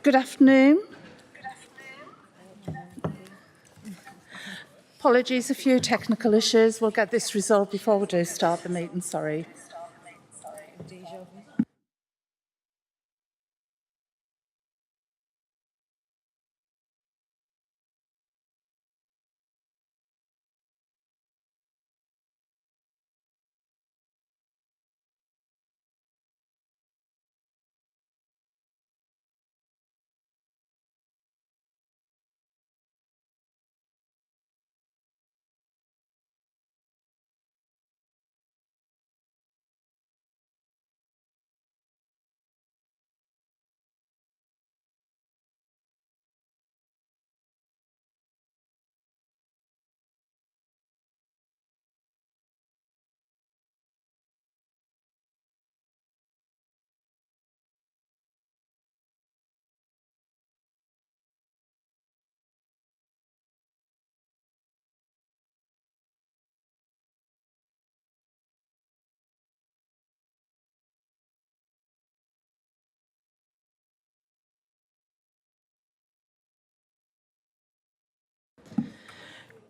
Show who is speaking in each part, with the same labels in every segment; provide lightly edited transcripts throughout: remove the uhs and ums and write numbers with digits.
Speaker 1: Good afternoon. Apologies, a few technical issues. We'll get this resolved before we do start the meeting, sorry.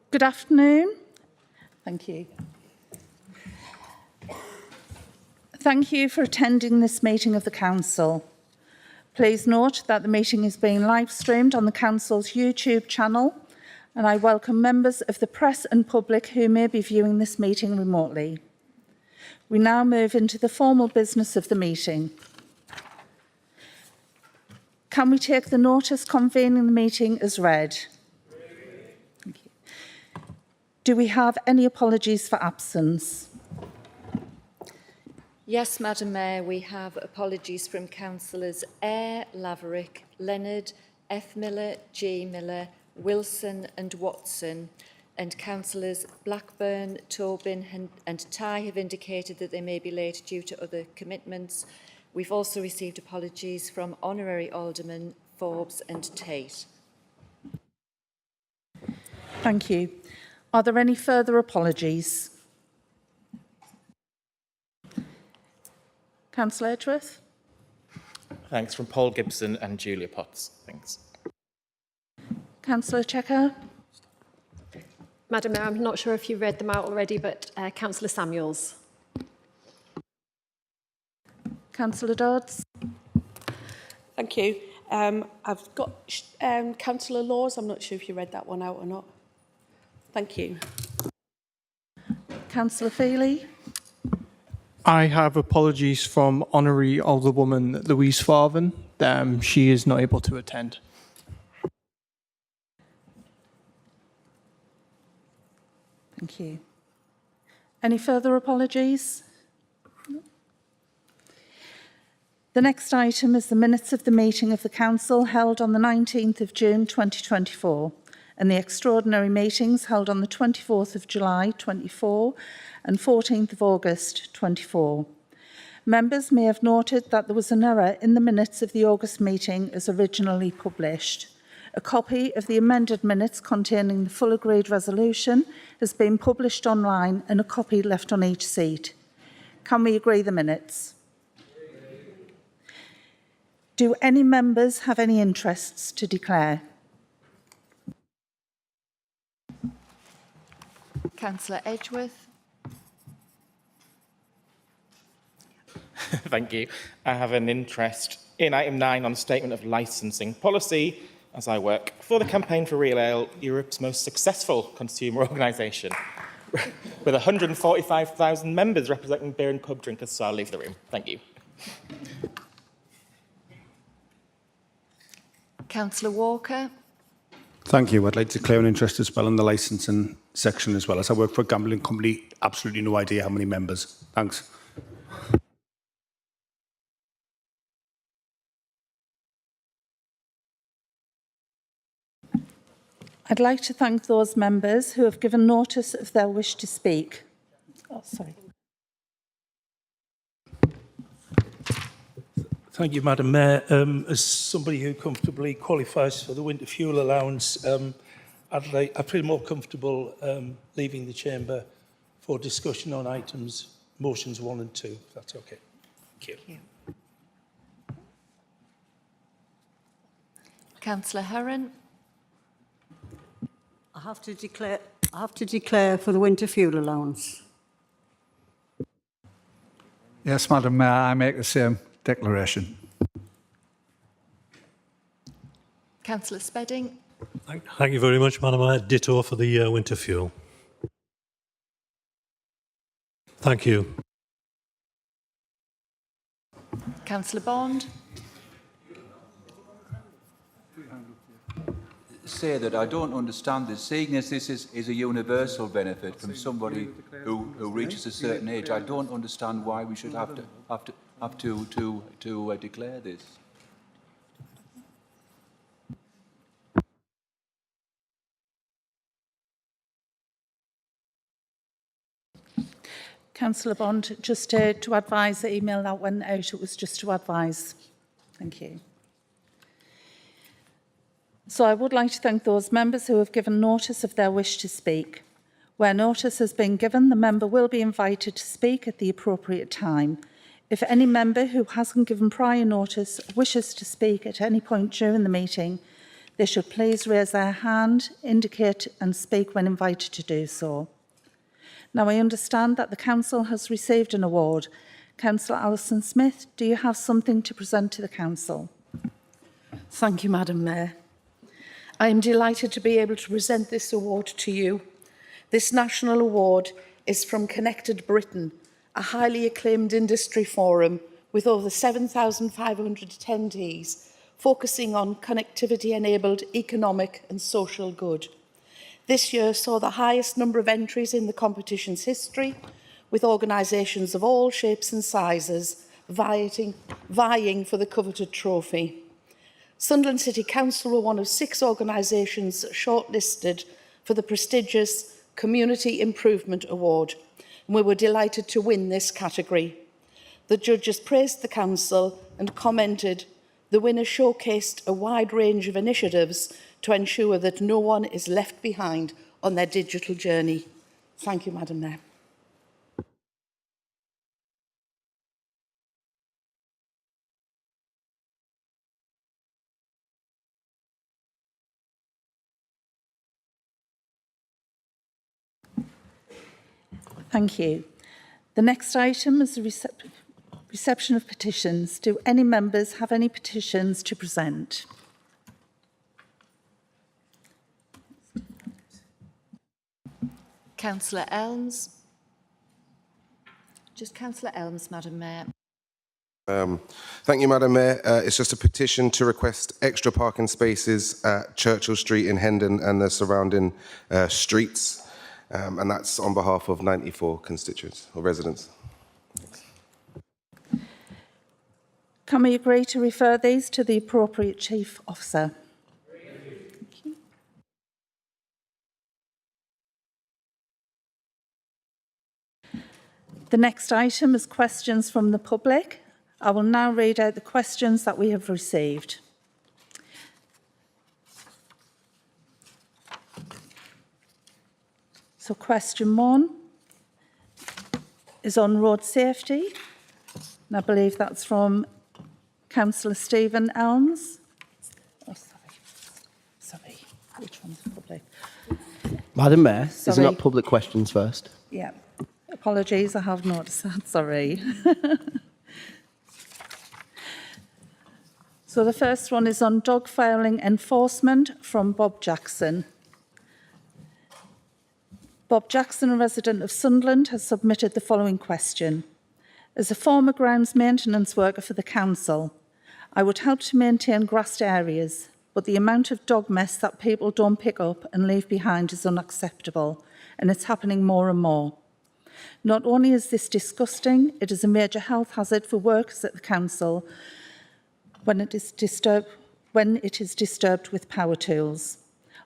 Speaker 1: Good afternoon. Thank you. Thank you for attending this meeting of the Council. Please note that the meeting is being live streamed on the Council's YouTube channel, and I welcome members of the press and public who may be viewing this meeting remotely. We now move into the formal business of the meeting. Can we take the notice convening the meeting as read? Thank you. Do we have any apologies for absence?
Speaker 2: Yes, Madam Mayor, we have apologies from Councillors Eyre, Laverick, Leonard, F. Miller, G. Miller, Wilson and Watson, and Councillors Blackburn, Tobin and Tye have indicated that they may be late due to other commitments. We've also received apologies from Honorary Aldermen Forbes and Tate.
Speaker 1: Thank you. Are there any further apologies? Councillor Edgeworth.
Speaker 3: Thanks, from Paul Gibson and Julia Potts. Thanks.
Speaker 1: Councillor Checker.
Speaker 4: Madam Mayor, I'm not sure if you read them out already, but Councillor Samuels.
Speaker 1: Councillor Dodds.
Speaker 5: Thank you. I've got Councillor Laws. I'm not sure if you read that one out or not. Thank you.
Speaker 1: Councillor Feely.
Speaker 6: I have apologies from Honorary Alderwoman Louise Farven. She is not able to attend.
Speaker 1: Thank you. Any further apologies? The next item is the minutes of the meeting of the Council held on the 19th of June 2024 and the extraordinary meetings held on the 24th of July 24 and 14th of August 24. Members may have noted that there was an error in the minutes of the August meeting as originally published. A copy of the amended minutes containing the full agreed resolution has been published online and a copy left on each seat. Can we agree the minutes? Do any members have any interests to declare?
Speaker 2: Councillor Edgeworth.
Speaker 3: Thank you. I have an interest in item 9 on statement of licensing policy, as I work for the Campaign for Real Ale, Europe's most successful consumer organisation, with 145,000 members representing beer and pub drinkers, so I'll leave the room. Thank you.
Speaker 2: Councillor Walker.
Speaker 7: Thank you. I'd like to declare an interest as well in the licensing section as well. As I work for a gambling company, absolutely no idea how many members. Thanks.
Speaker 1: I'd like to thank those members who have given notice of their wish to speak. Oh, sorry.
Speaker 8: Thank you, Madam Mayor. As somebody who comfortably qualifies for the winter fuel allowance, I feel more comfortable leaving the chamber for discussion on motions 1 and 2, if that's okay. Thank you.
Speaker 2: Councillor Herron.
Speaker 9: I have to declare for the winter fuel allowance.
Speaker 10: Yes, Madam Mayor, I make the same declaration.
Speaker 2: Councillor Spedding.
Speaker 11: Thank you very much, Madam Mayor. Ditto for the winter fuel. Thank you.
Speaker 2: Councillor Bond.
Speaker 12: Say that I don't understand this. Seeing as this is a universal benefit from somebody who reaches a certain age, I don't understand why we should have to declare this.
Speaker 1: Councillor Bond, just to advise, the email that went out, it was just to advise. Thank you. So I would like to thank those members who have given notice of their wish to speak. Where notice has been given, the member will be invited to speak at the appropriate time. If any member who hasn't given prior notice wishes to speak at any point during the meeting, they should please raise their hand, indicate and speak when invited to do so. Now, I understand that the Council has received an award. Councillor Alison Smith, do you have something to present to the Council?
Speaker 5: Thank you, Madam Mayor. I am delighted to be able to present this award to you. This national award is from Connected Britain, a highly acclaimed industry forum with over 7,500 attendees, focusing on connectivity-enabled economic and social good. This year saw the highest number of entries in the competition's history, with organisations of all shapes and sizes vying for the coveted trophy. Sunderland City Council were one of 6 organisations shortlisted for the prestigious Community Improvement Award, and we were delighted to win this category. The judges praised the Council and commented, "The winner showcased a wide range of initiatives to ensure that no one is left behind on their digital journey." Thank you, Madam Mayor.
Speaker 1: Thank you. The next item is the reception of petitions. Do any members have any petitions to present?
Speaker 2: Councillor Elms. Just Councillor Elms, Madam Mayor.
Speaker 13: Thank you, Madam Mayor. It's just a petition to request extra parking spaces at Churchill Street in Hendon and the surrounding streets. And that's on behalf of 94 constituents or residents. Thanks.
Speaker 1: Can we agree to refer these to the appropriate chief officer? Thank you. The next item is questions from the public. I will now read out the questions that we have received. So question 1 is on road safety, and I believe that's from Councillor Stephen Elms. Oh, sorry, which one's public?
Speaker 14: Madam Mayor,
Speaker 1: Sorry.
Speaker 14: isn't that public questions first?
Speaker 1: Yeah, apologies, I have noticed that, sorry. So the first one is on dog fouling enforcement from Bob Jackson. Bob Jackson, a resident of Sunderland, has submitted the following question. As a former grounds maintenance worker for the council, I would help to maintain grassed areas, but the amount of dog mess that people don't pick up and leave behind is unacceptable, and it's happening more and more. Not only is this disgusting, it is a major health hazard for workers at the council when it is disturbed with power tools.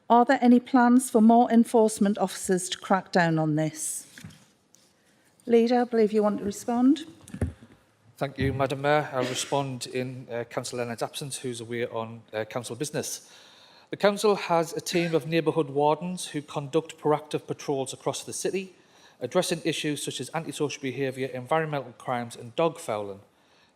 Speaker 1: Are there any plans for more enforcement officers to crack down on this? Leader, I believe you want to respond.
Speaker 15: Thank you, Madam Mayor. I'll respond in Councillor Leonard's absence, who's away on council business. The council has a team of neighbourhood wardens who conduct proactive patrols across the city, addressing issues such as antisocial behaviour, environmental crimes and dog fouling.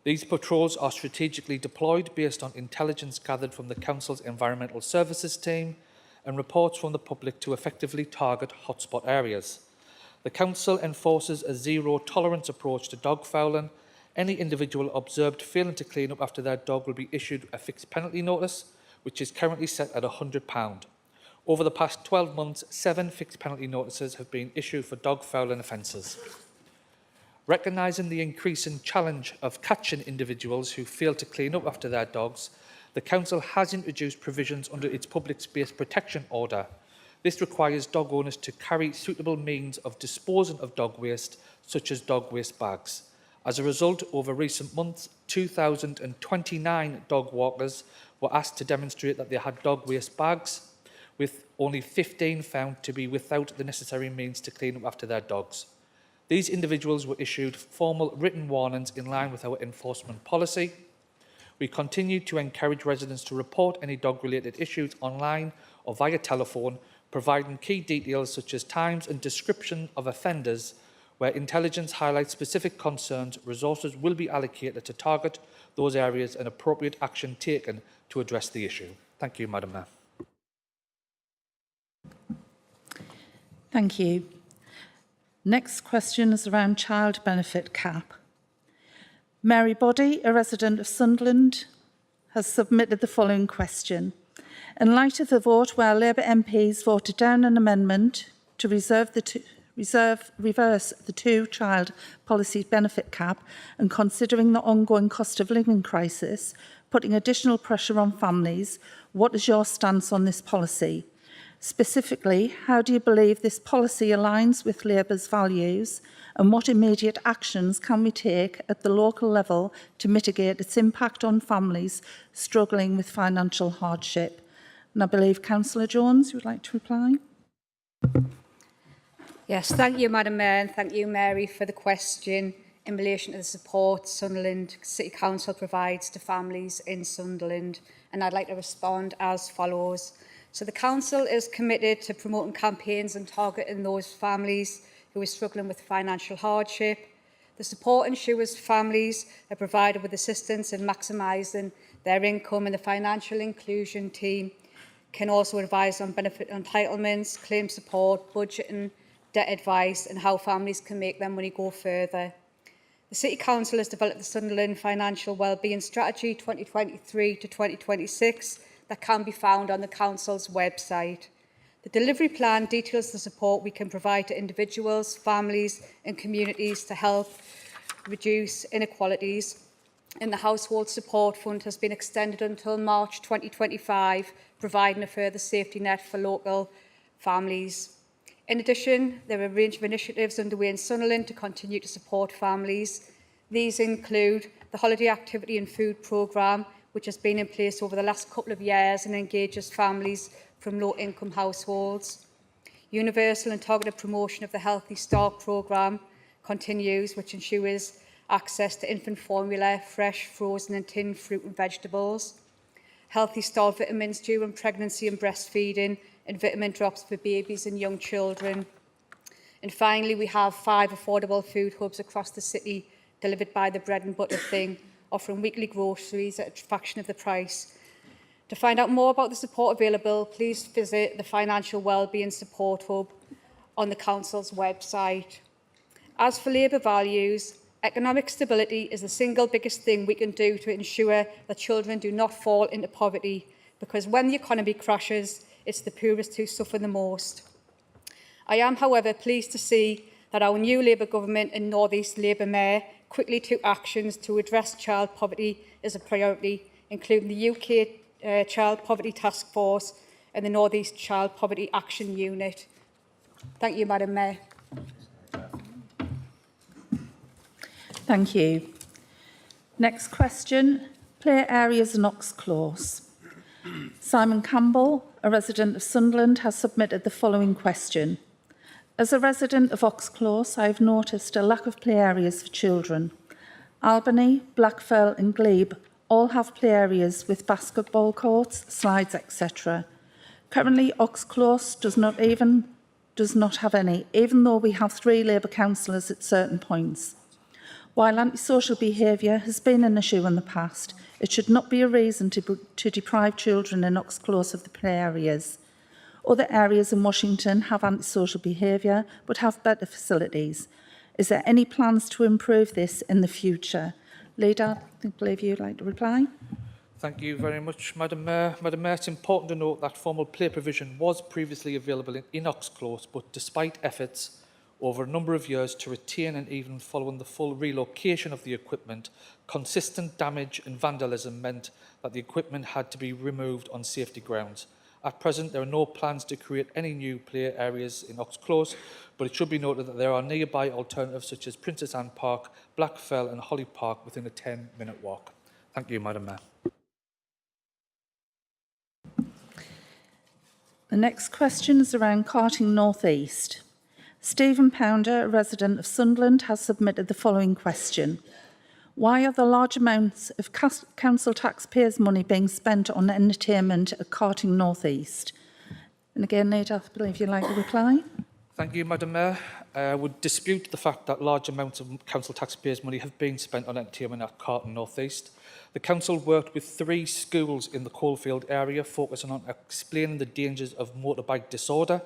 Speaker 15: These patrols are strategically deployed based on intelligence gathered from the council's environmental services team and reports from the public to effectively target hotspot areas. The council enforces a zero-tolerance approach to dog fouling. Any individual observed failing to clean up after their dog will be issued a fixed penalty notice, which is currently set at £100. Over the past 12 months, 7 fixed penalty notices have been issued for dog fouling offences. Recognising the increasing challenge of catching individuals who fail to clean up after their dogs, the council has introduced provisions under its public space protection order. This requires dog owners to carry suitable means of disposing of dog waste, such as dog waste bags. As a result, over recent months, 2,029 dog walkers were asked to demonstrate that they had dog waste bags, with only 15 found to be without the necessary means to clean up after their dogs. These individuals were issued formal written warnings in line with our enforcement policy. We continue to encourage residents to report any dog-related issues online or via telephone, providing key details such as times and description of offenders. Where intelligence highlights specific concerns, resources will be allocated to target those areas and appropriate action taken to address the issue. Thank you, Madam Mayor.
Speaker 1: Thank you. Next question is around child benefit cap. Mary Boddy, a resident of Sunderland, has submitted the following question. In light of the vote where Labour MPs voted down an amendment to reverse the two-child policy benefit cap and considering the ongoing cost of living crisis, putting additional pressure on families, what is your stance on this policy? Specifically, how do you believe this policy aligns with Labour's values and what immediate actions can we take at the local level to mitigate its impact on families struggling with financial hardship? And I believe Councillor Jones, you would like to reply?
Speaker 16: Yes, thank you, Madam Mayor, and thank you, Mary, for the question in relation to the support Sunderland City Council provides to families in Sunderland. And I'd like to respond as follows. So the Council is committed to promoting campaigns and targeting those families who are struggling with financial hardship. The support ensures families are provided with assistance in maximising their income, and the financial inclusion team can also advise on benefit entitlements, claim support, budgeting, debt advice and how families can make their money go further. The City Council has developed the Sunderland Financial Wellbeing Strategy 2023 to 2026 that can be found on the Council's website. The delivery plan details the support we can provide to individuals, families and communities to help reduce inequalities. And the Household Support Fund has been extended until March 2025, providing a further safety net for local families. In addition, there are a range of initiatives underway in Sunderland to continue to support families. These include the Holiday Activity and Food Programme, which has been in place over the last couple of years and engages families from low-income households. Universal and targeted promotion of the Healthy Start Programme continues, which ensures access to infant formula, fresh, frozen and tinned fruit and vegetables. Healthy Start vitamins during pregnancy and breastfeeding, and vitamin drops for babies and young children. And finally, we have 5 affordable food hubs across the city, delivered by the Bread and Butter Thing, offering weekly groceries at a fraction of the price. To find out more about the support available, please visit the Financial Wellbeing Support Hub on the Council's website. As for Labour values, economic stability is the single biggest thing we can do to ensure that children do not fall into poverty, because when the economy crashes, it's the poorest who suffer the most. I am, however, pleased to see that our new Labour government and North East Labour Mayor quickly took actions to address child poverty as a priority, including the UK Child Poverty Task Force and the North East Child Poverty Action Unit. Thank you, Madam Mayor.
Speaker 1: Thank you. Next question, play areas and Ox Close. Simon Campbell, a resident of Sunderland, has submitted the following question. As a resident of Ox Close, I have noticed a lack of play areas for children. Albany, Blackfell and Glebe all have play areas with basketball courts, slides, etc. Currently, Oxclose does not have any, even though we have 3 Labour councillors at certain points. While antisocial behaviour has been an issue in the past, it should not be a reason to deprive children in Oxclose of the play areas. Other areas in Washington have antisocial behaviour but have better facilities. Is there any plans to improve this in the future? Leader, I believe you'd like to reply.
Speaker 15: Thank you very much, Madam Mayor. Madam Mayor, it's important to note that formal play provision was previously available in Oxclose, but despite efforts over a number of years to retain and even following the full relocation of the equipment, consistent damage and vandalism meant that the equipment had to be removed on safety grounds. At present, there are no plans to create any new play areas in Oxclose, but it should be noted that there are nearby alternatives such as Princess Anne Park, Blackfell and Holly Park within a 10-minute walk. Thank you, Madam Mayor.
Speaker 1: The next question is around Carting North East. Stephen Pounder, a resident of Sunderland, has submitted the following question. Why are the large amounts of council taxpayers' money being spent on entertainment at Carting North East? And again, Leader, I believe you'd like to reply.
Speaker 15: Thank you, Madam Mayor. I would dispute the fact that large amounts of council taxpayers' money have been spent on entertainment at Carting North East. The council worked with 3 schools in the Coalfield area, focusing on explaining the dangers of motorbike disorder.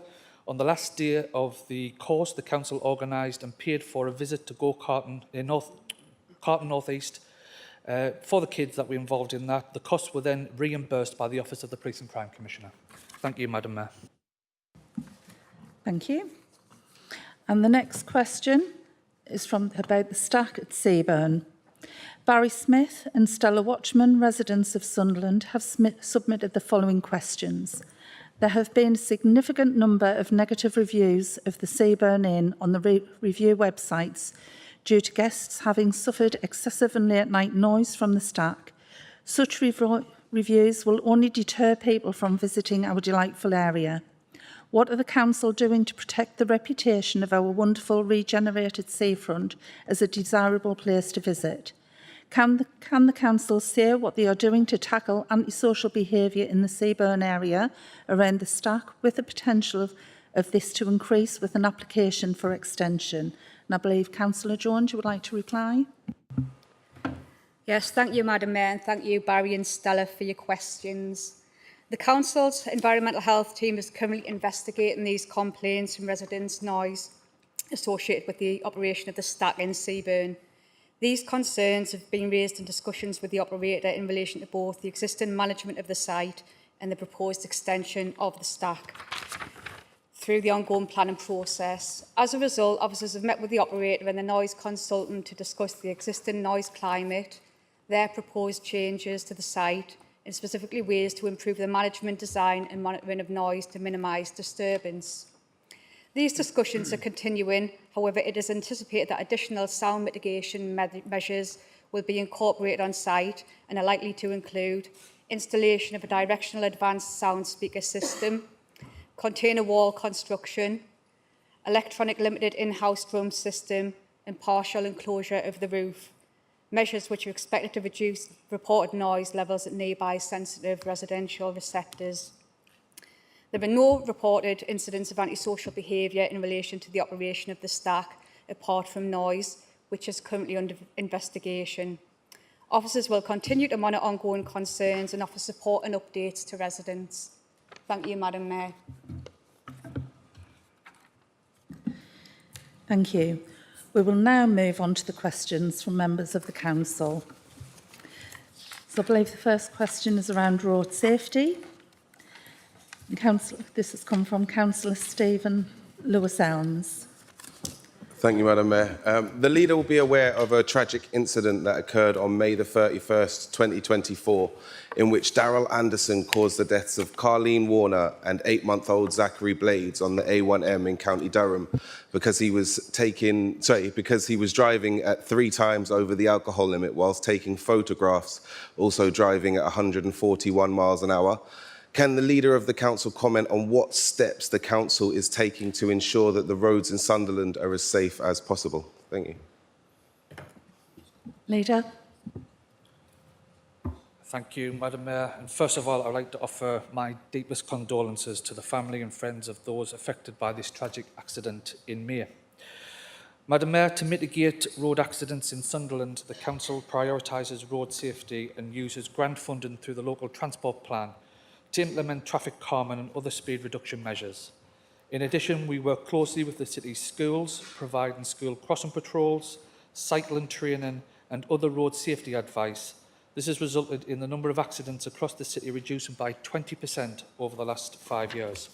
Speaker 15: On the last day of the course, the council organised and paid for a visit to go-karting in Carting North East for the kids that were involved in that. The costs were then reimbursed by the Office of the Police and Crime Commissioner. Thank you, Madam Mayor.
Speaker 1: Thank you. And the next question is about the stack at Seaburn. Barry Smith and Stella Watchman, residents of Sunderland, have submitted the following questions. There have been a significant number of negative reviews of the Seaburn Inn on the review websites due to guests having suffered excessive and late-night noise from the stack. Such reviews will only deter people from visiting our delightful area. What are the council doing to protect the reputation of our wonderful regenerated seafront as a desirable place to visit? Can the council say what they are doing to tackle antisocial behaviour in the Seaburn area around the stack, with the potential of this to increase with an application for extension? And I believe Councillor Jones, you would like to reply.
Speaker 16: Yes, thank you, Madam Mayor, and thank you, Barry and Stella, for your questions. The Council's Environmental Health team is currently investigating these complaints from residents' noise associated with the operation of the stack in Seaburn. These concerns have been raised in discussions with the operator in relation to both the existing management of the site and the proposed extension of the stack through the ongoing planning process. As a result, officers have met with the operator and the noise consultant to discuss the existing noise climate, their proposed changes to the site, and specifically ways to improve the management, design and monitoring of noise to minimise disturbance. These discussions are continuing. However, it is anticipated that additional sound mitigation measures will be incorporated on site and are likely to include installation of a directional advanced sound speaker system, container wall construction, electronic limited in-house drum system and partial enclosure of the roof, measures which are expected to reduce reported noise levels at nearby sensitive residential receptors. There were no reported incidents of antisocial behaviour in relation to the operation of the stack, apart from noise, which is currently under investigation. Officers will continue to monitor ongoing concerns and offer support and updates to residents. Thank you, Madam Mayor.
Speaker 1: Thank you. We will now move on to the questions from members of the Council. So I believe the first question is around road safety. This has come from Councillor Stephen Lewis-Elms.
Speaker 13: Thank you, Madam Mayor. The leader will be aware of a tragic incident that occurred on May the 31st, 2024, in which Daryl Anderson caused the deaths of Carleen Warner and 8-month-old Zachary Blades on the A1M in County Durham because he was driving at 3 times over the alcohol limit whilst taking photographs, also driving at 141 miles an hour. Can the leader of the council comment on what steps the council is taking to ensure that the roads in Sunderland are as safe as possible? Thank you.
Speaker 1: Leader.
Speaker 15: Thank you, Madam Mayor. And first of all, I'd like to offer my deepest condolences to the family and friends of those affected by this tragic accident in May. Madam Mayor, to mitigate road accidents in Sunderland, the Council prioritises road safety and uses grant funding through the local transport plan to implement traffic calming and other speed reduction measures. In addition, we work closely with the city's schools, providing school crossing patrols, cycling training and other road safety advice. This has resulted in the number of accidents across the city reducing by 20% over the last 5 years.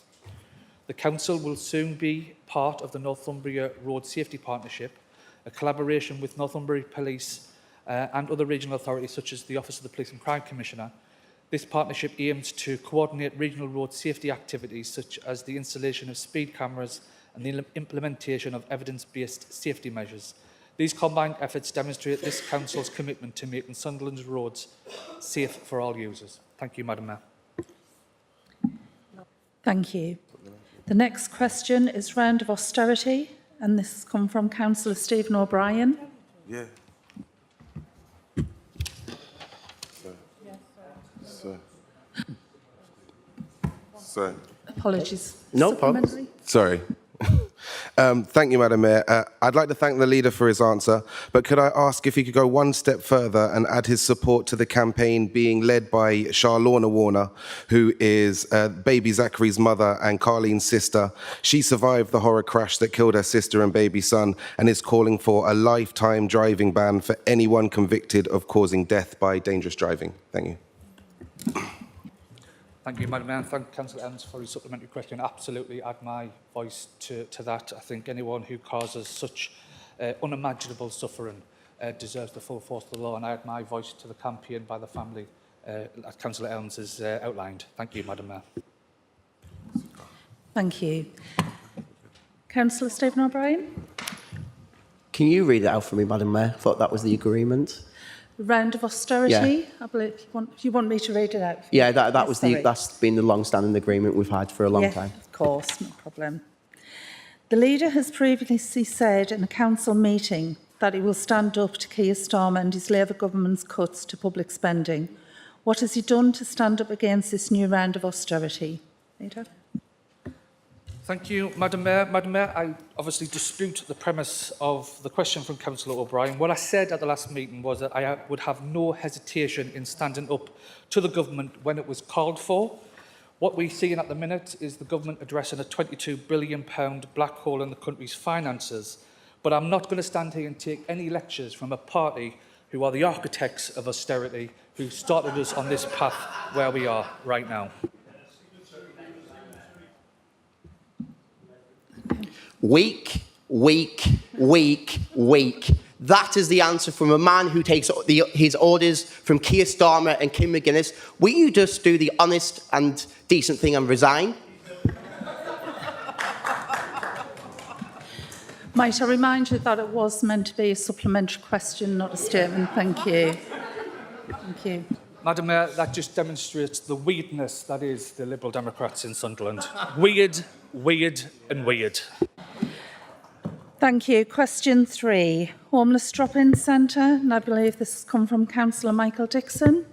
Speaker 15: The Council will soon be part of the Northumbria Road Safety Partnership, a collaboration with Northumbria Police and other regional authorities such as the Office of the Police and Crime Commissioner. This partnership aims to coordinate regional road safety activities such as the installation of speed cameras and the implementation of evidence-based safety measures. These combined efforts demonstrate this Council's commitment to making Sunderland's roads safe for all users. Thank you, Madam Mayor.
Speaker 1: Thank you. The next question is round of austerity, and this has come from Councillor Stephen O'Brien.
Speaker 13: Yeah. Sir.
Speaker 1: Apologies.
Speaker 14: No problem.
Speaker 1: Supplementary?
Speaker 13: Sorry. Thank you, Madam Mayor. I'd like to thank the leader for his answer, but could I ask if he could go one step further and add his support to the campaign being led by Charlona Warner, who is baby Zachary's mother and Carlene's sister. She survived the horror crash that killed her sister and baby son and is calling for a lifetime driving ban for anyone convicted of causing death by dangerous driving. Thank you.
Speaker 15: Thank you, Madam Mayor, and thank Councillor Evans for his supplementary question. Absolutely add my voice to that. I think anyone who causes such unimaginable suffering deserves the full force of the law, and I add my voice to the campaign by the family as Councillor Evans has outlined. Thank you, Madam Mayor.
Speaker 1: Thank you. Councillor Stephen O'Brien.
Speaker 14: Can you read it out for me, Madam Mayor? I thought that was the agreement.
Speaker 1: The round of austerity.
Speaker 14: Yeah.
Speaker 1: I believe you want me to read it out for
Speaker 14: Yeah,
Speaker 1: you?
Speaker 14: that was
Speaker 1: Sorry.
Speaker 14: that's been the long-standing agreement we've had for a long time.
Speaker 1: Of course, no problem. The leader has previously said in a council meeting that he will stand up to Keir Starmer and his Labour government's cuts to public spending. What has he done to stand up against this new round of austerity? Leader?
Speaker 15: Thank you, Madam Mayor. Madam Mayor, I obviously dispute the premise of the question from Councillor O'Brien. What I said at the last meeting was that I would have no hesitation in standing up to the government when it was called for. What we're seeing at the minute is the government addressing a £22 billion black hole in the country's finances. But I'm not going to stand here and take any lectures from a party who are the architects of austerity, who started us on this path where we are right now.
Speaker 14: Weak, weak, weak, weak. That is the answer from a man who takes his orders from Keir Starmer and Kim McGuinness. Will you just do the honest and decent thing and resign?
Speaker 1: Might I remind you that it was meant to be a supplementary question, not a statement. Thank you. Thank you.
Speaker 15: Madam Mayor, that just demonstrates the weirdness that is the Liberal Democrats in Sunderland. Weird, weird and weird.
Speaker 1: Thank you. Question 3, Homeless Drop-In Centre, and I believe this has come from Councillor Michael Dixon.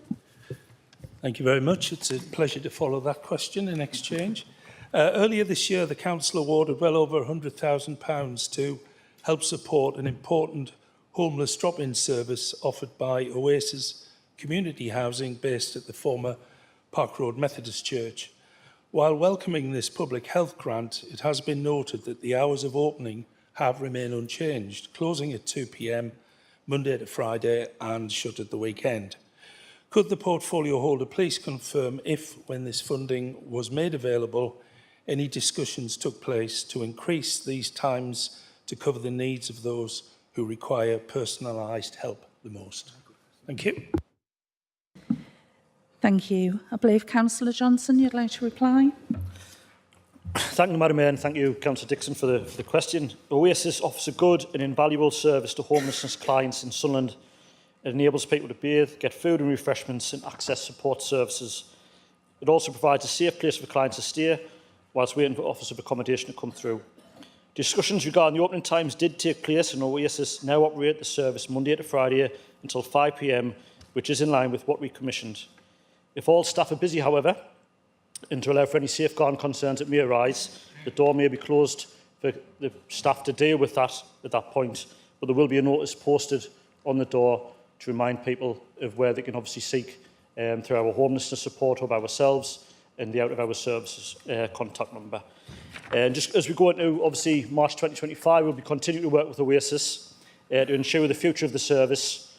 Speaker 8: Thank you very much. It's a pleasure to follow that question in exchange. Earlier this year, the Council awarded well over £100,000 to help support an important homeless drop-in service offered by Oasis Community Housing based at the former Park Road Methodist Church. While welcoming this public health grant, it has been noted that the hours of opening have remained unchanged, closing at 2 p.m. Monday to Friday and shut at the weekend. Could the portfolio holder please confirm if, when this funding was made available, any discussions took place to increase these times to cover the needs of those who require personalised help the most? Thank you.
Speaker 1: Thank you. I believe Councillor Johnson, you'd like to reply?
Speaker 17: Thank you, Madam Mayor, and thank you, Councillor Dixon, for the question. Oasis offers a good and invaluable service to homelessness clients in Sunderland. It enables people to bathe, get food and refreshments and access support services. It also provides a safe place for clients to stay whilst waiting for offers of accommodation to come through. Discussions regarding the opening times did take place, and Oasis now operate the service Monday to Friday until 5 p.m, which is in line with what we commissioned. If all staff are busy, however, and to allow for any safeguarding concerns that may arise, the door may be closed for the staff to deal with that at that point, but there will be a notice posted on the door to remind people of where they can obviously seek through our homelessness support hub ourselves and the out of our services contact number. And just as we go into obviously March 2025, we'll be continuing to work with Oasis to ensure the future of the service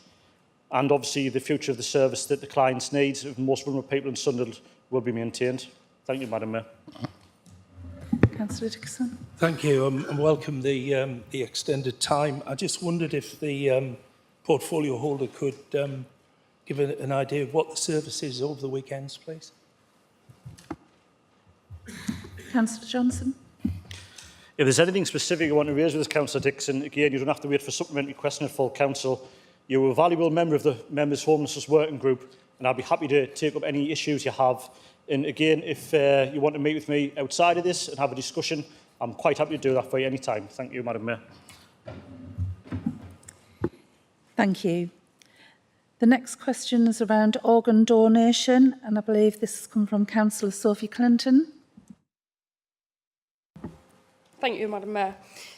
Speaker 17: and obviously the future of the service that the clients need of most vulnerable people in Sunderland will be maintained. Thank you, Madam Mayor.
Speaker 1: Councillor Dixon.
Speaker 8: Thank you, and welcome the extended time. I just wondered if the portfolio holder could give an idea of what the service is over the weekends, please.
Speaker 1: Councillor Johnson.
Speaker 17: If there's anything specific you want to raise with us, Councillor Dixon, again, you don't have to wait for supplementary question at full council. You're a valuable member of the Members' Homelessness Working Group, and I'll be happy to take up any issues you have. And again, if you want to meet with me outside of this and have a discussion, I'm quite happy to do that for you any time. Thank you, Madam Mayor.
Speaker 1: Thank you. The next question is around organ donation, and I believe this has come from Councillor Sophie Clinton.
Speaker 18: Thank you, Madam Mayor.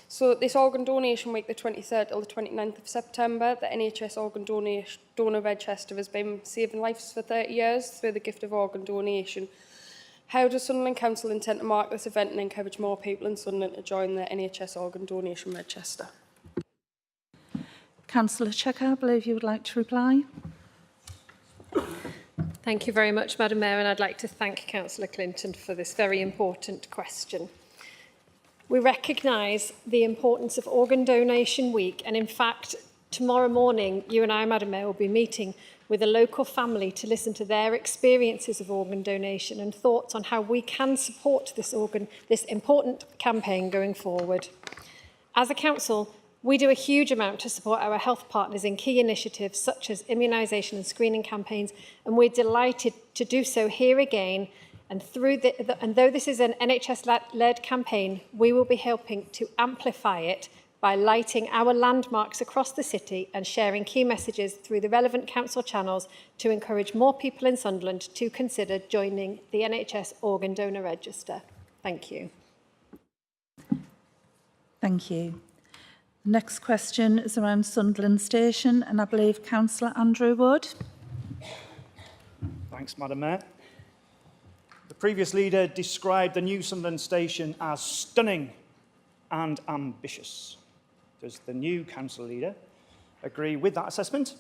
Speaker 18: So this organ donation week, the 23rd till the 29th of September, the NHS Organ Donor Register has been saving lives for 30 years through the gift of organ donation. How does Sunderland Council intend to mark this event and encourage more people in Sunderland to join the NHS Organ Donation Register?
Speaker 1: Councillor Checker, I believe you would like to reply.
Speaker 4: Thank you very much, Madam Mayor, and I'd like to thank Councillor Clinton for this very important question. We recognise the importance of Organ Donation Week, and in fact, tomorrow morning, you and I, Madam Mayor, will be meeting with a local family to listen to their experiences of organ donation and thoughts on how we can support this important campaign going forward. As a council, we do a huge amount to support our health partners in key initiatives such as immunisation and screening campaigns, and we're delighted to do so here again. And though this is an NHS-led campaign, we will be helping to amplify it by lighting our landmarks across the city and sharing key messages through the relevant council channels to encourage more people in Sunderland to consider joining the NHS Organ Donor Register. Thank you.
Speaker 1: Thank you. The next question is around Sunderland Station, and I believe Councillor Andrew Wood.
Speaker 19: Thanks, Madam Mayor. The previous leader described the new Sunderland Station as stunning and ambitious. Does the new council leader agree with that assessment,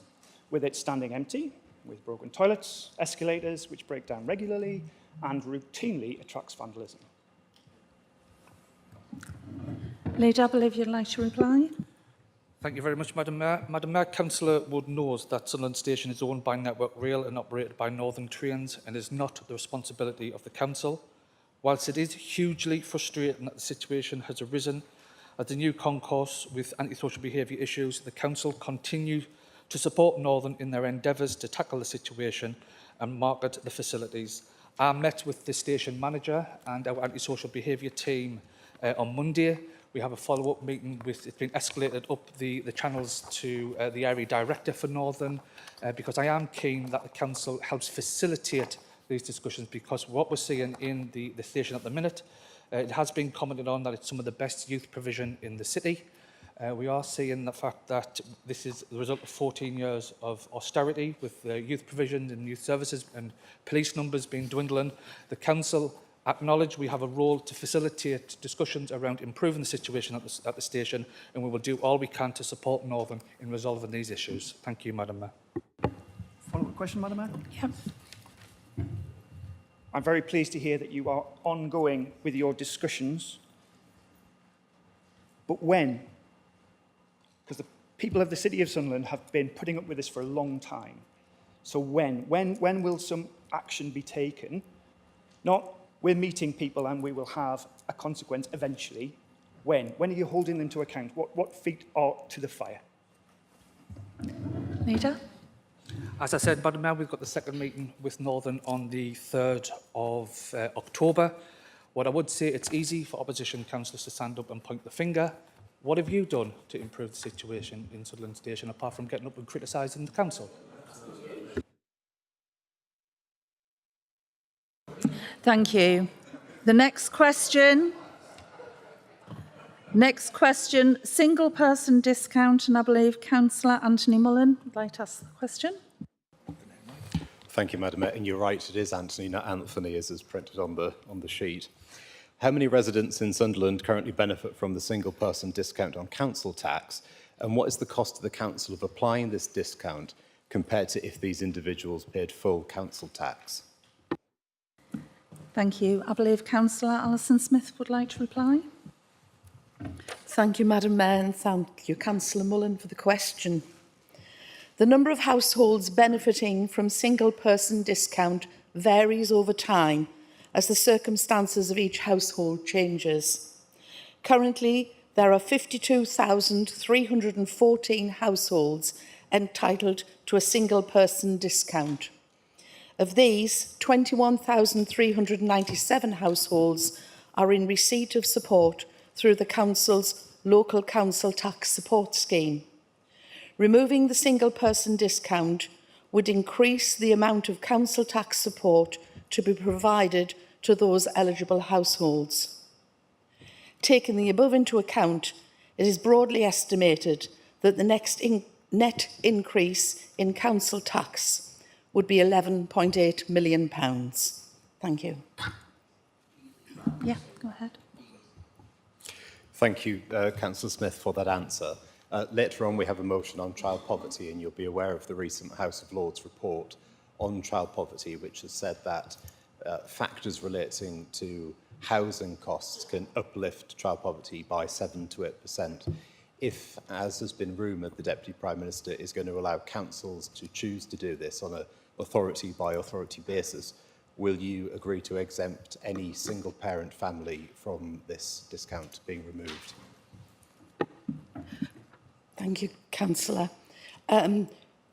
Speaker 19: with it standing empty, with broken toilets, escalators which break down regularly and routinely attracts vandalism?
Speaker 1: Leader, I believe you'd like to reply.
Speaker 15: Thank you very much, Madam Mayor. Madam Mayor, Councillor Wood knows that Sunderland Station is owned by Network Rail and operated by Northern Trains and is not the responsibility of the Council. Whilst it is hugely frustrating that the situation has arisen at the new concourse with antisocial behaviour issues, the Council continue to support Northern in their endeavours to tackle the situation and market the facilities. I met with the station manager and our antisocial behaviour team on Monday. We have a follow-up meeting with, it's been escalated up the channels to the area director for Northern because I am keen that the council helps facilitate these discussions, because what we're seeing in the station at the minute, it has been commented on that it's some of the best youth provision in the city. We are seeing the fact that this is the result of 14 years of austerity with youth provision and youth services and police numbers being dwindling. The council acknowledge we have a role to facilitate discussions around improving the situation at the station, and we will do all we can to support Northern in resolving these issues. Thank you, Madam Mayor.
Speaker 19: Follow-up question, Madam Mayor?
Speaker 1: Yep.
Speaker 19: I'm very pleased to hear that you are ongoing with your discussions. But when? Because the people of the City of Sunderland have been putting up with this for a long time. So when will some action be taken? Not we're meeting people and we will have a consequence eventually. When? When are you holding them to account? What feet are to the fire?
Speaker 1: Leader?
Speaker 15: As I said, Madam Mayor, we've got the second meeting with Northern on the 3rd of October. What I would say, it's easy for opposition councillors to stand up and point the finger. What have you done to improve the situation in Sutherland Station, apart from getting up and criticising the council?
Speaker 1: Thank you. The next question. Next question, single person discount, and I believe Councillor Anthony Mullen would like to ask the question.
Speaker 20: Thank you, Madam Mayor. And you're right, it is Anthony, not Anthony, as is printed on the sheet. How many residents in Sunderland currently benefit from the single person discount on council tax? And what is the cost to the council of applying this discount compared to if these individuals paid full council tax?
Speaker 1: Thank you. I believe Councillor Alison Smith would like to reply.
Speaker 5: Thank you, Madam Mayor, and thank you, Councillor Mullen, for the question. The number of households benefiting from single-person discount varies over time as the circumstances of each household changes. Currently, there are 52,314 households entitled to a single-person discount. Of these, 21,397 households are in receipt of support through the Council's Local Council Tax Support Scheme. Removing the single-person discount would increase the amount of council tax support to be provided to those eligible households. Taking the above into account, it is broadly estimated that the net increase in council tax would be £11.8 million. Thank you.
Speaker 1: Yeah, go ahead.
Speaker 20: Thank you, Councillor Smith, for that answer. Later on, we have a motion on child poverty, and you'll be aware of the recent House of Lords report on child poverty, which has said that factors relating to housing costs can uplift child poverty by 7 to 8%. If, as has been rumoured, the Deputy Prime Minister is going to allow councils to choose to do this on an authority-by-authority basis, will you agree to exempt any single-parent family from this discount being removed?
Speaker 5: Thank you, Councillor.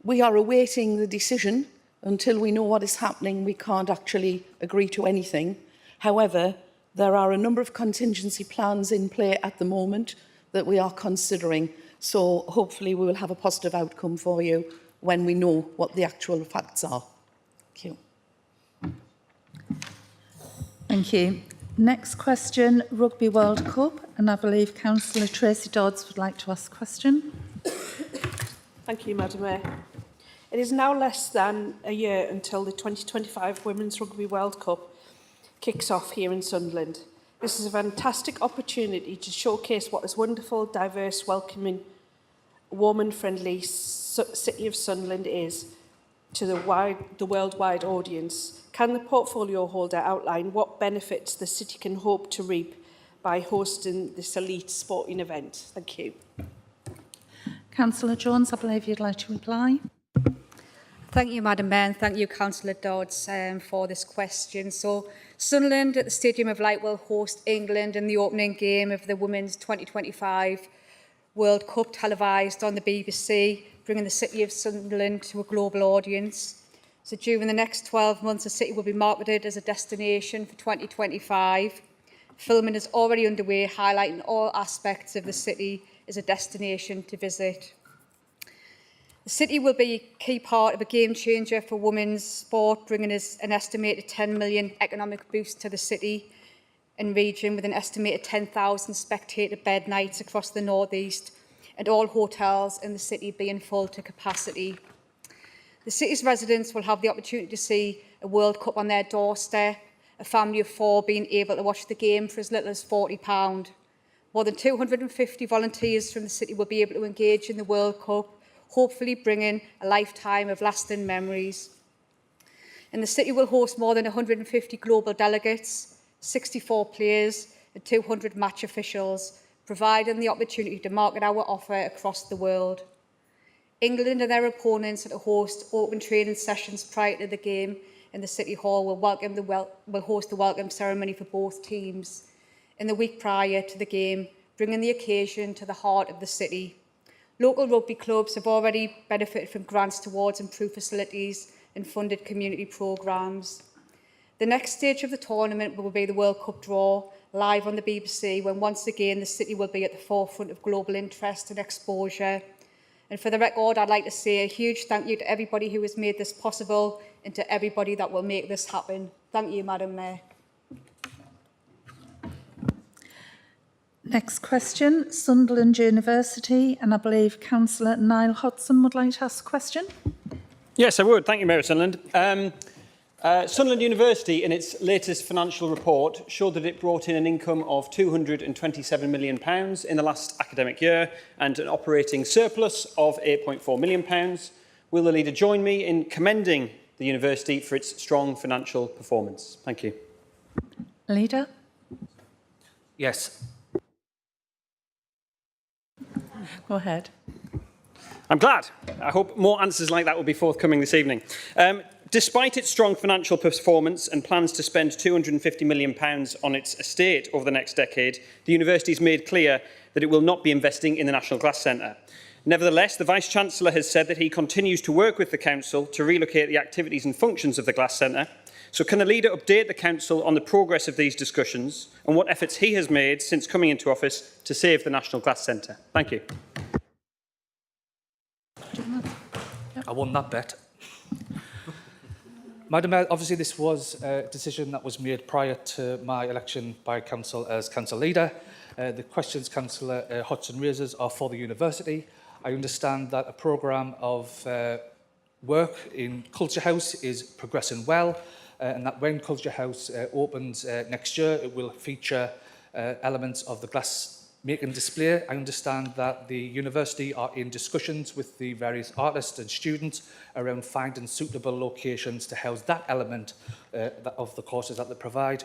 Speaker 5: We are awaiting the decision. Until we know what is happening, we can't actually agree to anything. However, there are a number of contingency plans in play at the moment that we are considering. So hopefully we will have a positive outcome for you when we know what the actual facts are. Thank you.
Speaker 1: Thank you. Next question, Rugby World Cup, and I believe Councillor Tracy Dodds would like to ask a question.
Speaker 21: Thank you, Madam Mayor. It is now less than a year until the 2025 Women's Rugby World Cup kicks off here in Sunderland. This is a fantastic opportunity to showcase what this wonderful, diverse, welcoming, woman-friendly city of Sunderland is to the worldwide audience. Can the portfolio holder outline what benefits the city can hope to reap by hosting this elite sporting event? Thank you.
Speaker 1: Councillor Jones, I believe you'd like to reply.
Speaker 16: Thank you, Madam Mayor, and thank you, Councillor Dodds, for this question. So, Sunderland at the Stadium of Light will host England in the opening game of the Women's 2025 World Cup, televised on the BBC, bringing the city of Sunderland to a global audience. So during the next 12 months, the city will be marketed as a destination for 2025. Filming is already underway, highlighting all aspects of the city as a destination to visit. The city will be a key part of a game changer for women's sport, bringing us an estimated 10 million economic boost to the city and region, with an estimated 10,000 spectator bed nights across the North East, and all hotels in the city being full to capacity. The city's residents will have the opportunity to see a World Cup on their doorstep, a family of 4 being able to watch the game for as little as £40. More than 250 volunteers from the city will be able to engage in the World Cup, hopefully bringing a lifetime of lasting memories. And the city will host more than 150 global delegates, 64 players and 200 match officials, providing the opportunity to market our offer across the world. England and their opponents that host open training sessions prior to the game in the City Hall will host the welcome ceremony for both teams in the week prior to the game, bringing the occasion to the heart of the city. Local rugby clubs have already benefited from grants towards improved facilities and funded community programmes. The next stage of the tournament will be the World Cup draw, live on the BBC, when once again the city will be at the forefront of global interest and exposure. And for the record, I'd like to say a huge thank you to everybody who has made this possible and to everybody that will make this happen. Thank you, Madam Mayor.
Speaker 1: Next question, Sunderland University, and I believe Councillor Niall Hodson would like to ask a question.
Speaker 6: Yes, I would. Thank you, Mayor of Sunderland. Sunderland University, in its latest financial report, showed that it brought in an income of £227 million in the last academic year and an operating surplus of £8.4 million. Will the leader join me in commending the university for its strong financial performance? Thank you.
Speaker 1: Leader?
Speaker 15: Yes.
Speaker 1: Go ahead.
Speaker 6: I'm glad. I hope more answers like that will be forthcoming this evening. Despite its strong financial performance and plans to spend £250 million on its estate over the next decade, the university has made clear that it will not be investing in the National Glass Centre. Nevertheless, the Vice-Chancellor has said that he continues to work with the Council to relocate the activities and functions of the Glass Centre. So can the leader update the Council on the progress of these discussions and what efforts he has made since coming into office to save the National Glass Centre? Thank you.
Speaker 15: I won that bet. Madam Mayor, obviously this was a decision that was made prior to my election by Council as Council Leader. The questions Councillor Hodgson raises are for the university. I understand that a programme of work in Culture House is progressing well, and that when Culture House opens next year, it will feature elements of the glass making display. I understand that the university are in discussions with the various artists and students around finding suitable locations to house that element of the courses that they provide.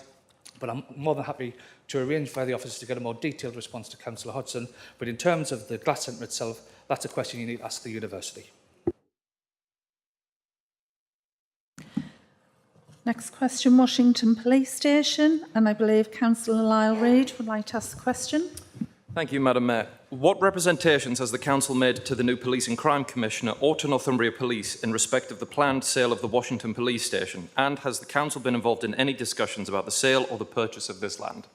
Speaker 15: But I'm more than happy to arrange for the office to get a more detailed response to Councillor Hodgson. But in terms of the Glass Centre itself, that's a question you need to ask the university.
Speaker 1: Next question, Washington Police Station, and I believe Councillor Lyle Reid would like to ask the question.
Speaker 22: Thank you, Madam Mayor. What representations has the Council made to the new Police and Crime Commissioner or to Northumbria Police in respect of the planned sale of the Washington Police Station? And has the Council been involved in any discussions about the sale or the purchase of this land?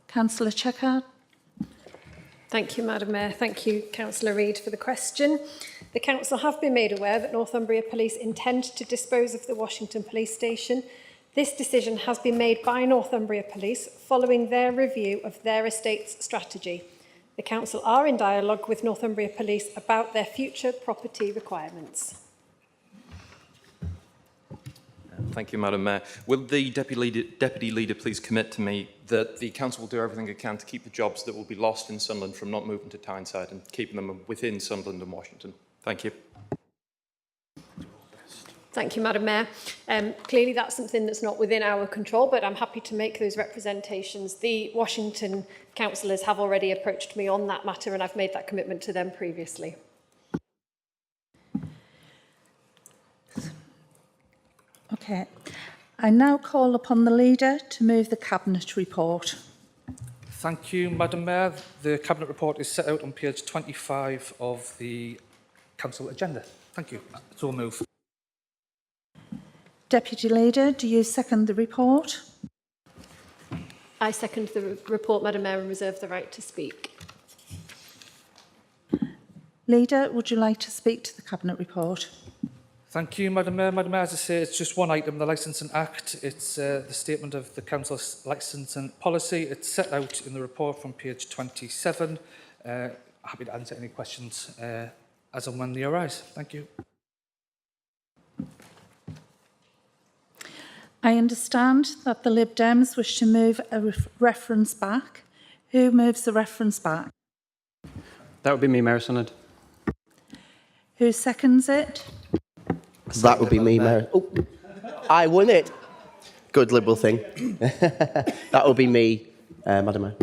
Speaker 1: Councillor Checkard.
Speaker 4: Thank you, Madam Mayor. Thank you, Councillor Reid, for the question. The Council have been made aware that Northumbria Police intend to dispose of the Washington Police Station. This decision has been made by Northumbria Police following their review of their estate's strategy. The Council are in dialogue with Northumbria Police about their future property requirements.
Speaker 22: Thank you, Madam Mayor. Will the Deputy Leader please commit to me that the Council will do everything it can to keep the jobs that will be lost in Sunderland from not moving to Tyneside and keeping them within Sunderland and Washington? Thank you.
Speaker 4: Thank you, Madam Mayor. Clearly that's something that's not within our control, but I'm happy to make those representations. The Washington councillors have already approached me on that matter, and I've made that commitment to them previously.
Speaker 1: Okay. I now call upon the Leader to move the Cabinet report.
Speaker 15: Thank you, Madam Mayor. The Cabinet report is set out on page 25 of the Council agenda. Thank you. So move.
Speaker 1: Deputy Leader, do you second the report?
Speaker 4: I second the report, Madam Mayor, and reserve the right to speak.
Speaker 1: Leader, would you like to speak to the Cabinet report?
Speaker 15: Thank you, Madam Mayor. Madam Mayor, as I say, it's just one item, the Licensing Act. It's the statement of the Council's licensing policy. It's set out in the report from page 27. Happy to answer any questions as and when they arise. Thank you.
Speaker 1: I understand that the Lib Dems wish to move a reference back. Who moves the reference back?
Speaker 23: That would be me, Mayor Sunderland.
Speaker 1: Who seconds it?
Speaker 14: That would be me, Mayor. Oh, I won it. Good Liberal thing. That would be me, Madam Mayor.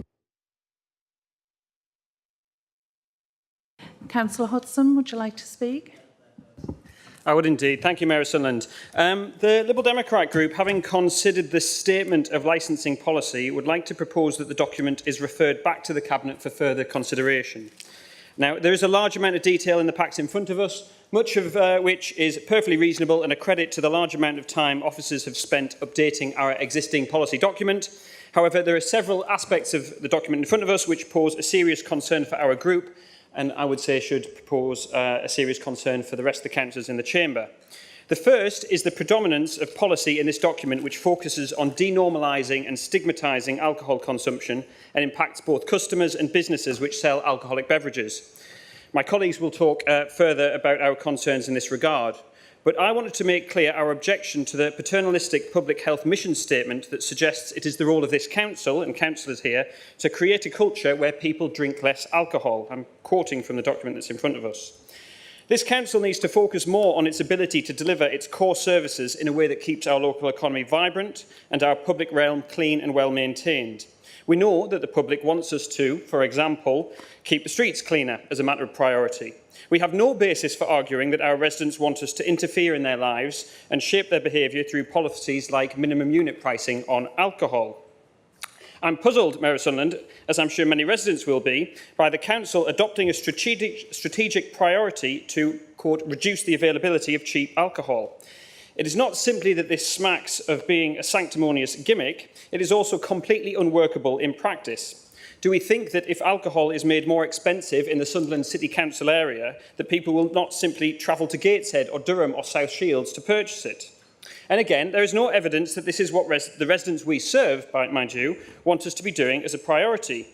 Speaker 1: Councillor Hudson, would you like to speak?
Speaker 6: I would indeed. Thank you, Mayor Sunderland. The Liberal Democrat Group, having considered the statement of licensing policy, would like to propose that the document is referred back to the Cabinet for further consideration. Now, there is a large amount of detail in the packs in front of us, much of which is perfectly reasonable and a credit to the large amount of time officers have spent updating our existing policy document. However, there are several aspects of the document in front of us which pose a serious concern for our group, and I would say should pose a serious concern for the rest of the councillors in the chamber. The first is the predominance of policy in this document which focuses on denormalising and stigmatising alcohol consumption and impacts both customers and businesses which sell alcoholic beverages. My colleagues will talk further about our concerns in this regard, but I wanted to make clear our objection to the paternalistic public health mission statement that suggests it is the role of this council and councillors here to create a culture where people drink less alcohol. I'm quoting from the document that's in front of us. This council needs to focus more on its ability to deliver its core services in a way that keeps our local economy vibrant and our public realm clean and well maintained. We know that the public wants us to, for example, keep the streets cleaner as a matter of priority. We have no basis for arguing that our residents want us to interfere in their lives and shape their behaviour through policies like minimum unit pricing on alcohol. I'm puzzled, Mayor of Sunderland, as I'm sure many residents will be, by the council adopting a strategic priority to, quote, reduce the availability of cheap alcohol. It is not simply that this smacks of being a sanctimonious gimmick, it is also completely unworkable in practice. Do we think that if alcohol is made more expensive in the Sunderland City Council area, that people will not simply travel to Gateshead or Durham or South Shields to purchase it? And again, there is no evidence that this is what the residents we serve, mind you, want us to be doing as a priority.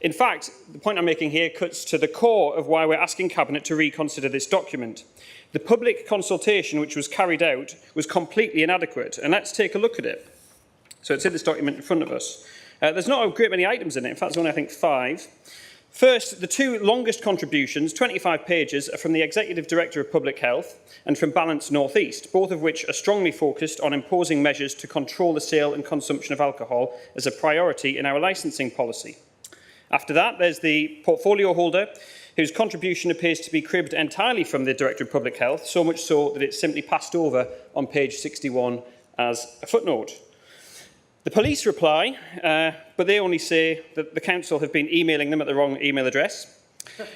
Speaker 6: In fact, the point I'm making here cuts to the core of why we're asking Cabinet to reconsider this document. The public consultation which was carried out was completely inadequate, and let's take a look at it. So it's in this document in front of us. There's not a great many items in it. In fact, there's only, I think, 5. First, the 2 longest contributions, 25 pages, are from the Executive Director of Public Health and from Balance North East, both of which are strongly focused on imposing measures to control the sale and consumption of alcohol as a priority in our licensing policy. After that, there's the portfolio holder, whose contribution appears to be cribbed entirely from the Director of Public Health, so much so that it's simply passed over on page 61 as a footnote. The police reply, but they only say that the council have been emailing them at the wrong email address.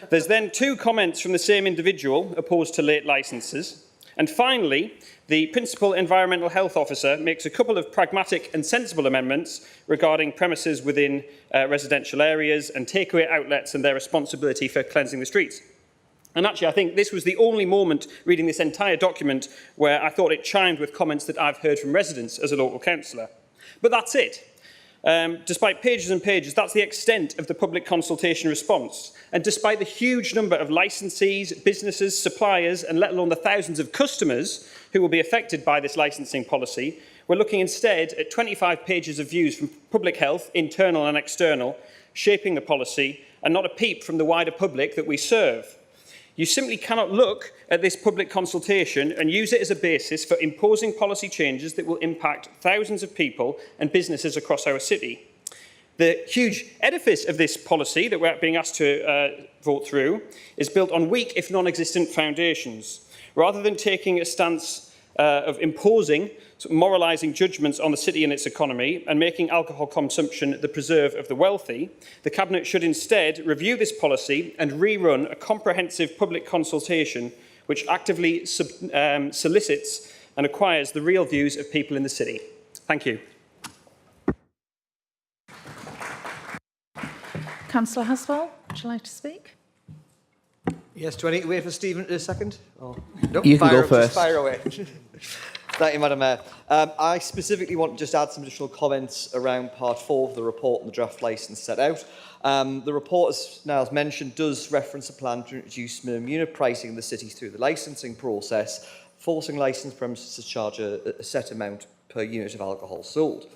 Speaker 6: There's then 2 comments from the same individual opposed to late licences. And finally, the Principal Environmental Health Officer makes a couple of pragmatic and sensible amendments regarding premises within residential areas and takeaway outlets and their responsibility for cleansing the streets. And actually, I think this was the only moment reading this entire document where I thought it chimed with comments that I've heard from residents as a local councillor. But that's it. Despite pages and pages, that's the extent of the public consultation response. And despite the huge number of licensees, businesses, suppliers, and let alone the thousands of customers who will be affected by this licensing policy, we're looking instead at 25 pages of views from public health, internal and external, shaping the policy, and not a peep from the wider public that we serve. You simply cannot look at this public consultation and use it as a basis for imposing policy changes that will impact thousands of people and businesses across our city. The huge edifice of this policy that we're being asked to vote through is built on weak, if non-existent, foundations. Rather than taking a stance of imposing moralising judgments on the city and its economy and making alcohol consumption the preserve of the wealthy, the Cabinet should instead review this policy and rerun a comprehensive public consultation which actively solicits and acquires the real views of people in the city. Thank you.
Speaker 1: Councillor Haswell, would you like to speak?
Speaker 3: Yes, do I need to wait for Stephen to second? Oh. Nope,
Speaker 14: You can go
Speaker 3: just
Speaker 14: first.
Speaker 3: fire away. Thank you, Madam Mayor. I specifically want to just add some additional comments around part 4 of the report and the draft licence set out. The report, as mentioned, does reference a plan to introduce minimum unit pricing in the city through the licensing process, forcing licensed premises to charge a set amount per unit of alcohol sold.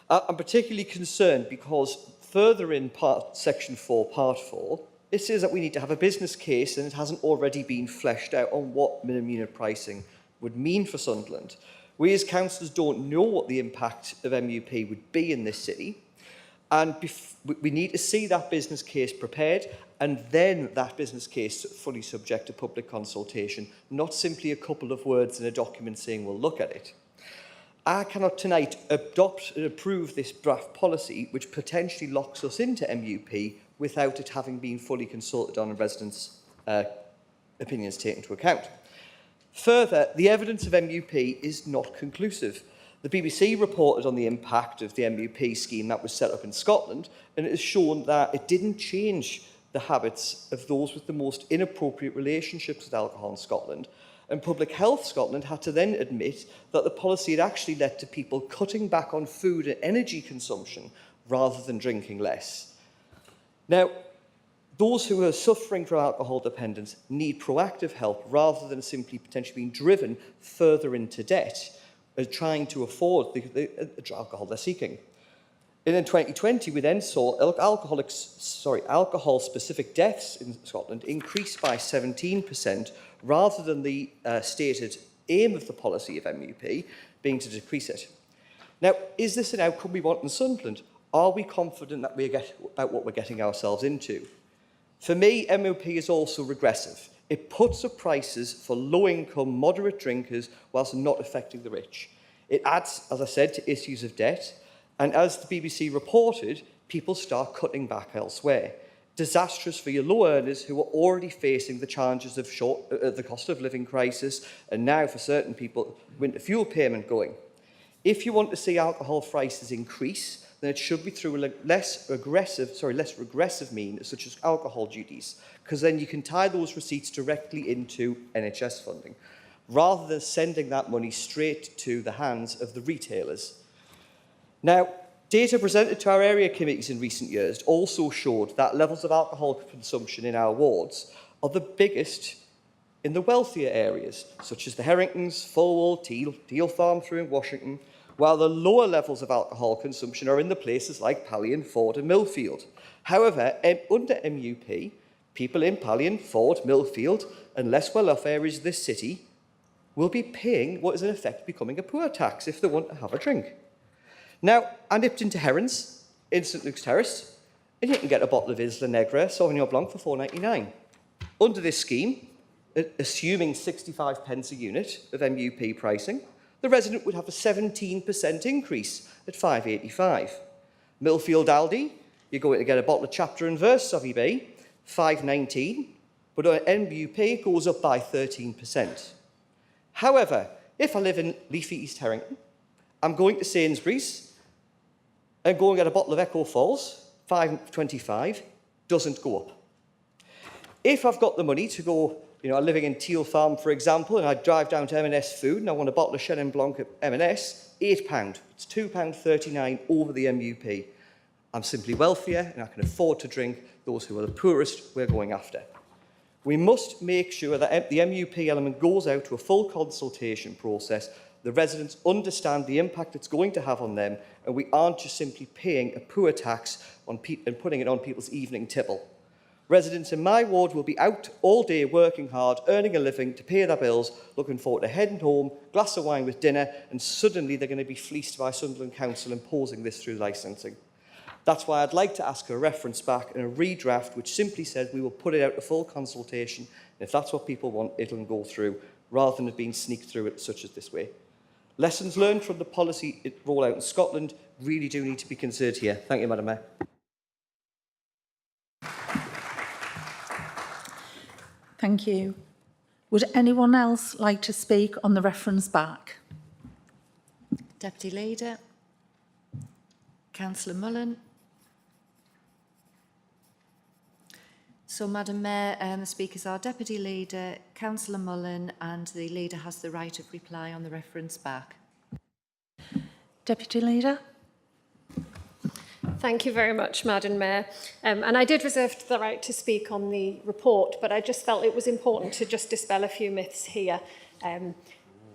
Speaker 3: I'm particularly concerned because further in section 4, part 4, it says that we need to have a business case and it hasn't already been fleshed out on what minimum unit pricing would mean for Sunderland. We as councillors don't know what the impact of MUP would be in this city, and we need to see that business case prepared and then that business case fully subject to public consultation, not simply a couple of words in a document saying we'll look at it. I cannot tonight adopt and approve this draft policy which potentially locks us into MUP without it having been fully consulted on and residents' opinions taken into account. Further, the evidence of MUP is not conclusive. The BBC reported on the impact of the MUP scheme that was set up in Scotland, and it has shown that it didn't change the habits of those with the most inappropriate relationships with alcohol in Scotland. And Public Health Scotland had to then admit that the policy had actually led to people cutting back on food and energy consumption rather than drinking less. Now, those who are suffering from alcohol dependence need proactive help rather than simply potentially being driven further into debt trying to afford the alcohol they're seeking. And in 2020, we then saw alcohol-specific deaths in Scotland increase by 17%, rather than the stated aim of the policy of MUP being to decrease it. Now, is this an outcome we want in Sunderland? Are we confident that about what we're getting ourselves into? For me, MUP is also regressive. It puts up prices for low-income, moderate drinkers whilst not affecting the rich. It adds, as I said, to issues of debt. And as the BBC reported, people start cutting back elsewhere. Disastrous for your low earners who are already facing the challenges of the cost of living crisis, and now for certain people, winter fuel payment going. If you want to see alcohol prices increase, then it should be through a less regressive means, such as alcohol duties, because then you can tie those receipts directly into NHS funding, rather than sending that money straight to the hands of the retailers. Now, data presented to our area committees in recent years also showed that levels of alcohol consumption in our wards are the biggest in the wealthier areas, such as the Herringtons, Fulwell, Teal Farm through in Washington, while the lower levels of alcohol consumption are in the places like Pallion, Ford and Millfield. However, under MUP, people in Pallion, Ford, Millfield and less well-off areas of this city will be paying what is in effect becoming a poor tax if they want to have a drink. Now, I nipped into Herons in St Luke's Terrace, and you can get a bottle of Isla Negra Sauvignon Blanc for £4.99. Under this scheme, assuming 65 pence a unit of MUP pricing, the resident would have a 17% increase at £5.85. Millfield Aldi, you're going to get a bottle of Chapter and Verse Sauvignon Bay, £5.19, but on MUP it goes up by 13%. However, if I live in leafy East Herrington, I'm going to Sainsbury's and go and get a bottle of Echo Falls, £5.25, doesn't go up. If I've got the money to go, I'm living in Teal Farm, for example, and I drive down to M&S Food and I want a bottle of Chenin Blanc at M&S, £8. It's £2.39 over the MUP. I'm simply wealthier and I can afford to drink. Those who are the poorest, we're going after. We must make sure that the MUP element goes out to a full consultation process. The residents understand the impact it's going to have on them, and we aren't just simply paying a poor tax and putting it on people's evening tipple. Residents in my ward will be out all day working hard, earning a living to pay their bills, looking forward to heading home, glass of wine with dinner, and suddenly they're going to be fleeced by Sunderland Council imposing this through licensing. That's why I'd like to ask a reference back and a redraft which simply says we will put it out to full consultation, and if that's what people want, it'll go through, rather than it being sneaked through it such as this way. Lessons learned from the policy rollout in Scotland really do need to be considered here. Thank you, Madam Mayor.
Speaker 1: Thank you. Would anyone else like to speak on the reference back?
Speaker 2: Deputy Leader. Councillor Mullen. So, Madam Mayor, the speakers are Deputy Leader, Councillor Mullen, and the Leader has the right of reply on the reference back.
Speaker 1: Deputy Leader.
Speaker 4: Thank you very much, Madam Mayor. And I did reserve the right to speak on the report, but I just felt it was important to just dispel a few myths here.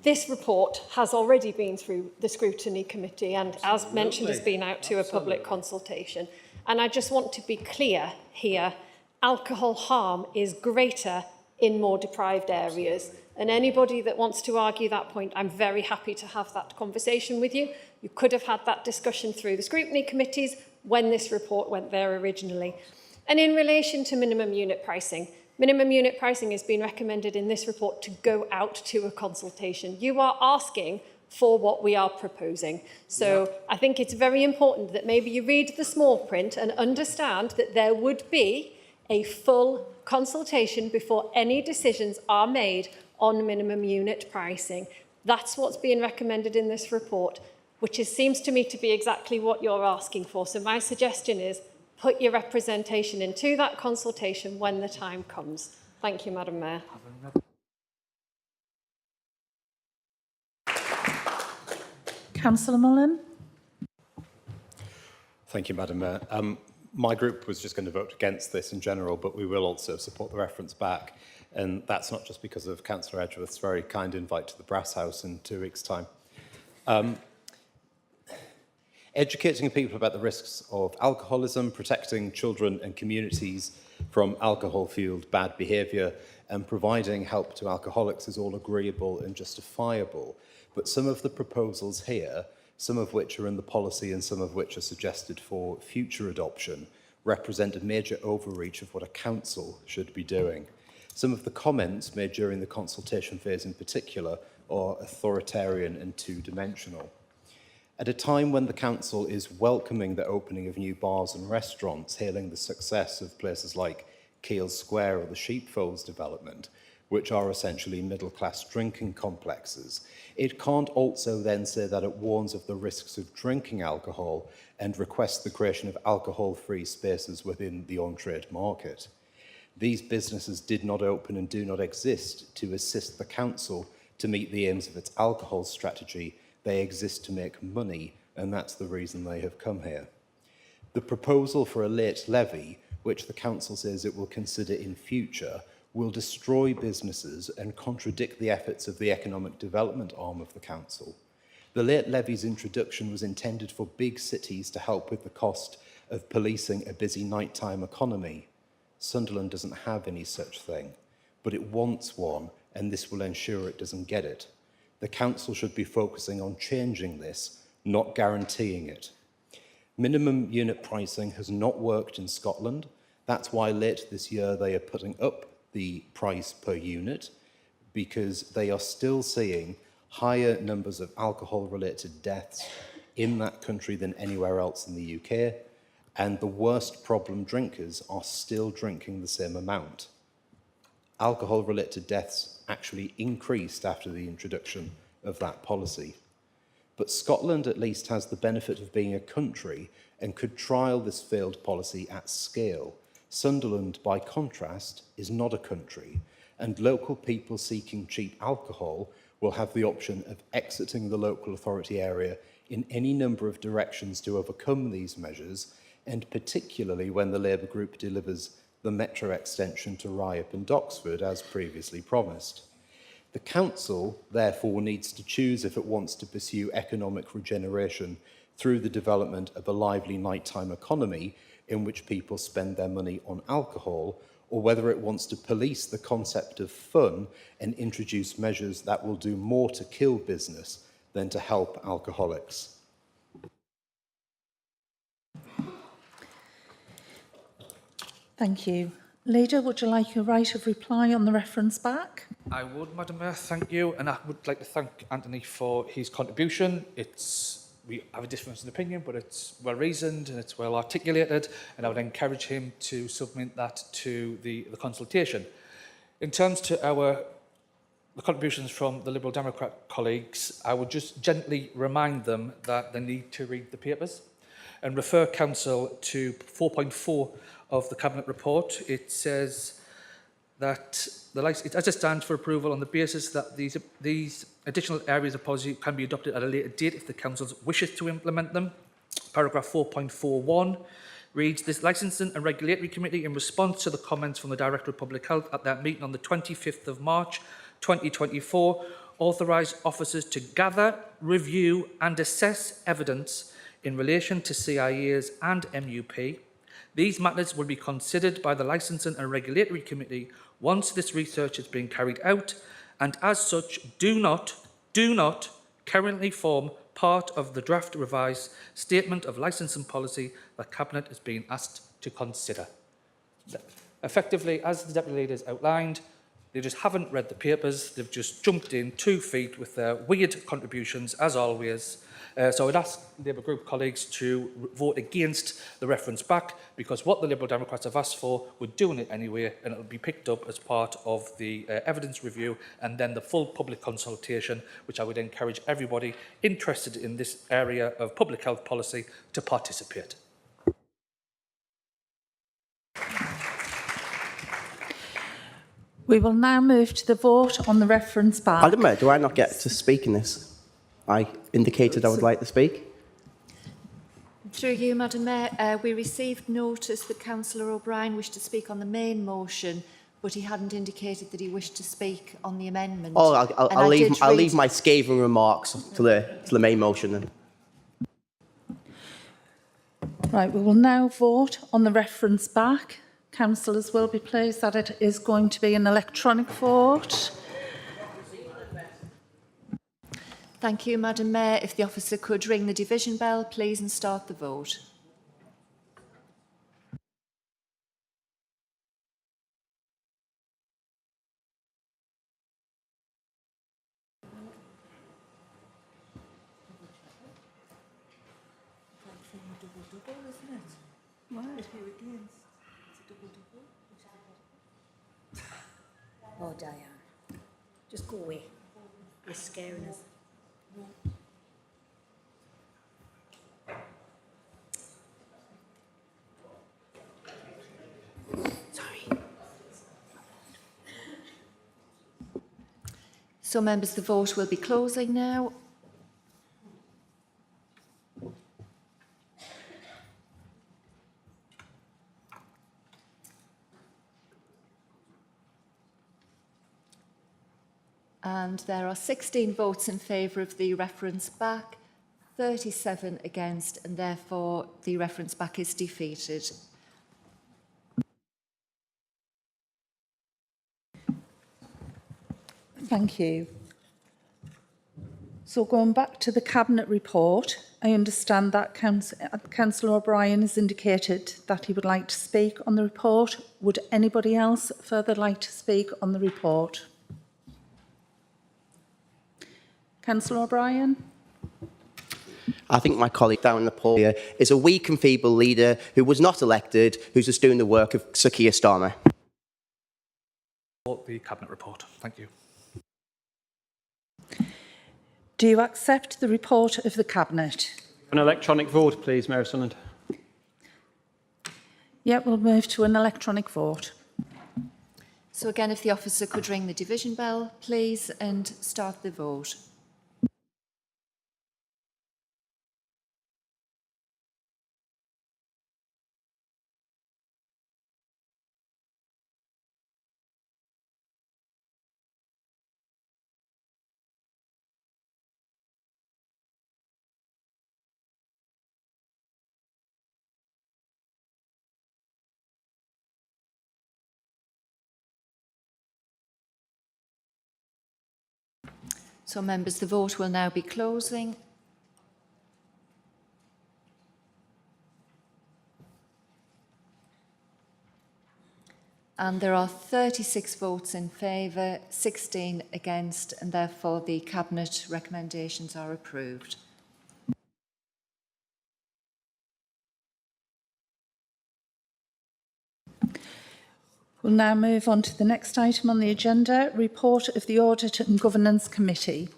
Speaker 4: This report has already been through the scrutiny committee and, as mentioned, has been out to a public consultation. And I just want to be clear here, alcohol harm is greater in more deprived areas. And anybody that wants to argue that point, I'm very happy to have that conversation with you. You could have had that discussion through the scrutiny committees when this report went there originally. And in relation to minimum unit pricing has been recommended in this report to go out to a consultation. You are asking for what we are proposing. So I think it's very important that maybe you read the small print and understand that there would be a full consultation before any decisions are made on minimum unit pricing. That's what's being recommended in this report, which seems to me to be exactly what you're asking for. So my suggestion is put your representation into that consultation when the time comes. Thank you, Madam Mayor.
Speaker 1: Councillor Mullen.
Speaker 20: Thank you, Madam Mayor. My group was just going to vote against this in general, but we will also support the reference back. And that's not just because of Councillor Edgeworth's very kind invite to the Brass House in 2 weeks' time. Educating people about the risks of alcoholism, protecting children and communities from alcohol-fueled bad behaviour, and providing help to alcoholics is all agreeable and justifiable. But some of the proposals here, some of which are in the policy and some of which are suggested for future adoption, represent a major overreach of what a council should be doing. Some of the comments made during the consultation phase in particular are authoritarian and two-dimensional. At a time when the council is welcoming the opening of new bars and restaurants, hailing the success of places like Keele Square or the Sheepfolds development, which are essentially middle-class drinking complexes, it can't also then say that it warns of the risks of drinking alcohol and requests the creation of alcohol-free spaces within the on-trade market. These businesses did not open and do not exist to assist the council to meet the aims of its alcohol strategy. They exist to make money, and that's the reason they have come here. The proposal for a late levy, which the council says it will consider in future, will destroy businesses and contradict the efforts of the economic development arm of the council. The late levy's introduction was intended for big cities to help with the cost of policing a busy nighttime economy. Sunderland doesn't have any such thing, but it wants one, and this will ensure it doesn't get it. The council should be focusing on changing this, not guaranteeing it. Minimum unit pricing has not worked in Scotland. That's why late this year they are putting up the price per unit, because they are still seeing higher numbers of alcohol-related deaths in that country than anywhere else in the UK, and the worst problem drinkers are still drinking the same amount. Alcohol-related deaths actually increased after the introduction of that policy. But Scotland at least has the benefit of being a country and could trial this failed policy at scale. Sunderland, by contrast, is not a country, and local people seeking cheap alcohol will have the option of exiting the local authority area in any number of directions to overcome these measures, and particularly when the Labour group delivers the metro extension to Ryhope and Doxford as previously promised. The council, therefore, needs to choose if it wants to pursue economic regeneration through the development of a lively nighttime economy in which people spend their money on alcohol, or whether it wants to police the concept of fun and introduce measures that will do more to kill business than to help alcoholics.
Speaker 1: Thank you. Leader, would you like a right of reply on the reference back?
Speaker 15: I would, Madam Mayor, thank you. And I would like to thank Anthony for his contribution. We have a difference in opinion, but it's well reasoned and it's well articulated, and I would encourage him to submit that to the consultation. In terms to the contributions from the Liberal Democrat colleagues, I would just gently remind them that they need to read the papers and refer Council to 4.4 of the Cabinet report. It says that as it stands for approval on the basis that these additional areas of policy can be adopted at a later date if the Council wishes to implement them. Paragraph 4.41 reads, this Licensing and Regulatory Committee, in response to the comments from the Director of Public Health at their meeting on the 25th of March 2024, authorised officers to gather, review and assess evidence in relation to CIAs and MUP. These matters will be considered by the Licensing and Regulatory Committee once this research has been carried out, and as such do not currently form part of the draft revised statement of licensing policy that Cabinet is being asked to consider. Effectively, as the Deputy Leader has outlined, They just haven't read the papers. They've just jumped in 2 feet with their weird contributions, as always. So I'd ask Labour Group colleagues to vote against the reference back, because what the Liberal Democrats have asked for, we're doing it anyway, and it'll be picked up as part of the evidence review and then the full public consultation, which I would encourage everybody interested in this area of public health policy to participate.
Speaker 1: We will now move to the vote on the reference back.
Speaker 14: Madam Mayor, do I not get to speak in this? I indicated I would like to speak.
Speaker 2: Through you, Madam Mayor, we received notice that Councillor O'Brien wished to speak on the main motion, but he hadn't indicated that he wished to speak on the amendment.
Speaker 14: Oh, I'll leave my scathing remarks to the main motion then.
Speaker 1: Right, we will now vote on the reference back. Councillors will be pleased that it is going to be an electronic vote.
Speaker 2: Thank you, Madam Mayor. If the officer could ring the division bell, please, and start the vote.
Speaker 7: Oh, Diane, just go away. You're scaring us. Sorry.
Speaker 2: So, members, the vote will be closing now. And there are 16 votes in favour of the reference back, 37 against, and therefore the reference back is defeated.
Speaker 1: Thank you. So going back to the Cabinet report, I understand that Councillor O'Brien has indicated that he would like to speak on the report. Would anybody else further like to speak on the report? Councillor O'Brien?
Speaker 14: I think my colleague down in the poll here is a weak and feeble leader who was not elected, who's just doing the work of Sir Keir Starmer.
Speaker 15: The Cabinet report. Thank you.
Speaker 1: Do you accept the report of the Cabinet?
Speaker 6: An electronic vote, please, Mayor Sunderland.
Speaker 1: Yeah, we'll move to an electronic vote.
Speaker 2: So again, if the officer could ring the division bell, please, and start the vote. So, members, the vote will now be closing. And there are 36 votes in favour, 16 against, and therefore the Cabinet recommendations are approved.
Speaker 1: We'll now move on to the next item on the agenda, report of the Audit and Governance Committee.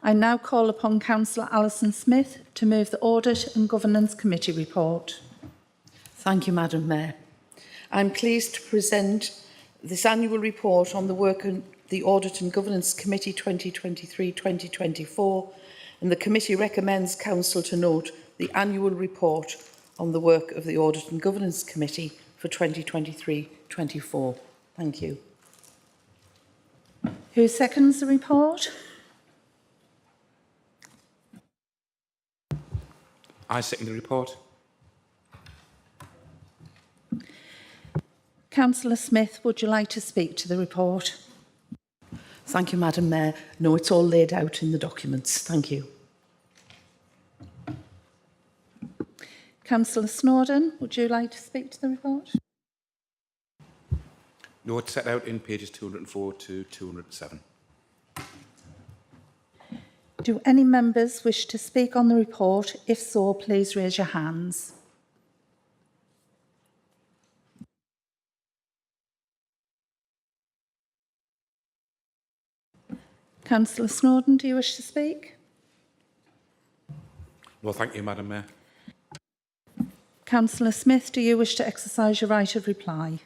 Speaker 1: I now call upon Councillor Alison Smith to move the Audit and Governance Committee report.
Speaker 5: Thank you, Madam Mayor. I'm pleased to present this annual report on the work of the Audit and Governance Committee 2023-2024, and the committee recommends Council to note the annual report on the work of the Audit and Governance Committee for 2023-24. Thank you.
Speaker 1: Who seconds the report?
Speaker 9: I second the report.
Speaker 1: Councillor Smith, would you like to speak to the report?
Speaker 5: Thank you, Madam Mayor. No, it's all laid out in the documents. Thank you.
Speaker 1: Councillor Snowden, would you like to speak to the report?
Speaker 9: No, it's set out in pages 204 to 207.
Speaker 1: Do any members wish to speak on the report? If so, please raise your hands. Councillor Snowden, do you wish to speak?
Speaker 9: No, thank you, Madam Mayor.
Speaker 1: Councillor Smith, do you wish to exercise your right of reply?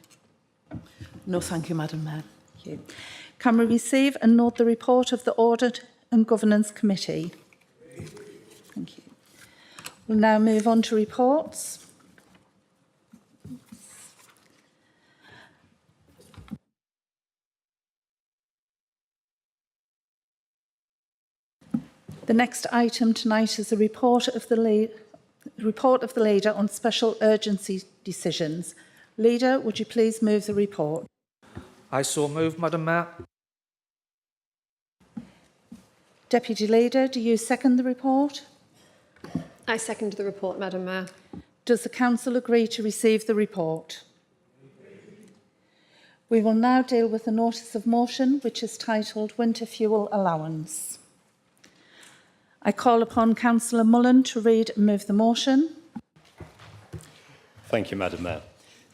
Speaker 5: No, thank you, Madam Mayor.
Speaker 1: Thank you. Can we receive and note the report of the Audit and Governance Committee? Thank you. We'll now move on to reports. The next item tonight is a report of the Leader on special urgency decisions. Leader, would you please move the report?
Speaker 15: I so move, Madam Mayor.
Speaker 1: Deputy Leader, do you second the report?
Speaker 4: I second the report, Madam Mayor.
Speaker 1: Does the Council agree to receive the report? We will now deal with the notice of motion, which is titled Winter Fuel Allowance. I call upon Councillor Mullen to read and move the motion.
Speaker 20: Thank you, Madam Mayor.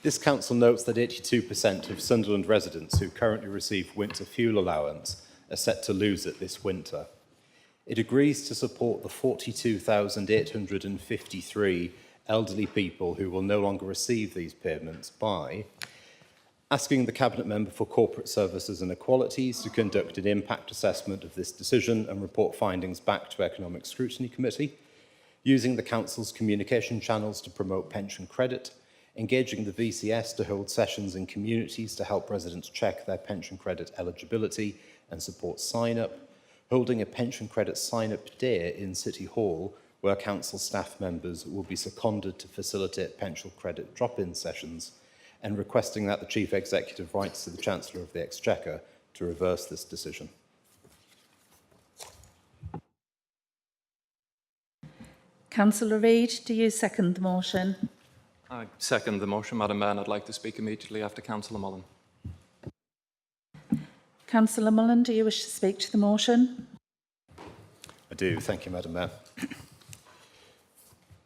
Speaker 20: This council notes that 82% of Sunderland residents who currently receive winter fuel allowance are set to lose it this winter. It agrees to support the 42,853 elderly people who will no longer receive these payments by asking the Cabinet Member for Corporate Services and Equalities to conduct an impact assessment of this decision and report findings back to Economic Scrutiny Committee, using the Council's communication channels to promote pension credit, engaging the VCS to hold sessions in communities to help residents check their pension credit eligibility and support sign-up, holding a pension credit sign-up day in City Hall where Council staff members will be seconded to facilitate pension credit drop-in sessions, and requesting that the Chief Executive writes to the Chancellor of the Exchequer to reverse this decision.
Speaker 1: Councillor Reid, do you second the motion?
Speaker 22: I second the motion, Madam Mayor, and I'd like to speak immediately after Councillor Mullen.
Speaker 1: Councillor Mullen, do you wish to speak to the motion?
Speaker 20: I do. Thank you, Madam Mayor.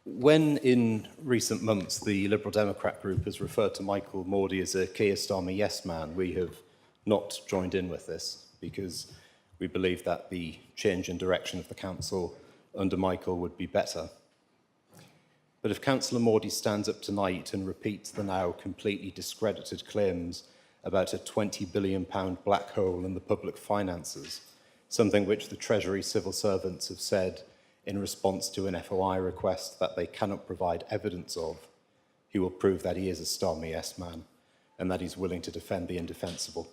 Speaker 20: When in recent months the Liberal Democrat group has referred to Michael Mordy as a Keir Starmer yes man, we have not joined in with this because we believe that the change in direction of the council under Michael would be better. But if Councillor Mordy stands up tonight and repeats the now completely discredited claims about a £20 billion black hole in the public finances, something which the Treasury civil servants have said in response to an FOI request that they cannot provide evidence of, he will prove that he is a Starmer yes man and that he's willing to defend the indefensible.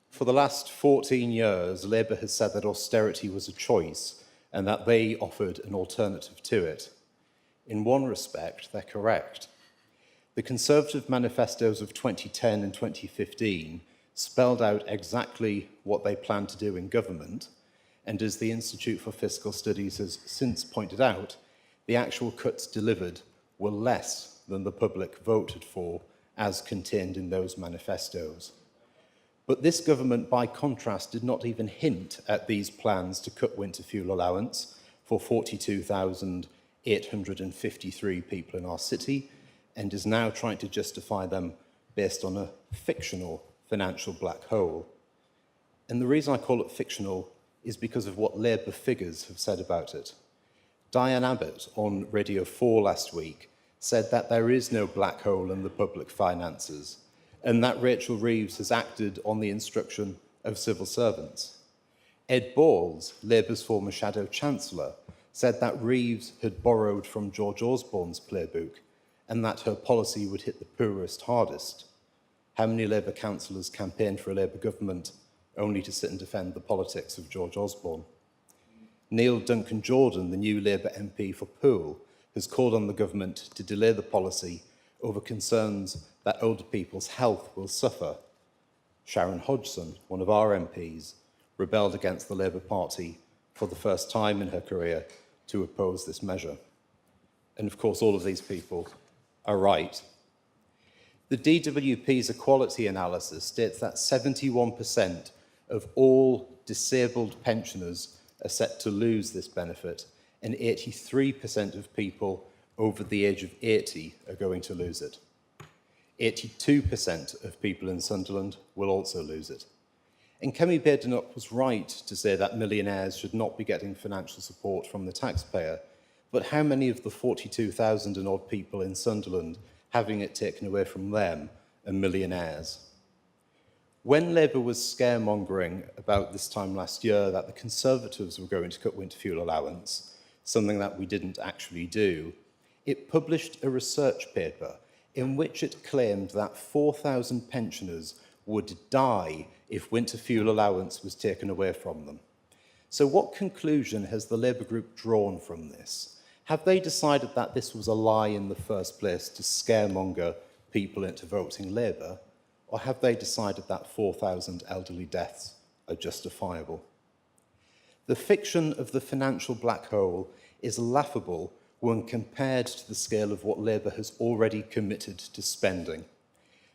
Speaker 20: For the last 14 years, Labour has said that austerity was a choice and that they offered an alternative to it. In one respect, they're correct. The Conservative manifestos of 2010 and 2015 spelled out exactly what they planned to do in government, and as the Institute for Fiscal Studies has since pointed out, the actual cuts delivered were less than the public voted for as contained in those manifestos. But this government, by contrast, did not even hint at these plans to cut winter fuel allowance for 42,853 people in our city, and is now trying to justify them based on a fictional financial black hole. And the reason I call it fictional is because of what Labour figures have said about it. Diane Abbott on Radio 4 last week said that there is no black hole in the public finances and that Rachel Reeves has acted on the instruction of civil servants. Ed Balls, Labour's former Shadow Chancellor, said that Reeves had borrowed from George Osborne's playbook and that her policy would hit the poorest hardest. How many Labour councillors campaigned for a Labour government only to sit and defend the politics of George Osborne? Neil Duncan-Jordan, the new Labour MP for Poole, has called on the government to delay the policy over concerns that older people's health will suffer. Sharon Hodgson, one of our MPs, rebelled against the Labour Party for the first time in her career to oppose this measure. And of course, all of these people are right. The DWP's equality analysis states that 71% of all disabled pensioners are set to lose this benefit, and 83% of people over the age of 80 are going to lose it. 82% of people in Sunderland will also lose it. And Kemi Badenoch was right to say that millionaires should not be getting financial support from the taxpayer, but how many of the 42,000 and odd people in Sunderland having it taken away from them are millionaires? When Labour was scaremongering about this time last year that the Conservatives were going to cut winter fuel allowance, something that we didn't actually do, it published a research paper in which it claimed that 4,000 pensioners would die if winter fuel allowance was taken away from them. So what conclusion has the Labour group drawn from this? Have they decided that this was a lie in the first place to scaremonger people into voting Labour? Or have they decided that 4,000 elderly deaths are justifiable? The fiction of the financial black hole is laughable when compared to the scale of what Labour has already committed to spending.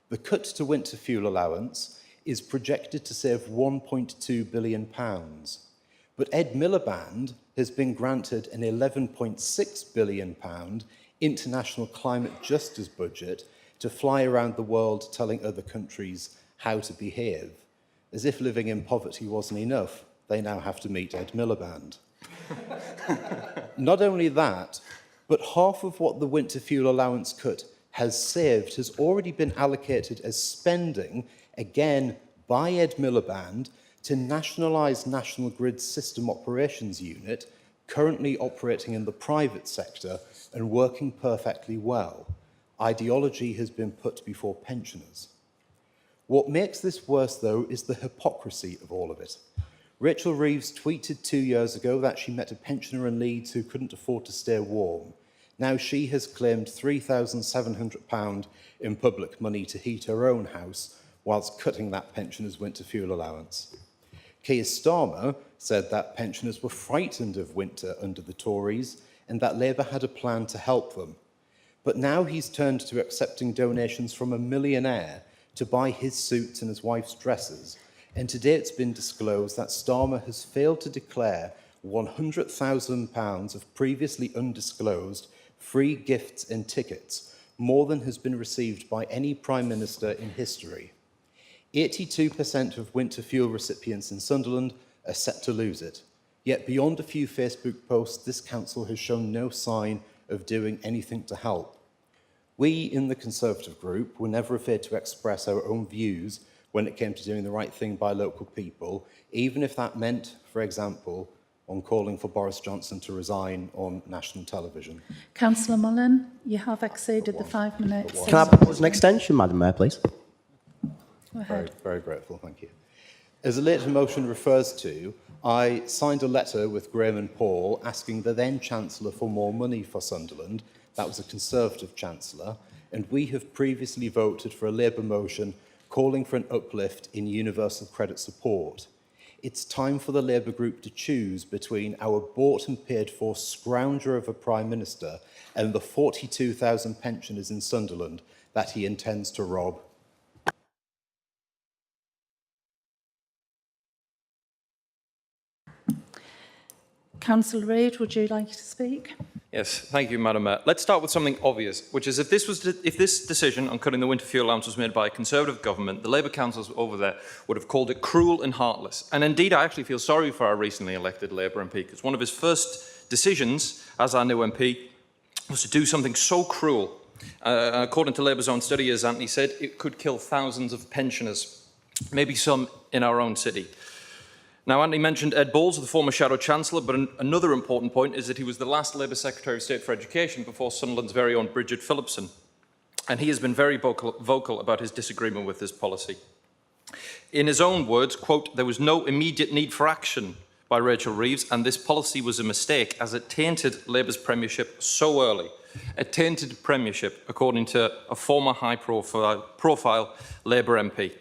Speaker 20: The cut to winter fuel allowance is projected to save £1.2 billion. But Ed Miliband has been granted an £11.6 billion international climate justice budget to fly around the world telling other countries how to behave. As if living in poverty wasn't enough, they now have to meet Ed Miliband. Not only that, but half of what the winter fuel allowance cut has saved has already been allocated as spending, again by Ed Miliband, to nationalise National Grid's System Operations Unit, currently operating in the private sector and working perfectly well. Ideology has been put before pensioners. What makes this worse, though, is the hypocrisy of all of it. Rachel Reeves tweeted 2 years ago that she met a pensioner in Leeds who couldn't afford to stay warm. Now she has claimed £3,700 in public money to heat her own house whilst cutting that pensioner's winter fuel allowance. Keir Starmer said that pensioners were frightened of winter under the Tories and that Labour had a plan to help them. But now he's turned to accepting donations from a millionaire to buy his suits and his wife's dresses. And today it's been disclosed that Starmer has failed to declare £100,000 of previously undisclosed free gifts and tickets, more than has been received by any Prime Minister in history. 82% of winter fuel recipients in Sunderland are set to lose it. Yet beyond a few Facebook posts, this council has shown no sign of doing anything to help. We in the Conservative group were never afraid to express our own views when it came to doing the right thing by local people, even if that meant, for example, on calling for Boris Johnson to resign on national television.
Speaker 1: Councillor Mullen, you have exceeded the 5 minutes.
Speaker 14: Can I propose an extension, Madam Mayor, please?
Speaker 1: Go ahead.
Speaker 20: Very grateful, thank you. As the later motion refers to, I signed a letter with Graham and Paul asking the then Chancellor for more money for Sunderland. That was a Conservative Chancellor, and we have previously voted for a Labour motion calling for an uplift in universal credit support. It's time for the Labour group to choose between our bought and paid for scrounger of a Prime Minister and the 42,000 pensioners in Sunderland that he intends to rob.
Speaker 1: Councillor Reid, would you like to speak?
Speaker 22: Yes, thank you, Madam Mayor. Let's start with something obvious, which is if this decision on cutting the winter fuel allowance was made by a Conservative government, the Labour councillors over there would have called it cruel and heartless. And indeed, I actually feel sorry for our recently elected Labour MP, because one of his first decisions as our new MP was to do something so cruel. According to Labour's own study, as Anthony said, it could kill thousands of pensioners, maybe some in our own city. Now, Anthony mentioned Ed Balls, the former Shadow Chancellor, but another important point is that he was the last Labour Secretary of State for Education before Sunderland's very own Bridget Phillipson. And he has been very vocal about his disagreement with this policy. In his own words, quote, "There was no immediate need for action by Rachel Reeves, and this policy was a mistake as it tainted Labour's premiership so early." A tainted premiership, according to a former high-profile Labour MP.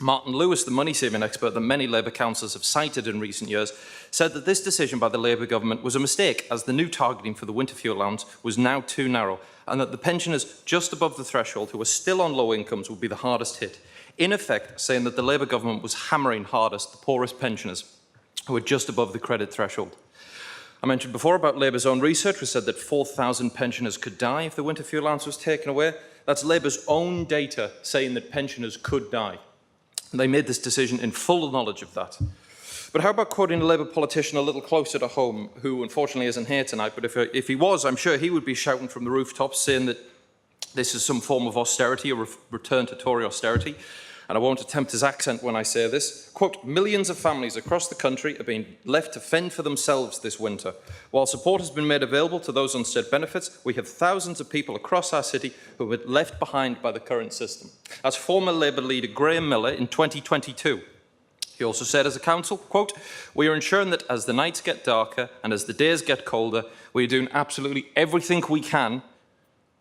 Speaker 22: Martin Lewis, the money-saving expert that many Labour councillors have cited in recent years, said that this decision by the Labour government was a mistake, as the new targeting for the winter fuel allowance was now too narrow, and that the pensioners just above the threshold who are still on low incomes would be the hardest hit. In effect, saying that the Labour government was hammering hardest the poorest pensioners who are just above the credit threshold. I mentioned before about Labour's own research, which said that 4,000 pensioners could die if the winter fuel allowance was taken away. That's Labour's own data saying that pensioners could die. They made this decision in full knowledge of that. But how about quoting a Labour politician a little closer to home, who unfortunately isn't here tonight, but if he was, I'm sure he would be shouting from the rooftops saying that this is some form of austerity, a return to Tory austerity. And I won't attempt his accent when I say this. Quote, millions of families across the country are being left to fend for themselves this winter. While support has been made available to those on state benefits, we have thousands of people across our city who were left behind by the current system. As former Labour leader Graham Miller in 2022, he also said as a council, quote, we are ensuring that as the nights get darker and as the days get colder, we are doing absolutely everything we can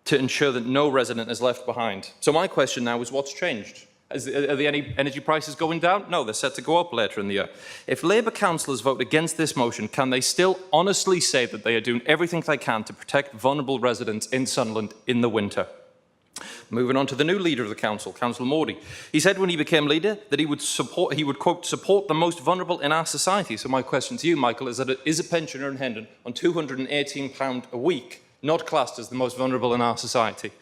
Speaker 22: to ensure that no resident is left behind. So my question now is, what's changed? Are the energy prices going down? No, they're set to go up later in the year. If Labour councillors vote against this motion, can they still honestly say that they are doing everything they can to protect vulnerable residents in Sunderland in the winter? Moving on to the new leader of the council, Councillor Mordy. He said when he became leader that he would, quote, support the most vulnerable in our society. So my question to you, Michael, is that is a pensioner in Hendon on £218 a week not classed as the most vulnerable in our society?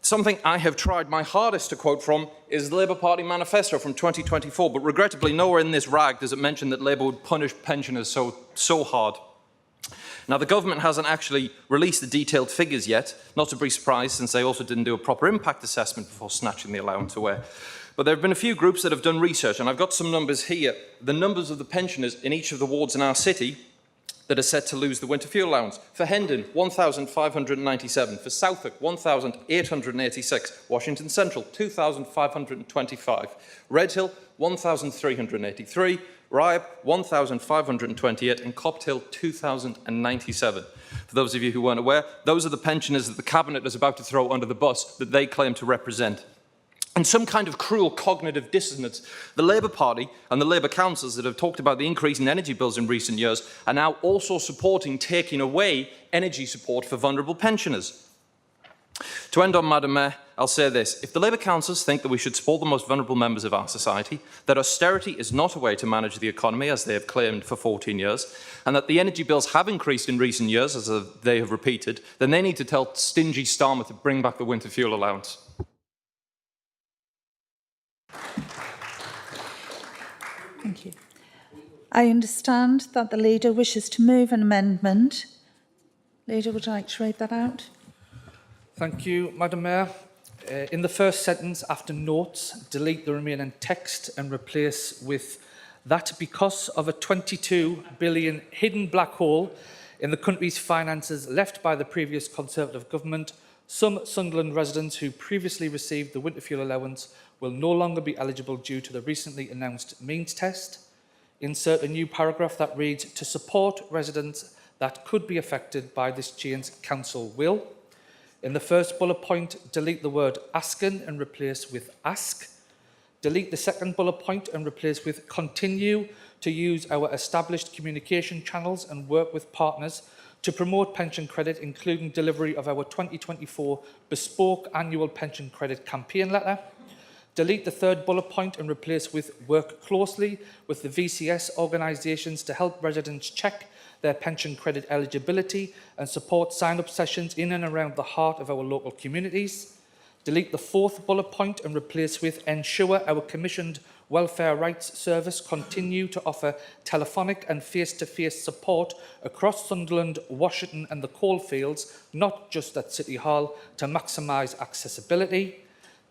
Speaker 22: Something I have tried my hardest to quote from is the Labour Party manifesto from 2024, but regrettably nowhere in this rag does it mention that Labour would punish pensioners so hard. Now, the government hasn't actually released the detailed figures yet, not to be surprised since they also didn't do a proper impact assessment before snatching the allowance away. But there have been a few groups that have done research, and I've got some numbers here. The numbers of the pensioners in each of the wards in our city that are set to lose the winter fuel allowance. For Hendon, 1,597. For Southwark, 1,886. Washington Central, 2,525. Redhill, 1,383. Ryab, 1,528. And Coptill, 2,097. For those of you who weren't aware, those are the pensioners that the Cabinet is about to throw under the bus that they claim to represent. In some kind of cruel cognitive dissonance, the Labour Party and the Labour councils that have talked about the increase in energy bills in recent years are now also supporting taking away energy support for vulnerable pensioners. To end on, Madam Mayor, I'll say this. If the Labour councils think that we should support the most vulnerable members of our society, that austerity is not a way to manage the economy, as they have claimed for 14 years, and that the energy bills have increased in recent years, as they have repeated, then they need to tell stingy Starmer to bring back the winter fuel allowance.
Speaker 1: Thank you. I understand that the leader wishes to move an amendment. Leader, would you like to read that out?
Speaker 15: Thank you, Madam Mayor. In the first sentence, after notes, delete the remaining text and replace with that because of a 22 billion hidden black hole in the country's finances left by the previous Conservative government, some Sunderland residents who previously received the winter fuel allowance will no longer be eligible due to the recently announced means test. Insert a new paragraph that reads, to support residents that could be affected by this change, council will. In the first bullet point, delete the word asking and replace with ask. Delete the second bullet point and replace with continue to use our established communication channels and work with partners to promote pension credit, including delivery of our 2024 bespoke annual pension credit campaign letter. Delete the third bullet point and replace with work closely with the VCS organisations to help residents check their pension credit eligibility and support sign-up sessions in and around the heart of our local communities. Delete the fourth bullet point and replace with ensure our commissioned welfare rights service continue to offer telephonic and face-to-face support across Sunderland, Washington and the coalfields, not just at City Hall, to maximise accessibility.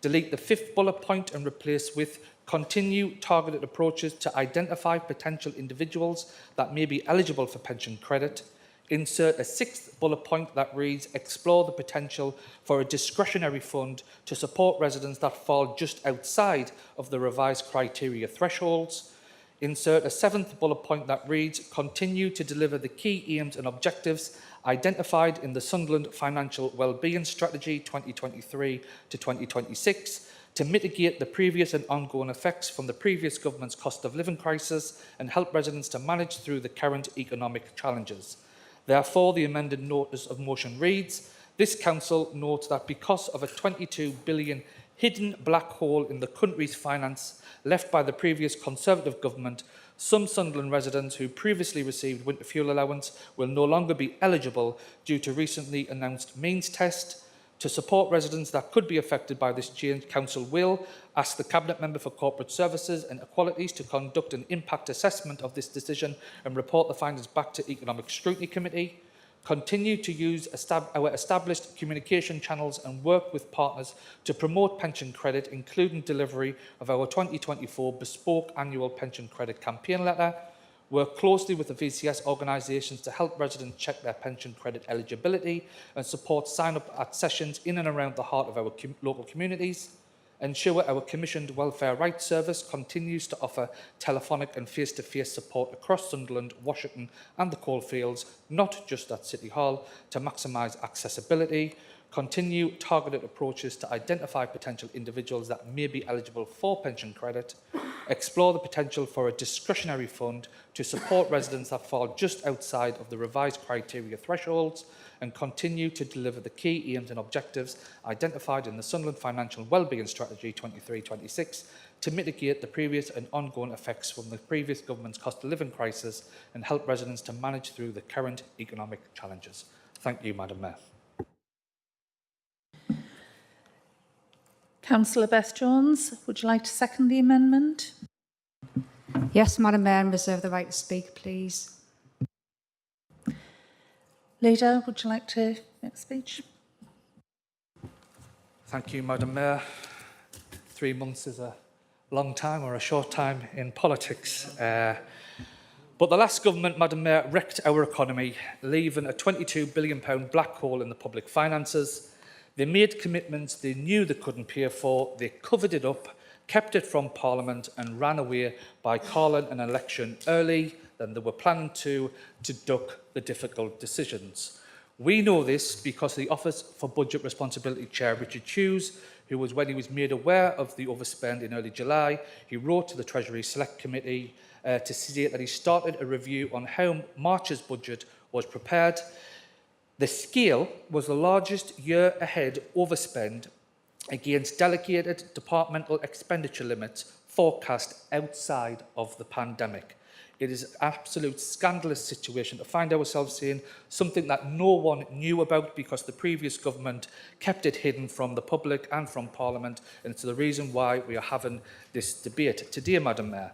Speaker 15: Delete the fifth bullet point and replace with continue targeted approaches to identify potential individuals that may be eligible for pension credit. Insert a sixth bullet point that reads, explore the potential for a discretionary fund to support residents that fall just outside of the revised criteria thresholds. Insert a seventh bullet point that reads, continue to deliver the key aims and objectives identified in the Sunderland Financial Wellbeing Strategy 2023 to 2026 to mitigate the previous and ongoing effects from the previous government's cost of living crisis and help residents to manage through the current economic challenges. Therefore, the amended notice of motion reads, this council notes that because of a 22 billion hidden black hole in the country's finance left by the previous Conservative government, some Sunderland residents who previously received winter fuel allowance will no longer be eligible due to recently announced means test. To support residents that could be affected by this change, Council will ask the Cabinet Member for Corporate Services and Equalities to conduct an impact assessment of this decision and report the findings back to Economic Scrutiny Committee. Continue to use our established communication channels and work with partners to promote pension credit, including delivery of our 2024 bespoke annual pension credit campaign letter. Work closely with the VCS organisations to help residents check their pension credit eligibility and support sign-up at sessions in and around the heart of our local communities. Ensure our commissioned Welfare Rights Service continues to offer telephonic and face-to-face support across Sunderland, Washington and the coalfields, not just at City Hall, to maximise accessibility. Continue targeted approaches to identify potential individuals that may be eligible for pension credit. Explore the potential for a discretionary fund to support residents that fall just outside of the revised criteria thresholds, and continue to deliver the key aims and objectives identified in the Sunderland Financial Wellbeing Strategy 23-26 to mitigate the previous and ongoing effects from the previous government's cost of living crisis and help residents to manage through the current economic challenges. Thank you, Madam Mayor.
Speaker 1: Councillor Beth Jones, would you like to second the amendment?
Speaker 16: Yes, Madam Mayor, and reserve the right to speak, please.
Speaker 1: Leader, would you like to make a speech?
Speaker 15: Thank you, Madam Mayor. 3 months is a long time or a short time in politics. But the last government, Madam Mayor, wrecked our economy, leaving a £22 billion black hole in the public finances. They made commitments they knew they couldn't pay for, they covered it up, kept it from Parliament and ran away by calling an election early than they were planning to duck the difficult decisions. We know this because the Office for Budget Responsibility Chair, Richard Hughes, who was, when he was made aware of the overspend in early July, he wrote to the Treasury Select Committee to state that he started a review on how March's budget was prepared. The scale was the largest year-ahead overspend against delegated departmental expenditure limits forecast outside of the pandemic. It is an absolute scandalous situation to find ourselves in, something that no one knew about because the previous government kept it hidden from the public and from Parliament, and it's the reason why we are having this debate today, Madam Mayor.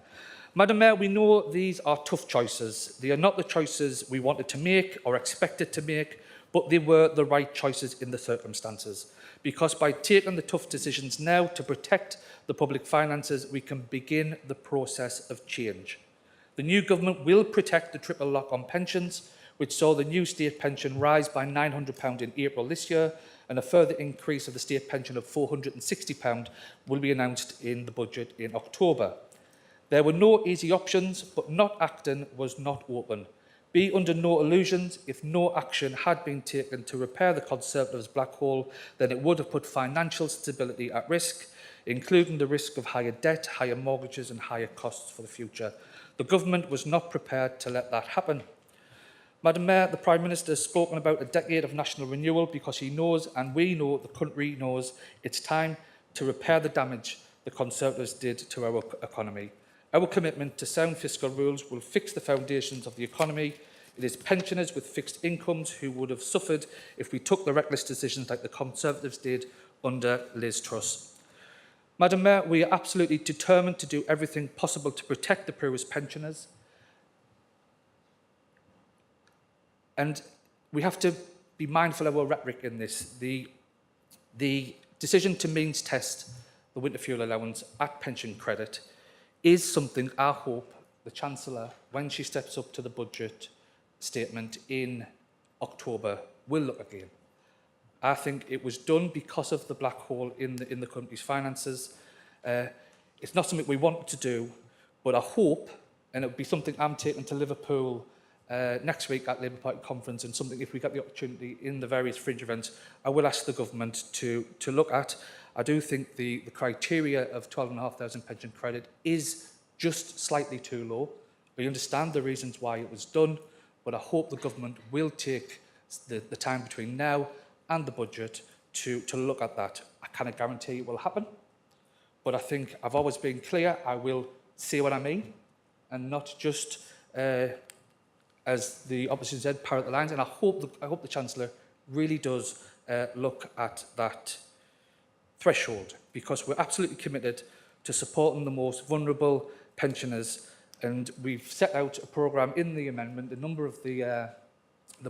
Speaker 15: Madam Mayor, we know these are tough choices. They are not the choices we wanted to make or expected to make, but they were the right choices in the circumstances. Because by taking the tough decisions now to protect the public finances, we can begin the process of change. The new government will protect the triple lock on pensions, which saw the new state pension rise by £900 in April this year, and a further increase of the state pension of £460 will be announced in the budget in October. There were no easy options, but not acting was not open. Be under no illusions, if no action had been taken to repair the Conservatives' black hole, then it would have put financial stability at risk, including the risk of higher debt, higher mortgages and higher costs for the future. The government was not prepared to let that happen. Madam Mayor, the Prime Minister has spoken about a decade of national renewal because he knows, and we know, the country knows, it's time to repair the damage the Conservatives did to our economy. Our commitment to sound fiscal rules will fix the foundations of the economy. It is pensioners with fixed incomes who would have suffered if we took the reckless decisions like the Conservatives did under Liz Truss. Madam Mayor, we are absolutely determined to do everything possible to protect the poorest pensioners. And we have to be mindful of our rhetoric in this. The decision to means test the winter fuel allowance at pension credit is something I hope the Chancellor, when she steps up to the budget statement in October, will look again. I think it was done because of the black hole in the country's finances. It's not something we want to do, but I hope, and it would be something I'm taking to Liverpool next week at Labour Party conference, and something if we get the opportunity in the various fringe events, I will ask the government to look at. I do think the criteria of 12,500 pension credit is just slightly too low. We understand the reasons why it was done, but I hope the government will take the time between now and the budget to look at that. I cannot guarantee it will happen, but I think I've always been clear. I will say what I mean and not just, as the opposition said, parrot the lines. And I hope the Chancellor really does look at that threshold, because we're absolutely committed to supporting the most vulnerable pensioners. And we've set out a programme in the amendment. A number of the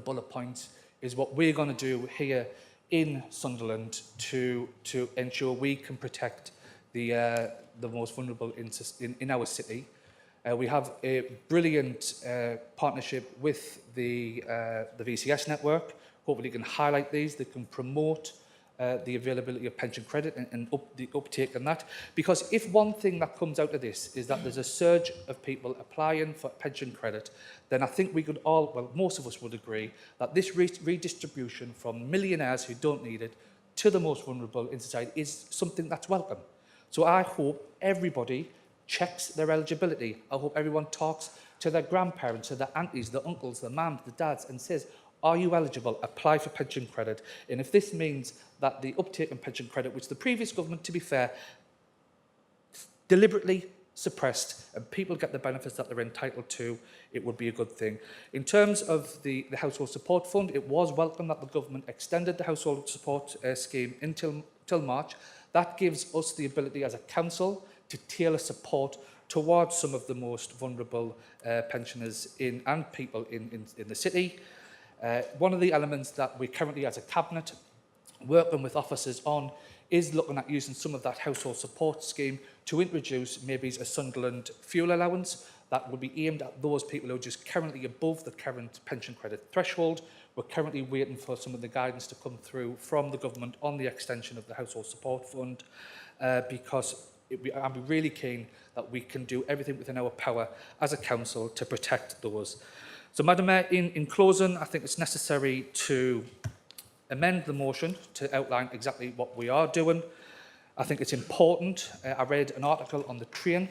Speaker 15: bullet points is what we're going to do here in Sunderland to ensure we can protect the most vulnerable in our city. We have a brilliant partnership with the VCS network. Hopefully, can highlight these. They can promote the availability of pension credit and the uptake on that. Because if one thing that comes out of this is that there's a surge of people applying for pension credit, then I think we could all, well, most of us would agree that this redistribution from millionaires who don't need it to the most vulnerable in society is something that's welcome. So I hope everybody checks their eligibility. I hope everyone talks to their grandparents, to their aunties, their uncles, their mums, the dads, and says, are you eligible? Apply for pension credit. And if this means that the uptake in pension credit, which the previous government, to be fair, deliberately suppressed, and people get the benefits that they're entitled to, it would be a good thing. In terms of the Household Support Fund, it was welcome that the government extended the Household Support Scheme until March. That gives us the ability as a council to tailor support towards some of the most vulnerable pensioners and people in the city. One of the elements that we currently, as a cabinet, working with officers on is looking at using some of that household support scheme to introduce maybe a Sunderland fuel allowance that would be aimed at those people who are just currently above the current pension credit threshold. We're currently waiting for some of the guidance to come through from the government on the extension of the household support fund, because I'm really keen that we can do everything within our power as a council to protect those. So, Madam Mayor, in closing, I think it's necessary to amend the motion to outline exactly what we are doing. I think it's important. I read an article on the train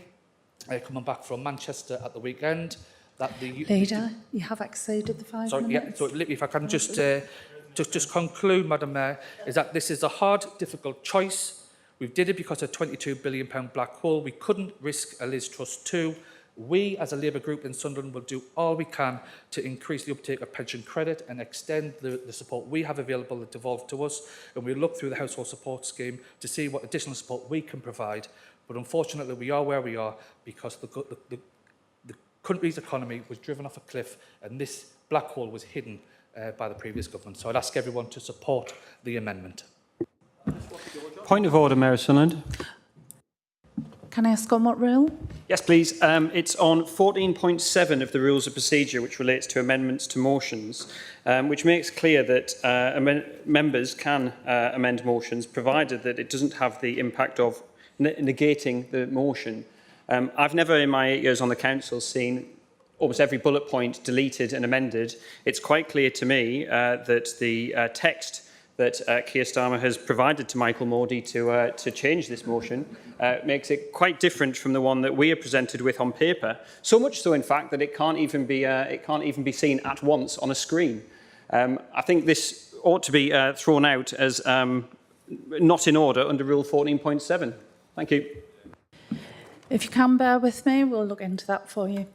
Speaker 15: coming back from Manchester at the weekend that the
Speaker 1: Leader, you have exceeded the 5
Speaker 15: minutes. Yeah, so if I can just conclude, Madam Mayor, is that this is a hard, difficult choice. We did it because of a £22 billion black hole. We couldn't risk a Liz Truss 2. We, as a Labour group in Sunderland, will do all we can to increase the uptake of pension credit and extend the support we have available that devolved to us. And we look through the household support scheme to see what additional support we can provide. But unfortunately, we are where we are because the country's economy was driven off a cliff, and this black hole was hidden by the previous government. So I'd ask everyone to support the amendment.
Speaker 23: Point of order, Mayor Sunderland.
Speaker 1: Can I ask on what rule?
Speaker 23: Yes, please. It's on 14.7 of the Rules of Procedure, which relates to amendments to motions, which makes clear that members can amend motions, provided that it doesn't have the impact of negating the motion. I've never, in my 8 years on the council, seen almost every bullet point deleted and amended. It's quite clear to me that the text that Keir Starmer has provided to Michael Mordey to change this motion makes it quite different from the one that we are presented with on paper. So much so, in fact, that it can't even be seen at once on a screen. I think this ought to be thrown out as not in order under Rule 14.7. Thank you.
Speaker 1: If you can bear with me, we'll look into that for you.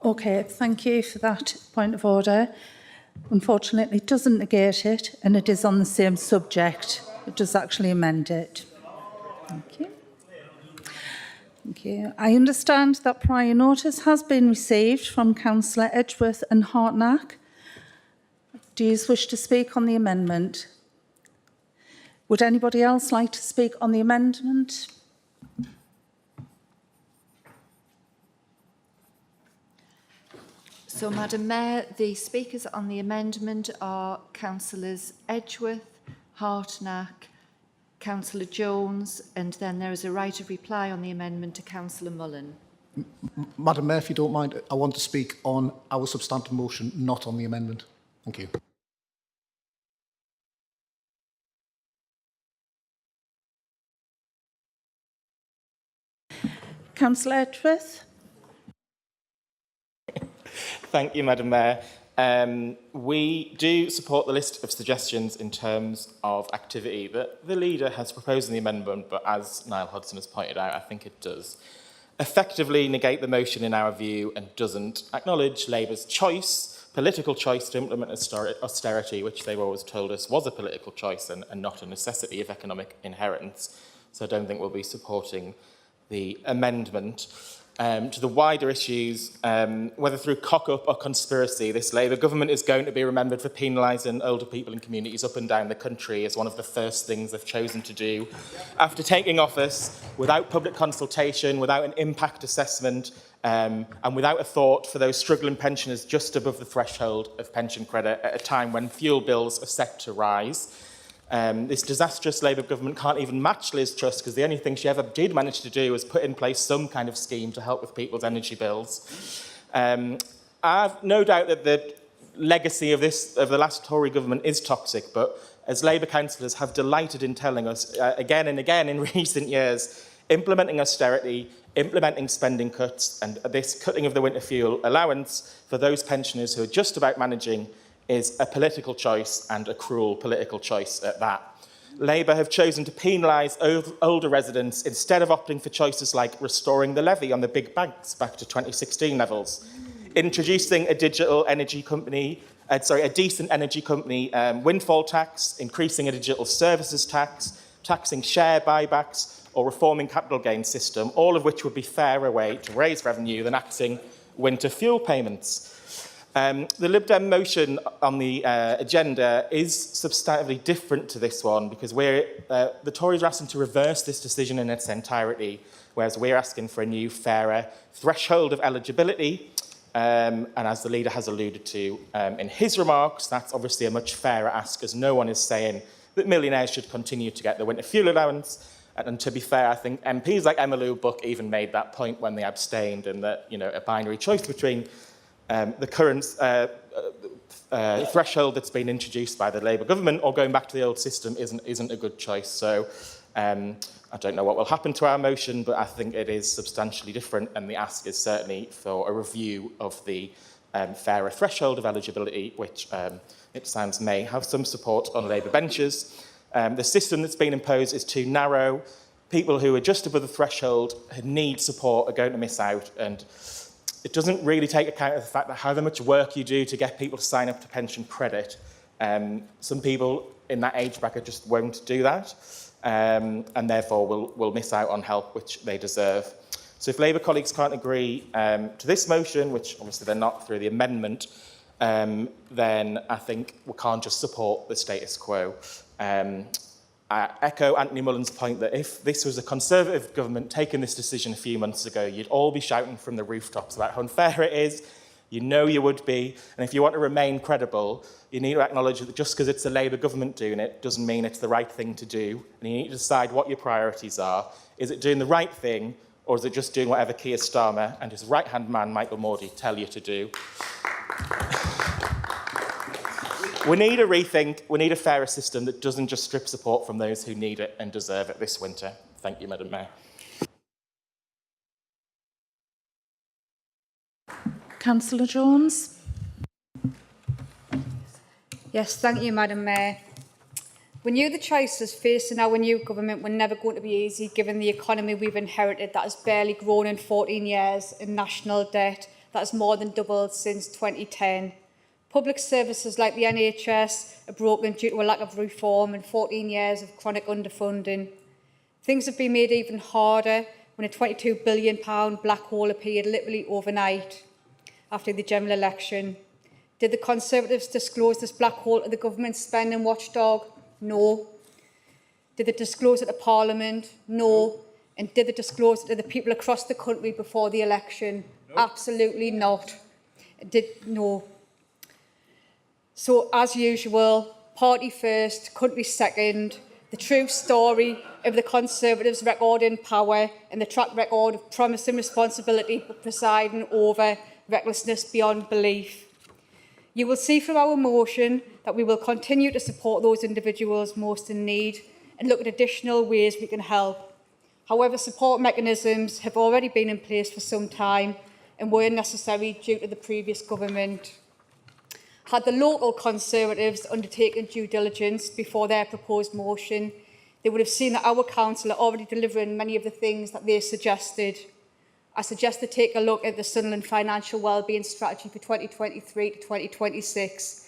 Speaker 1: Okay, thank you for that point of order. Unfortunately, it doesn't negate it, and it is on the same subject. It does actually amend it. Thank you. Thank you. I understand that prior notice has been received from Councillor Edgeworth and Hartnack. Do you wish to speak on the amendment? Would anybody else like to speak on the amendment?
Speaker 2: So, Madam Mayor, the speakers on the amendment are Councillors Edgeworth, Hartnack, Councillor Jones, and then there is a right of reply on the amendment to Councillor Mullen.
Speaker 10: Madam Mayor, if you don't mind, I want to speak on our substantive motion, not on the amendment. Thank you.
Speaker 1: Councillor Edgeworth.
Speaker 11: Thank you, Madam Mayor. We do support the list of suggestions in terms of activity that the leader has proposed in the amendment, but as Niall Hodson has pointed out, I think it does effectively negate the motion in our view and doesn't acknowledge Labour's political choice to implement austerity, which they've always told us was a political choice and not a necessity of economic inheritance. So I don't think we'll be supporting the amendment. To the wider issues, whether through cock-up or conspiracy, this Labour government is going to be remembered for penalising older people in communities up and down the country as one of the first things they've chosen to do. After taking office, without public consultation, without an impact assessment, and without a thought for those struggling pensioners just above the threshold of pension credit at a time when fuel bills are set to rise. This disastrous Labour government can't even match Liz Truss because the only thing she ever did manage to do was put in place some kind of scheme to help with people's energy bills. I've no doubt that the legacy of the last Tory government is toxic, but as Labour councillors have delighted in telling us again and again in recent years, implementing austerity, implementing spending cuts and this cutting of the winter fuel allowance for those pensioners who are just about managing is a political choice and a cruel political choice at that. Labour have chosen to penalise older residents instead of opting for choices like restoring the levy on the big banks back to 2016 levels, introducing a decent energy company windfall tax, increasing a digital services tax, taxing share buybacks or reforming capital gains system, all of which would be fairer way to raise revenue than axing winter fuel payments. The Lib Dem motion on the agenda is substantively different to this one because the Tories are asking to reverse this decision in its entirety, whereas we're asking for a new, fairer threshold of eligibility. And as the leader has alluded to in his remarks, that's obviously a much fairer ask, as no one is saying that millionaires should continue to get the winter fuel allowance. And to be fair, I think MPs like Emma Lou Buck even made that point when they abstained, and that a binary choice between the current threshold that's been introduced by the Labour government or going back to the old system isn't a good choice. So I don't know what will happen to our motion, but I think it is substantially different, and the ask is certainly for a review of the fairer threshold of eligibility, which it sounds may have some support on Labour benches. The system that's been imposed is too narrow. People who are just above the threshold who need support are going to miss out, and it doesn't really take account of the fact that however much work you do to get people to sign up to pension credit, some people in that age bracket just won't do that, and therefore will miss out on help which they deserve. So if Labour colleagues can't agree to this motion, which obviously they're not through the amendment, then I think we can't just support the status quo. I echo Anthony Mullen's point that if this was a Conservative government taking this decision a few months ago, you'd all be shouting from the rooftops about how unfair it is. You know you would be. And if you want to remain credible, you need to acknowledge that just because it's a Labour government doing it doesn't mean it's the right thing to do. And you need to decide what your priorities are. Is it doing the right thing, or is it just doing whatever Keir Starmer and his right-hand man, Michael Mordy, tell you to do? We need a rethink. We need a fairer system that doesn't just strip support from those who need it and deserve it this winter. Thank you, Madam Mayor.
Speaker 1: Councillor Jones.
Speaker 16: Yes, thank you, Madam Mayor. We knew the choices facing our new government were never going to be easy, given the economy we've inherited that has barely grown in 14 years, and national debt that has more than doubled since 2010. Public services like the NHS are broken due to a lack of reform and 14 years of chronic underfunding. Things have been made even harder when a £22 billion black hole appeared literally overnight after the general election. Did the Conservatives disclose this black hole to the government spending watchdog? No. Did they disclose it to Parliament? No. And did they disclose it to the people across the country before the election? No. Absolutely not. No. So, as usual, party first, country second, the true story of the Conservatives' record in power and the track record of promising responsibility but presiding over recklessness beyond belief. You will see from our motion that we will continue to support those individuals most in need and look at additional ways we can help. However, support mechanisms have already been in place for some time and were necessary due to the previous government. Had the local Conservatives undertaken due diligence before their proposed motion, they would have seen that our council are already delivering many of the things that they suggested. I suggest they take a look at the Sunderland Financial Wellbeing Strategy for 2023 to 2026,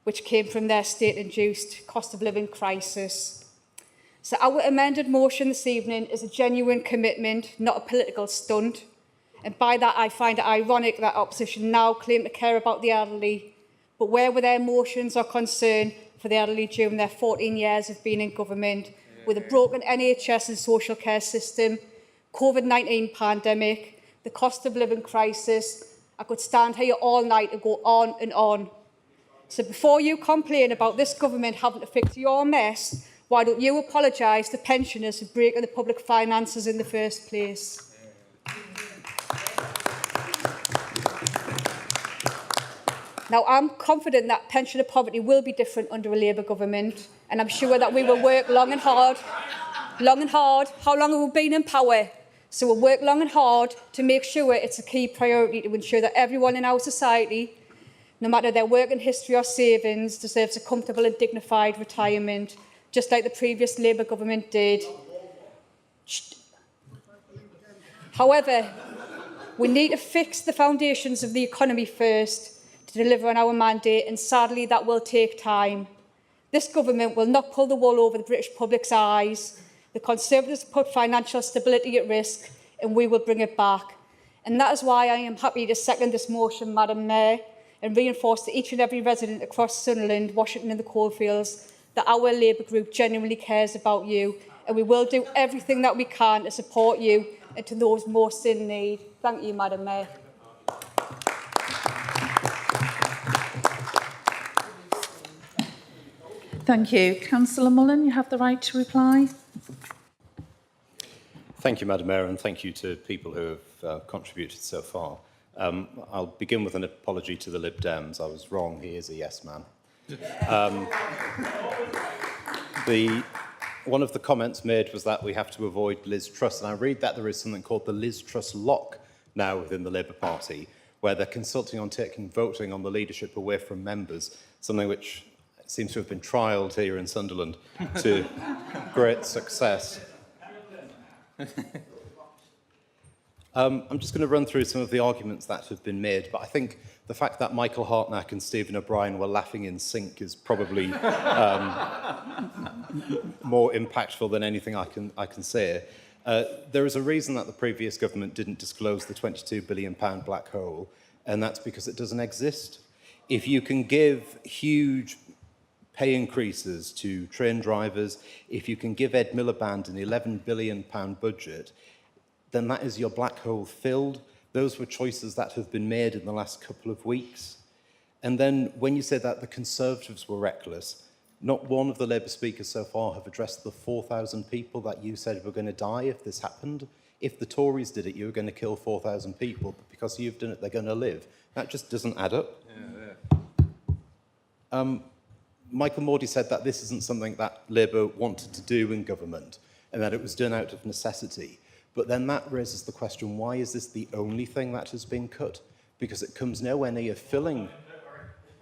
Speaker 16: which came from their state-induced cost of living crisis. So our amended motion this evening is a genuine commitment, not a political stunt. And by that, I find it ironic that opposition now claim to care about the elderly. But where were their motions or concern for the elderly during their 14 years of being in government? With a broken NHS and social care system, COVID-19 pandemic, the cost of living crisis, I could stand here all night and go on and on. So before you complain about this government having to fix your mess, why don't you apologise to pensioners for breaking the public finances in the first place? Now, I'm confident that pensioner poverty will be different under a Labour government, and I'm sure that we will work long and hard. How long have we been in power? So we'll work long and hard to make sure it's a key priority to ensure that everyone in our society, no matter their working history or savings, deserves a comfortable and dignified retirement, just like the previous Labour government did. However, we need to fix the foundations of the economy first to deliver on our mandate, and sadly that will take time. This government will not pull the wool over the British public's eyes. The Conservatives put financial stability at risk, and we will bring it back. And that is why I am happy to second this motion, Madam Mayor, and reinforce to each and every resident across Sunderland, Washington and the coalfields that our Labour group genuinely cares about you, and we will do everything that we can to support you and to those most in need. Thank you, Madam Mayor.
Speaker 1: Thank you. Councillor Mullen, you have the right to reply.
Speaker 20: Thank you, Madam Mayor, and thank you to people who have contributed so far. I'll begin with an apology to the Lib Dems. I was wrong. He is a yes man. One of the comments made was that we have to avoid Liz Truss, and I read that there is something called the Liz Truss lock now within the Labour Party, where they're consulting on taking voting on the leadership away from members, something which seems to have been trialled here in Sunderland to great success. I'm just going to run through some of the arguments that have been made, but I think the fact that Michael Hartnack and Stephen O'Brien were laughing in sync is probably more impactful than anything I can say. There is a reason that the previous government didn't disclose the £22 billion black hole, and that's because it doesn't exist. If you can give huge pay increases to train drivers, if you can give Ed Miliband an £11 billion budget, then that is your black hole filled. Those were choices that have been made in the last couple of weeks. And then when you say that the Conservatives were reckless, not one of the Labour speakers so far have addressed the 4,000 people that you said were going to die if this happened. If the Tories did it, you were going to kill 4,000 people, but because you've done it, they're going to live. That just doesn't add up. Michael Mordy said that this isn't something that Labour wanted to do in government and that it was done out of necessity. But then that raises the question, why is this the only thing that has been cut? Because it comes nowhere near filling.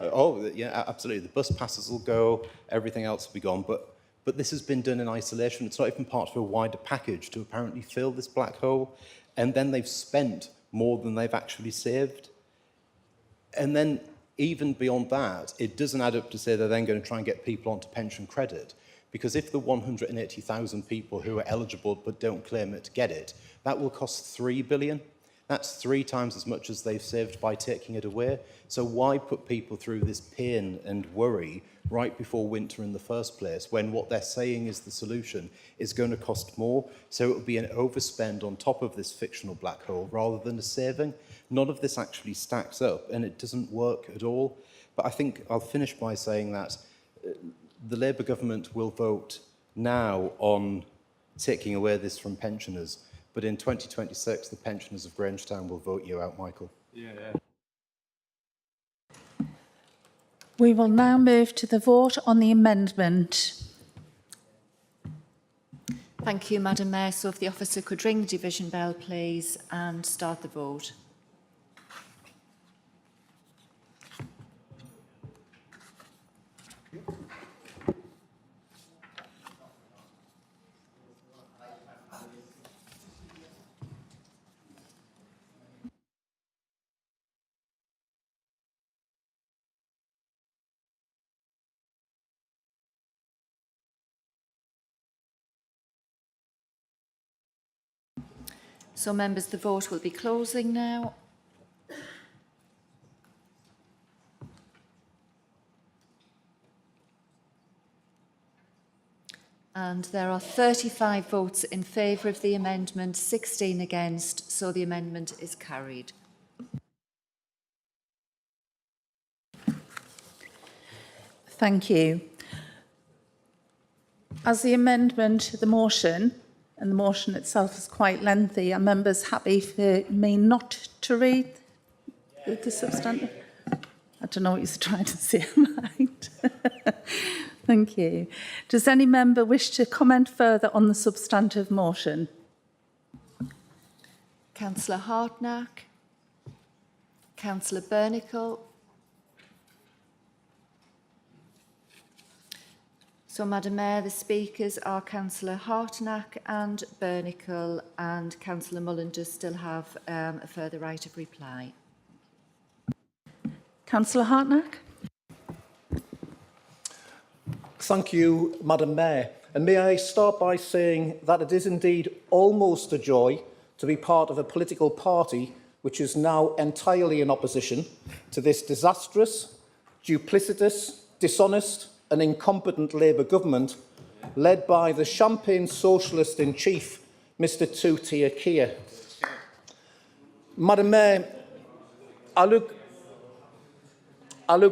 Speaker 20: Oh, yeah, absolutely. The bus passes will go, everything else will be gone. But this has been done in isolation. It's not even part of a wider package to apparently fill this black hole. And then they've spent more than they've actually saved. And then even beyond that, it doesn't add up to say they're then going to try and get people onto pension credit. Because if the 180,000 people who are eligible but don't claim it get it, that will cost $3 billion. That's 3 times as much as they've saved by taking it away. So why put people through this pain and worry right before winter in the first place, when what they're saying is the solution is going to cost more? So it will be an overspend on top of this fictional black hole rather than a saving. None of this actually stacks up, and it doesn't work at all. But I think I'll finish by saying that the Labour government will vote now on taking away this from pensioners. But in 2026, the pensioners of Grangetown will vote you out, Michael.
Speaker 1: We will now move to the vote on the amendment.
Speaker 2: Thank you, Madam Mayor. So if the officer could ring the division bell, please, and start the vote. So, members, the vote will be closing now. And there are 35 votes in favour of the amendment, 16 against, so the amendment is carried.
Speaker 1: Thank you. As the amendment, the motion, and the motion itself is quite lengthy, are members happy for me not to read the substantive? I don't know what you're trying to say, right? Thank you. Does any member wish to comment further on the substantive motion?
Speaker 2: Councillor Hartnack, Councillor Bernicle. So, Madam Mayor, the speakers are Councillor Hartnack and Bernicle, and Councillor Mullen does still have a further right of reply.
Speaker 1: Councillor Hartnack.
Speaker 10: Thank you, Madam Mayor. And may I start by saying that it is indeed almost a joy to be part of a political party which is now entirely in opposition to this disastrous, duplicitous, dishonest and incompetent Labour government led by the champagne socialist in chief, Mr Two-Tier Keir. Madam Mayor, I look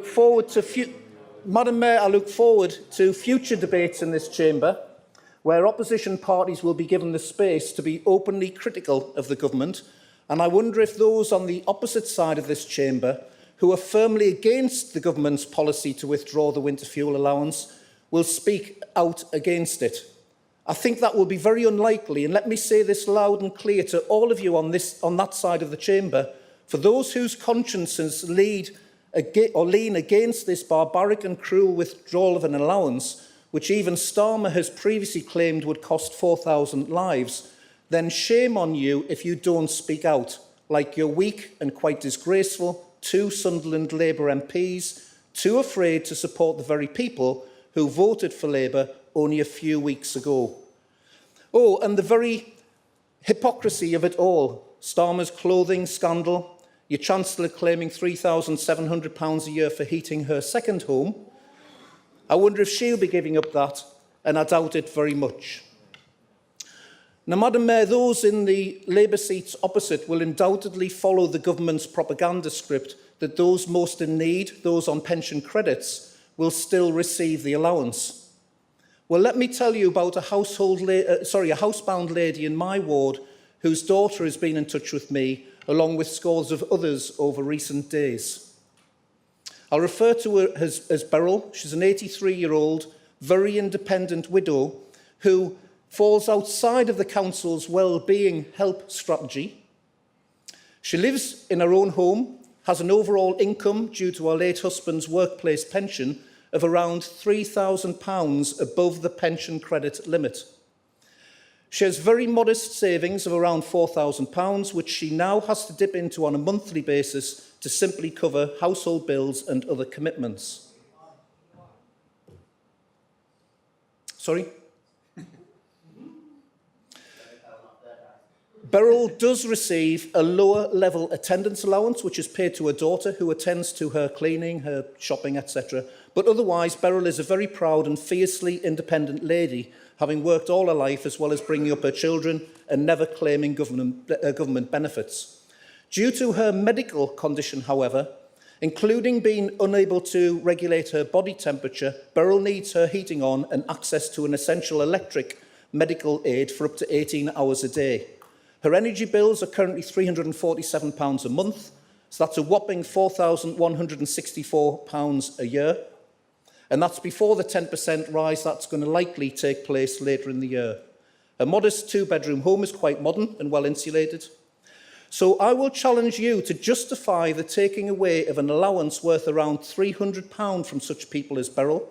Speaker 10: forward to future debates in this chamber where opposition parties will be given the space to be openly critical of the government, and I wonder if those on the opposite side of this chamber who are firmly against the government's policy to withdraw the winter fuel allowance will speak out against it. I think that will be very unlikely, and let me say this loud and clear to all of you on that side of the chamber. For those whose consciences lean against this barbaric and cruel withdrawal of an allowance, which even Starmer has previously claimed would cost 4,000 lives, then shame on you if you don't speak out, like your weak and quite disgraceful 2 Sunderland Labour MPs, too afraid to support the very people who voted for Labour only a few weeks ago. Oh, and the very hypocrisy of it all. Starmer's clothing scandal, your Chancellor claiming £3,700 a year for heating her second home. I wonder if she'll be giving up that, and I doubt it very much. Now, Madam Mayor, those in the Labour seats opposite will undoubtedly follow the government's propaganda script that those most in need, those on pension credits, will still receive the allowance. Well, let me tell you about a housebound lady in my ward whose daughter has been in touch with me, along with scores of others over recent days. I'll refer to her as Beryl. She's an 83-year-old, very independent widow who falls outside of the council's well-being help strategy. She lives in her own home, has an overall income due to her late husband's workplace pension of around £3,000 above the pension credit limit. She has very modest savings of around £4,000, which she now has to dip into on a monthly basis to simply cover household bills and other commitments. Sorry? Beryl does receive a lower level attendance allowance, which is paid to her daughter, who attends to her cleaning, her shopping, etc. But otherwise, Beryl is a very proud and fiercely independent lady, having worked all her life as well as bringing up her children and never claiming government benefits. Due to her medical condition, however, including being unable to regulate her body temperature, Beryl needs her heating on and access to an essential electric medical aid for up to 18 hours a day. Her energy bills are currently £347 a month, so that's a whopping £4,164 a year. And that's before the 10% rise that's going to likely take place later in the year. A modest two-bedroom home is quite modern and well insulated. So I will challenge you to justify the taking away of an allowance worth around £300 from such people as Beryl.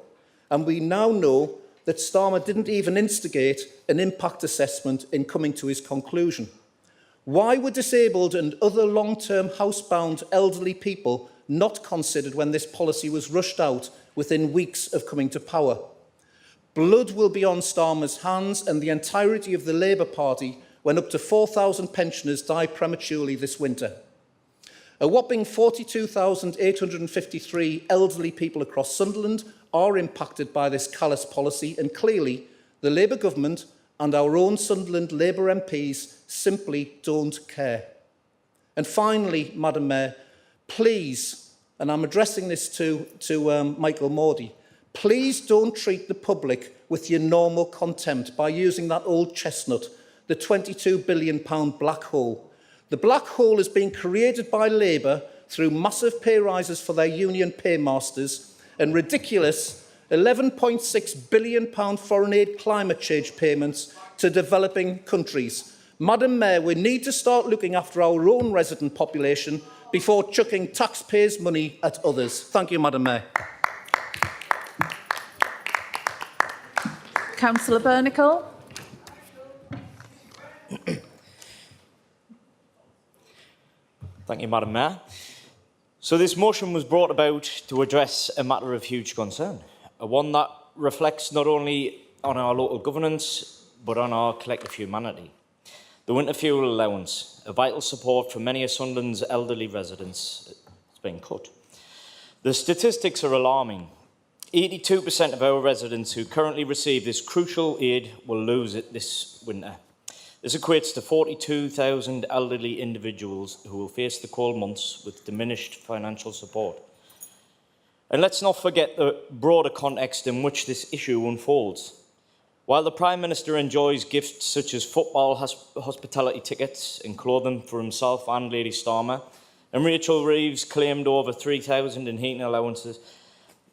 Speaker 10: And we now know that Starmer didn't even instigate an impact assessment in coming to his conclusion. Why were disabled and other long-term housebound elderly people not considered when this policy was rushed out within weeks of coming to power? Blood will be on Starmer's hands, and the entirety of the Labour Party when up to 4,000 pensioners died prematurely this winter. A whopping 42,853 elderly people across Sunderland are impacted by this callous policy, and clearly the Labour government and our own Sunderland Labour MPs simply don't care. And finally, Madam Mayor, please, and I'm addressing this to Michael Mordy, please don't treat the public with your normal contempt by using that old chestnut, the £22 billion black hole. The black hole is being created by Labour through massive pay rises for their union paymasters and ridiculous £11.6 billion foreign aid climate change payments to developing countries. Madam Mayor, we need to start looking after our own resident population before chucking taxpayers' money at others. Thank you, Madam Mayor.
Speaker 1: Councillor Bernicle.
Speaker 8: Thank you, Madam Mayor. So this motion was brought about to address a matter of huge concern, one that reflects not only on our local governance, but on our collective humanity. The winter fuel allowance, a vital support for many of Sunderland's elderly residents, has been cut. The statistics are alarming. 82% of our residents who currently receive this crucial aid will lose it this winter. This equates to 42,000 elderly individuals who will face the cold months with diminished financial support. And let's not forget the broader context in which this issue unfolds. While the Prime Minister enjoys gifts such as football hospitality tickets and clothing for himself and Lady Starmer, and Rachel Reeves claimed over 3,000 in heating allowances,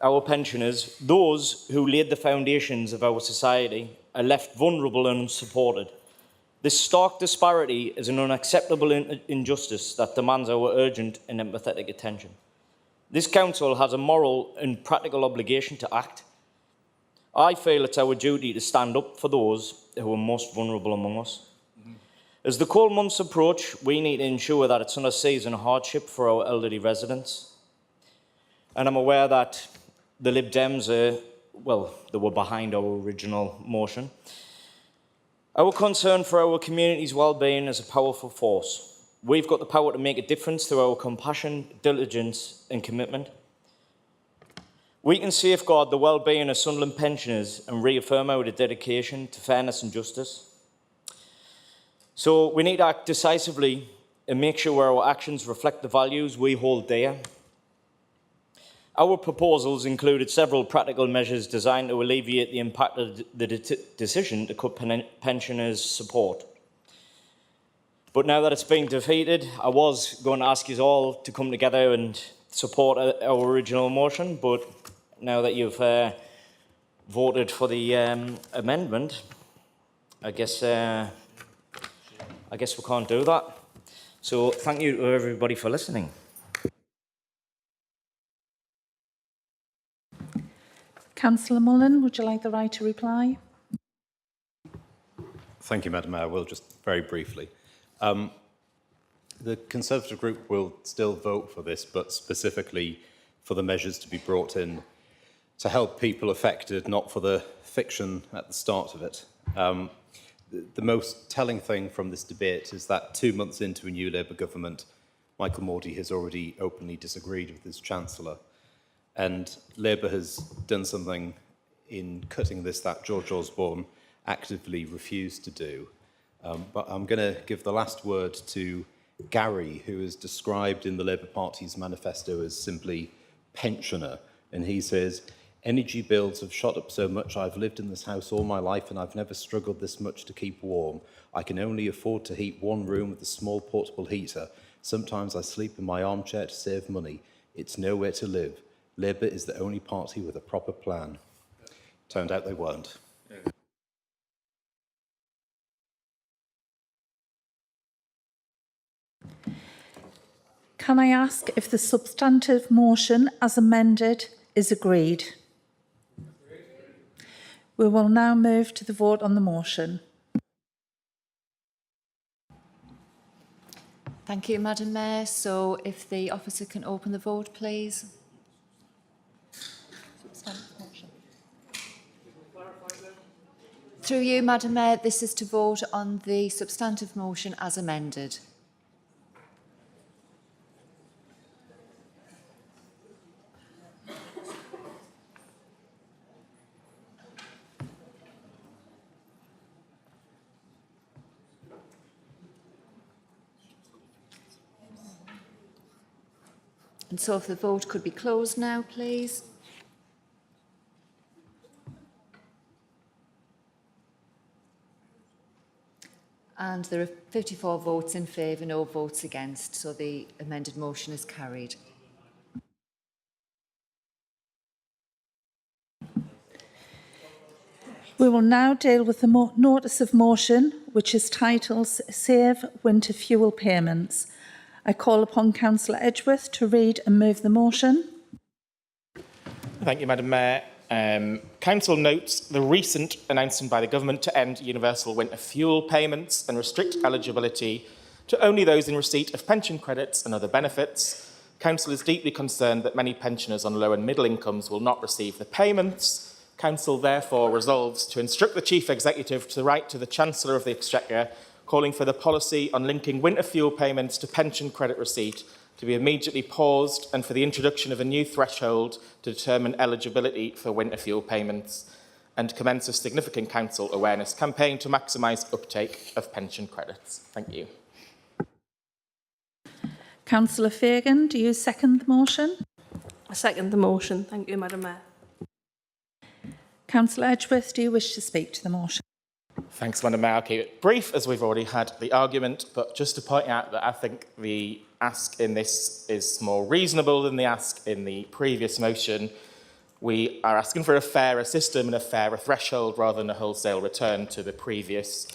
Speaker 8: our pensioners, those who laid the foundations of our society, are left vulnerable and unsupported. This stark disparity is an unacceptable injustice that demands our urgent and empathetic attention. This Council has a moral and practical obligation to act. I feel it's our duty to stand up for those who are most vulnerable among us. As the cold months approach, we need to ensure that it's not a season of hardship for our elderly residents. And I'm aware that the Lib Dems they were behind our original motion. Our concern for our community's well-being is a powerful force. We've got the power to make a difference through our compassion, diligence and commitment. We can safeguard the well-being of Sunderland pensioners and reaffirm our dedication to fairness and justice. So we need to act decisively and make sure our actions reflect the values we hold dear. Our proposals included several practical measures designed to alleviate the impact of the decision to cut pensioners' support. But now that it's been defeated, I was going to ask you all to come together and support our original motion, but now that you've voted for the amendment, I guess we can't do that. So thank you to everybody for listening.
Speaker 1: Councillor Mullen, would you like the right to reply?
Speaker 20: Thank you, Madam Mayor. I will just very briefly. The Conservative group will still vote for this, but specifically for the measures to be brought in to help people affected, not for the fiction at the start of it. The most telling thing from this debate is that 2 months into a new Labour government, Michael Mordy has already openly disagreed with his Chancellor. And Labour has done something in cutting this that George Osborne actively refused to do. But I'm going to give the last word to Gary, who is described in the Labour Party's manifesto as simply pensioner. And he says, energy bills have shot up so much. I've lived in this house all my life and I've never struggled this much to keep warm. I can only afford to heat one room with a small portable heater. Sometimes I sleep in my armchair to save money. It's nowhere to live. Labour is the only party with a proper plan. Turned out they weren't.
Speaker 1: Can I ask if the substantive motion as amended is agreed? We will now move to the vote on the motion.
Speaker 2: Thank you, Madam Mayor. So if the officer can open the vote, please. Through you, Madam Mayor, this is to vote on the substantive motion as amended. And so if the vote could be closed now, please. And there are 54 votes in favour, no votes against, so the amended motion is carried.
Speaker 1: We will now deal with the notice of motion, which is titled Save Winter Fuel Payments. I call upon Councillor Edgeworth to read and move the motion.
Speaker 11: Thank you, Madam Mayor. Council notes the recent announcement by the Government to end universal winter fuel payments and restrict eligibility to only those in receipt of pension credits and other benefits. Council is deeply concerned that many pensioners on low and middle incomes will not receive the payments. Council therefore resolves to instruct the Chief Executive to write to the Chancellor of the Exchequer calling for the policy on linking winter fuel payments to pension credit receipt to be immediately paused and for the introduction of a new threshold to determine eligibility for winter fuel payments and commence a significant council awareness campaign to maximise uptake of pension credits. Thank you.
Speaker 1: Councillor Fagan, do you second the motion?
Speaker 21: I second the motion. Thank you, Madam Mayor.
Speaker 1: Councillor Edgeworth, do you wish to speak to the motion?
Speaker 11: Thanks, Madam Mayor. I'll keep it brief as we've already had the argument, but just to point out that I think the ask in this is more reasonable than the ask in the previous motion. We are asking for a fairer system and a fairer threshold rather than a wholesale return to the previous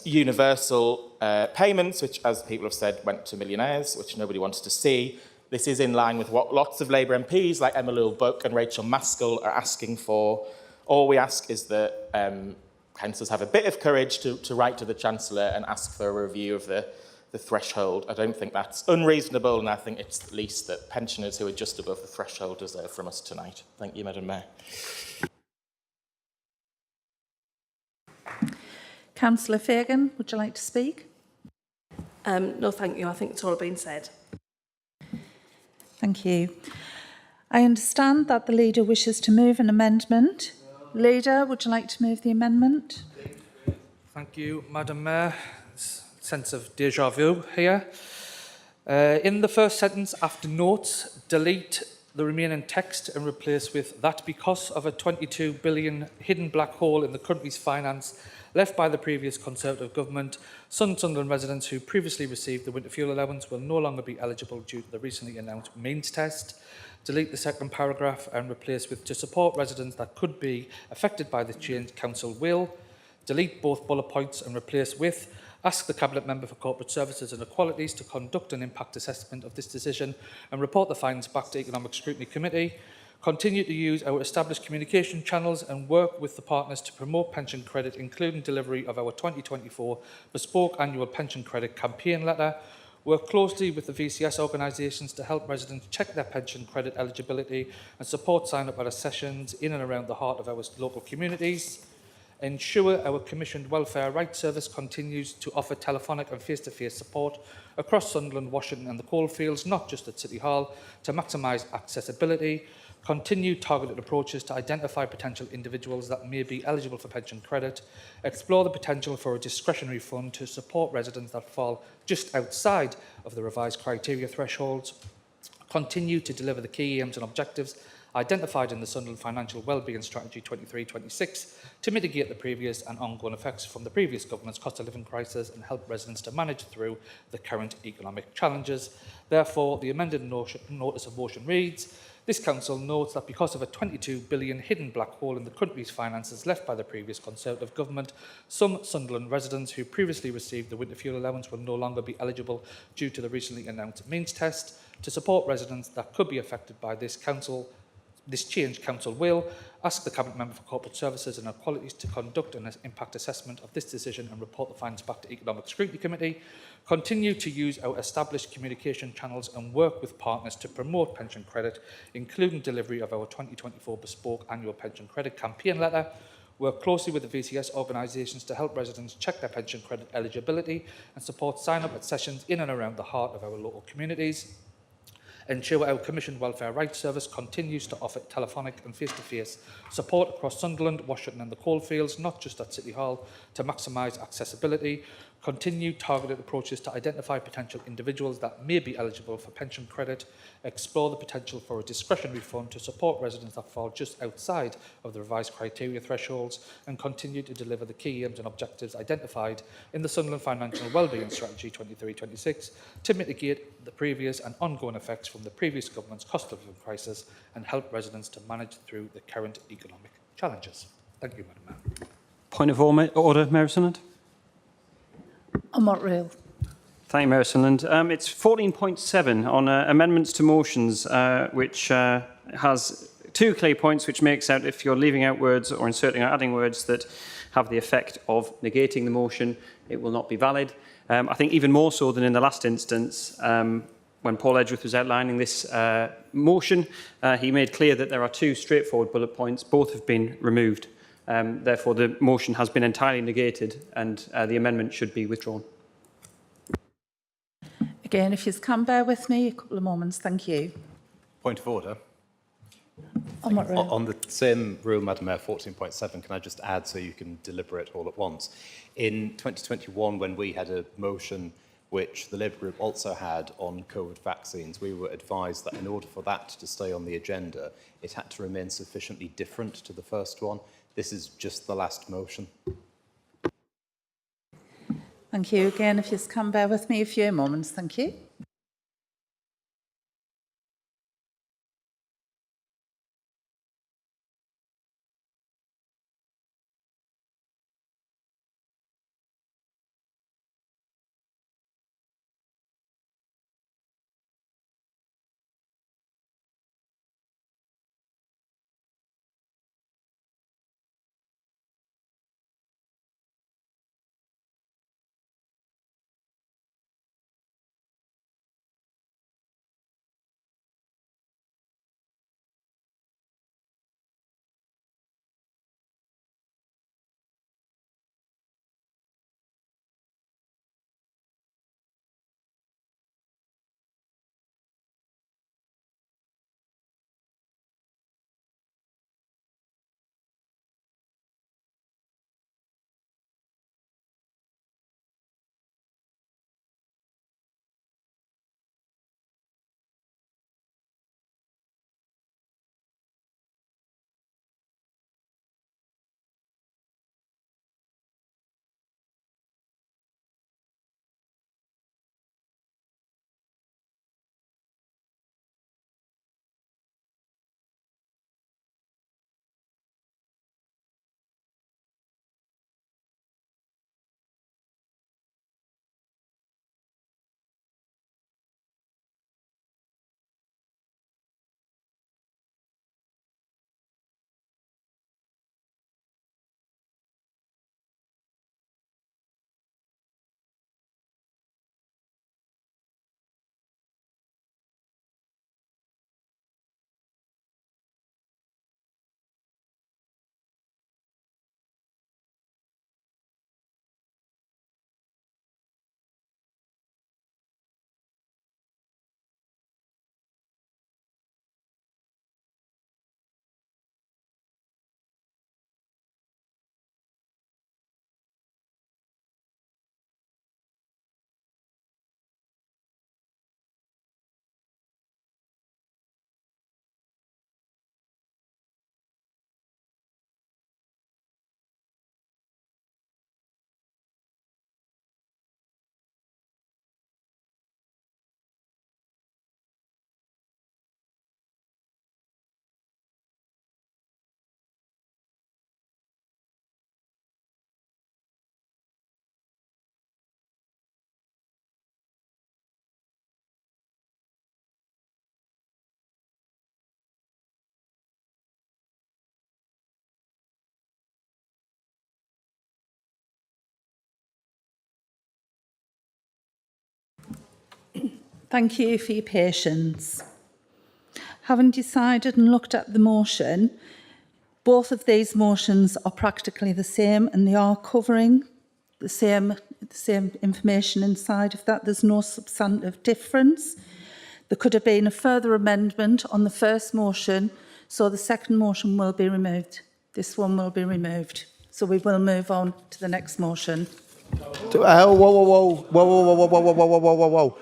Speaker 11: universal payments, which, as people have said, went to millionaires, which nobody wants to see. This is in line with what lots of Labour MPs like Emma Lewell-Buck and Rachel Maskell are asking for. All we ask is that councillors have a bit of courage to write to the Chancellor and ask for a review of the threshold. I don't think that's unreasonable, and I think it's the least that pensioners who are just above the threshold deserve from us tonight. Thank you, Madam Mayor.
Speaker 1: Councillor Fagan, would you like to speak?
Speaker 21: No, thank you. I think it's all been said.
Speaker 1: Thank you. I understand that the Leader wishes to move an amendment. Leader, would you like to move the amendment?
Speaker 15: Thank you, Madam Mayor. Sense of déjà vu here. In the first sentence after notes, delete the remaining text and replace with that because of a 22 billion hidden black hole in the country's finance left by the previous Conservative government, Sunderland residents who previously received the winter fuel allowance will no longer be eligible due to the recently announced mains test. Delete the second paragraph and replace with to support residents that could be affected by the change, Council will. Delete both bullet points and replace with ask the Cabinet Member for Corporate Services and Equalities to conduct an impact assessment of this decision and report the findings back to Economic Scrutiny Committee. Continue to use our established communication channels and work with the partners to promote pension credit, including delivery of our 2024 bespoke annual pension credit campaign letter. Work closely with the VCS organisations to help residents check their pension credit eligibility and support sign-up at sessions in and around the heart of our local communities. Ensure our commissioned welfare rights service continues to offer telephonic and face-to-face support across Sunderland, Washington and the coalfields, not just at City Hall, to maximise accessibility. Continue targeted approaches to identify potential individuals that may be eligible for pension credit. Explore the potential for a discretionary fund to support residents that fall just outside of the revised criteria thresholds. Continue to deliver the key aims and objectives identified in the Sunderland Financial Wellbeing Strategy 23-26 to mitigate the previous and ongoing effects from the previous government's cost of living crisis and help residents to manage through the current economic challenges. Therefore, the amended notice of motion reads, this council notes that because of a 22 billion hidden black hole in the country's finances left by the previous Conservative government, some Sunderland residents who previously received the winter fuel allowance will no longer be eligible due to the recently announced means test. To support residents that could be affected by this change, Council will ask the Cabinet Member for Corporate Services and Equalities to conduct an impact assessment of this decision and report the findings back to Economic Scrutiny Committee. Continue to use our established communication channels and work with partners to promote pension credit, including delivery of our 2024 bespoke annual pension credit campaign letter. Work closely with the VCS organisations to help residents check their pension credit eligibility and support sign-up at sessions in and around the heart of our local communities. Ensure our Commissioned Welfare Rights Service continues to offer telephonic and face-to-face support across Sunderland, Washington and the coalfields, not just at City Hall, to maximise accessibility. Continue targeted approaches to identify potential individuals that may be eligible for pension credit. Explore the potential for a discretionary fund to support residents that fall just outside of the revised criteria thresholds, and continue to deliver the key aims and objectives identified in the Sunderland Financial Wellbeing Strategy 23-26 to mitigate the previous and ongoing effects from the previous government's cost of living crisis and help residents to manage through the current economic challenges. Thank you, Madam Mayor.
Speaker 23: Point of order, Mayor Sunderland.
Speaker 1: On what rule?
Speaker 23: Thank you, Mayor Sunderland. It's 14.7 on amendments to motions, which has two clear points, which makes out if you're leaving out words or inserting or adding words that have the effect of negating the motion, it will not be valid. I think even more so than in the last instance, when Paul Edgeworth was outlining this motion, he made clear that there are two straightforward bullet points. Both have been removed. Therefore, the motion has been entirely negated and the amendment should be withdrawn.
Speaker 1: Again, if you can bear with me a couple of moments, thank you.
Speaker 20: Point of order.
Speaker 1: On what rule?
Speaker 20: On the same rule, Madam Mayor, 14.7, can I just add so you can deliberate all at once? In 2021, when we had a motion which the Labour Group also had on COVID vaccines, we were advised that in order for that to stay on the agenda, it had to remain sufficiently different to the first one. This is just the last motion.
Speaker 1: Thank you. Again, if you can bear with me a few moments, thank you. Thank you for your patience. Having decided and looked at the motion, both of these motions are practically the same and they are covering the same information inside of that. There's no substantive difference. There could have been a further amendment on the first motion, so the second motion will be removed. This one will be removed. So we will move on to the next motion.
Speaker 14: Whoa, whoa, whoa, whoa, whoa, whoa, whoa, whoa, whoa, whoa, whoa, whoa, whoa.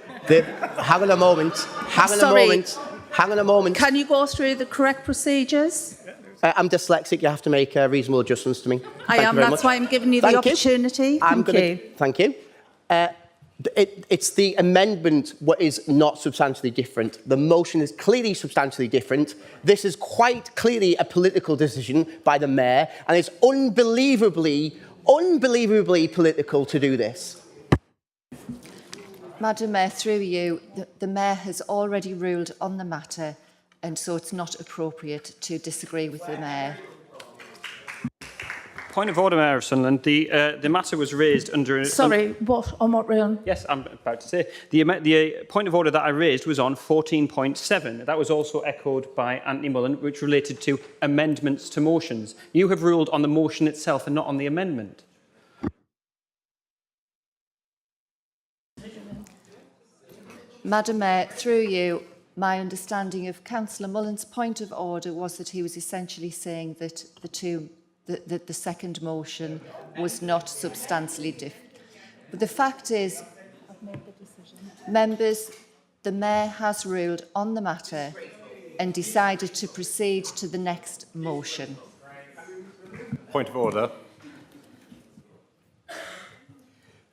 Speaker 14: Hang on a moment. Hang on a moment. Hang on a moment.
Speaker 1: Can you go through the correct procedures?
Speaker 14: I'm dyslexic. You have to make reasonable adjustments to me.
Speaker 1: I am. That's why I'm giving you the opportunity. Thank you.
Speaker 14: Thank you. It's the amendment what is not substantially different. The motion is clearly substantially different. This is quite clearly a political decision by the Mayor, and it's unbelievably political to do this.
Speaker 2: Madam Mayor, through you, the Mayor has already ruled on the matter, and so it's not appropriate to disagree with the Mayor.
Speaker 23: Point of order, Mayor of Sunderland. The matter was raised under...
Speaker 1: Sorry, on what round?
Speaker 23: Yes, I'm about to say. The point of order that I raised was on 14.7. That was also echoed by Anthony Mullen, which related to amendments to motions. You have ruled on the motion itself and not on the amendment.
Speaker 2: Madam Mayor, through you, my understanding of Councillor Mullen's point of order was that he was essentially saying that the second motion was not substantially different. But the fact is, members, the Mayor has ruled on the matter and decided to proceed to the next motion.
Speaker 20: Point of order.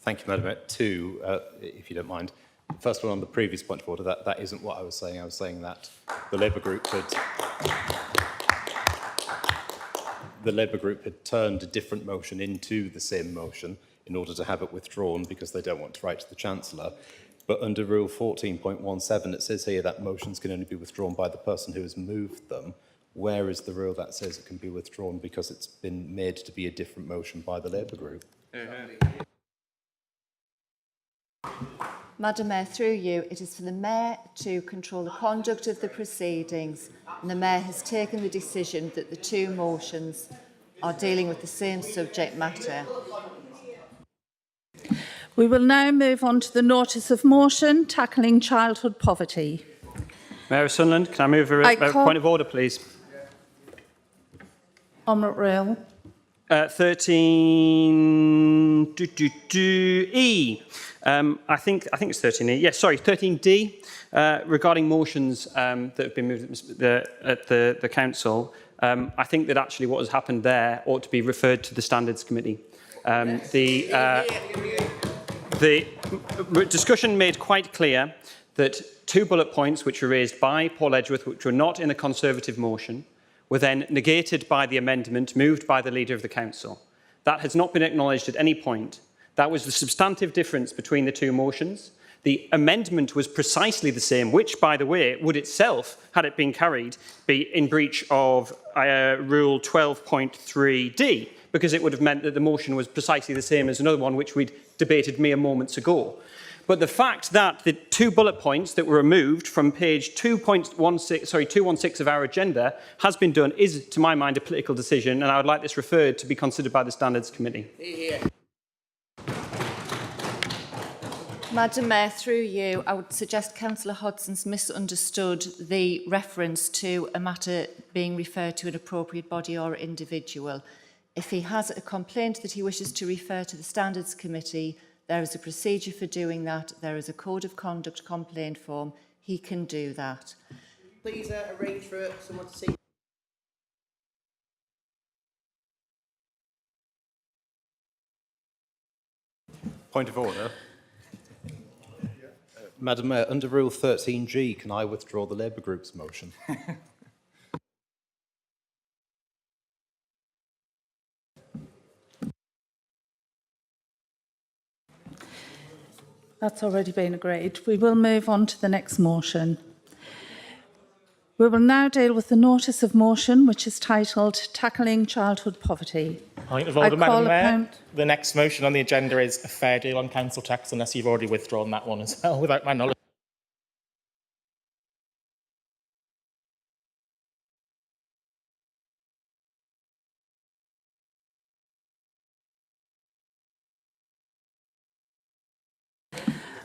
Speaker 20: Thank you, Madam Mayor. Two, if you don't mind. First one on the previous point of order, that isn't what I was saying. I was saying that the Labour Group had turned a different motion into the same motion in order to have it withdrawn because they don't want to write to the Chancellor. But under Rule 14.17, it says here that motions can only be withdrawn by the person who has moved them. Where is the rule that says it can be withdrawn because it's been made to be a different motion by the Labour Group?
Speaker 2: Madam Mayor, through you, it is for the Mayor to control the conduct of the proceedings, and the Mayor has taken the decision that the two motions are dealing with the same subject matter.
Speaker 1: We will now move on to the notice of motion, tackling childhood poverty.
Speaker 23: Mayor of Sunderland, can I move a point of order, please?
Speaker 1: On what rail?
Speaker 23: 13E. I think it's 13E. Yes, sorry, 13D. Regarding motions that have been moved at the council, I think that actually what has happened there ought to be referred to the Standards Committee. The discussion made quite clear that two bullet points which were raised by Paul Edgeworth, which were not in a Conservative motion, were then negated by the amendment moved by the Leader of the Council. That has not been acknowledged at any point. That was the substantive difference between the two motions. The amendment was precisely the same, which, by the way, would itself, had it been carried, be in breach of Rule 12.3D, because it would have meant that the motion was precisely the same as another one which we'd debated mere moments ago. But the fact that the two bullet points that were removed from page 216 of our agenda has been done is, to my mind, a political decision, and I would like this referred to be considered by the Standards Committee.
Speaker 2: Madam Mayor, through you, I would suggest Councillor Hodson's misunderstood the reference to a matter being referred to an appropriate body or individual. If he has a complaint that he wishes to refer to the Standards Committee, there is a procedure for doing that. There is a Code of Conduct complaint form. He can do that.
Speaker 14: Please arrange for someone to see.
Speaker 20: Point of order. Madam Mayor, under Rule 13G, can I withdraw the Labour Group's motion?
Speaker 1: That's already been agreed. We will move on to the next motion. We will now deal with the notice of motion, which is titled Tackling Childhood Poverty.
Speaker 11: Point of order, Madam Mayor. The next motion on the agenda is a fair deal on council tax, unless you've already withdrawn that one as well, without my knowledge.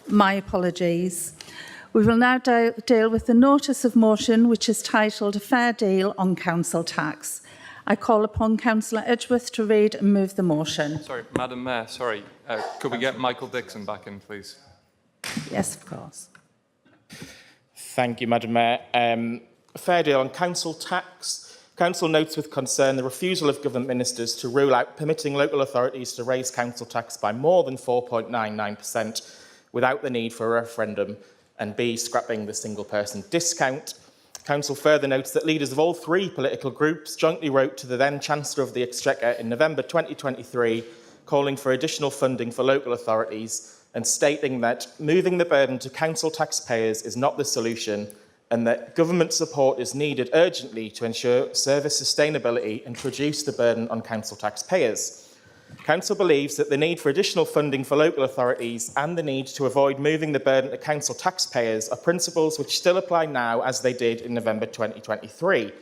Speaker 1: My apologies. We will now deal with the notice of motion, which is titled A Fair Deal on Council Tax. I call upon Councillor Edgeworth to read and move the motion.
Speaker 22: Sorry, Madam Mayor, sorry. Could we get Michael Dixon back in, please?
Speaker 1: Yes, of course.
Speaker 11: Thank you, Madam Mayor. A fair deal on council tax. Council notes with concern the refusal of government ministers to rule out permitting local authorities to raise council tax by more than 4.99% without the need for a referendum, and B, scrapping the single-person discount. Council further notes that leaders of all three political groups jointly wrote to the then Chancellor of the Exchequer in November 2023 calling for additional funding for local authorities and stating that moving the burden to council taxpayers is not the solution and that government support is needed urgently to ensure service sustainability and to reduce the burden on council taxpayers. Council believes that the need for additional funding for local authorities and the need to avoid moving the burden to council taxpayers are principles which still apply now as they did in November 2023.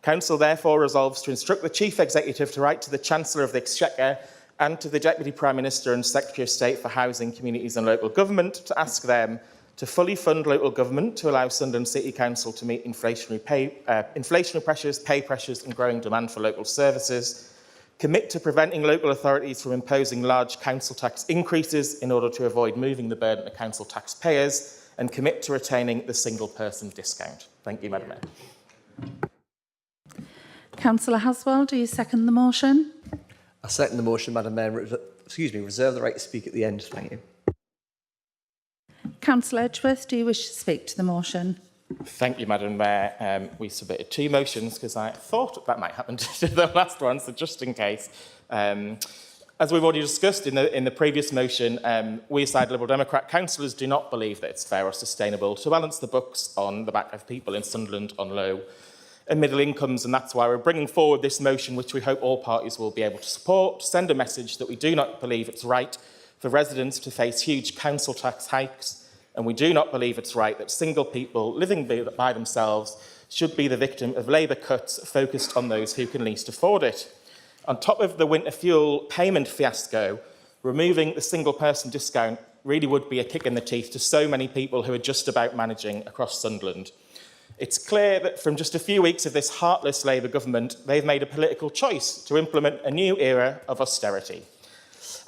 Speaker 11: Council therefore resolves to instruct the Chief Executive to write to the Chancellor of the Exchequer and to the Deputy Prime Minister and Secretary of State for Housing, Communities and Local Government to ask them to fully fund local government to allow Sunderland City Council to meet inflationary pressures, pay pressures and growing demand for local services, commit to preventing local authorities from imposing large council tax increases in order to avoid moving the burden to council taxpayers, and commit to retaining the single-person discount. Thank you, Madam Mayor.
Speaker 1: Councillor Haswell, do you second the motion?
Speaker 3: I second the motion, Madam Mayor. Reserve the right to speak at the end. Thank you.
Speaker 1: Councillor Edgeworth, do you wish to speak to the motion?
Speaker 11: Thank you, Madam Mayor. We submitted two motions because I thought that might happen to the last one, so just in case. As we've already discussed in the previous motion, we aside Liberal Democrat councillors do not believe that it's fair or sustainable to balance the books on the back of people in Sunderland on low and middle incomes, and that's why we're bringing forward this motion, which we hope all parties will be able to support, send a message that we do not believe it's right for residents to face huge council tax hikes, and we do not believe it's right that single people living by themselves should be the victim of Labour cuts focused on those who can least afford it. On top of the winter fuel payment fiasco, removing the single-person discount really would be a kick in the teeth to so many people who are just about managing across Sunderland. It's clear that from just a few weeks of this heartless Labour government, they've made a political choice to implement a new era of austerity.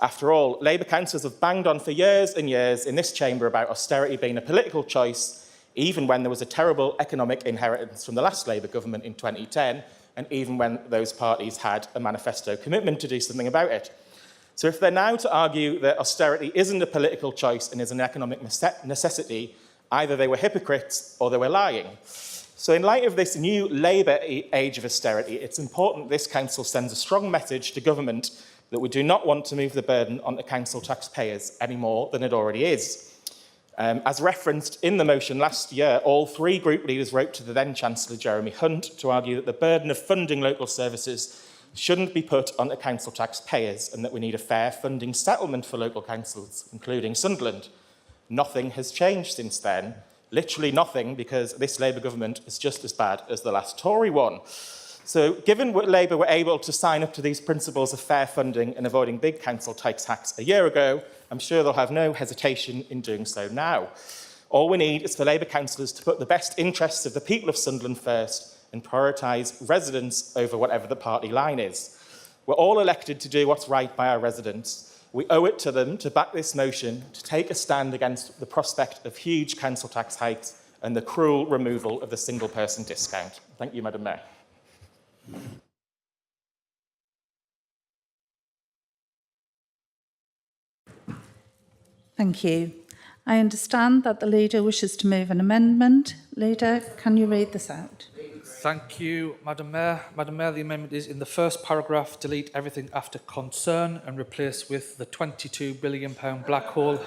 Speaker 11: After all, Labour councillors have banged on for years and years in this chamber about austerity being a political choice, even when there was a terrible economic inheritance from the last Labour government in 2010, and even when those parties had a manifesto commitment to do something about it. So if they're now to argue that austerity isn't a political choice and is an economic necessity, either they were hypocrites or they were lying. So in light of this new Labour age of austerity, it's important this council sends a strong message to government that we do not want to move the burden onto council taxpayers any more than it already is. As referenced in the motion last year, all three group leaders wrote to the then Chancellor Jeremy Hunt to argue that the burden of funding local services shouldn't be put onto council taxpayers and that we need a fair funding settlement for local councils, including Sunderland. Nothing has changed since then, literally nothing, because this Labour government is just as bad as the last Tory one. So given what Labour were able to sign up to these principles of fair funding and avoiding big council tax hacks a year ago, I'm sure they'll have no hesitation in doing so now. All we need is for Labour councillors to put the best interests of the people of Sunderland first and prioritise residents over whatever the party line is. We're all elected to do what's right by our residents. We owe it to them to back this motion, to take a stand against the prospect of huge council tax hikes and the cruel removal of the single-person discount. Thank you, Madam Mayor.
Speaker 1: Thank you. I understand that the Leader wishes to move an amendment. Leader, can you read this out?
Speaker 15: Thank you, Madam Mayor. Madam Mayor, the amendment is in the first paragraph, delete everything after concern and replace with the £22 billion black hole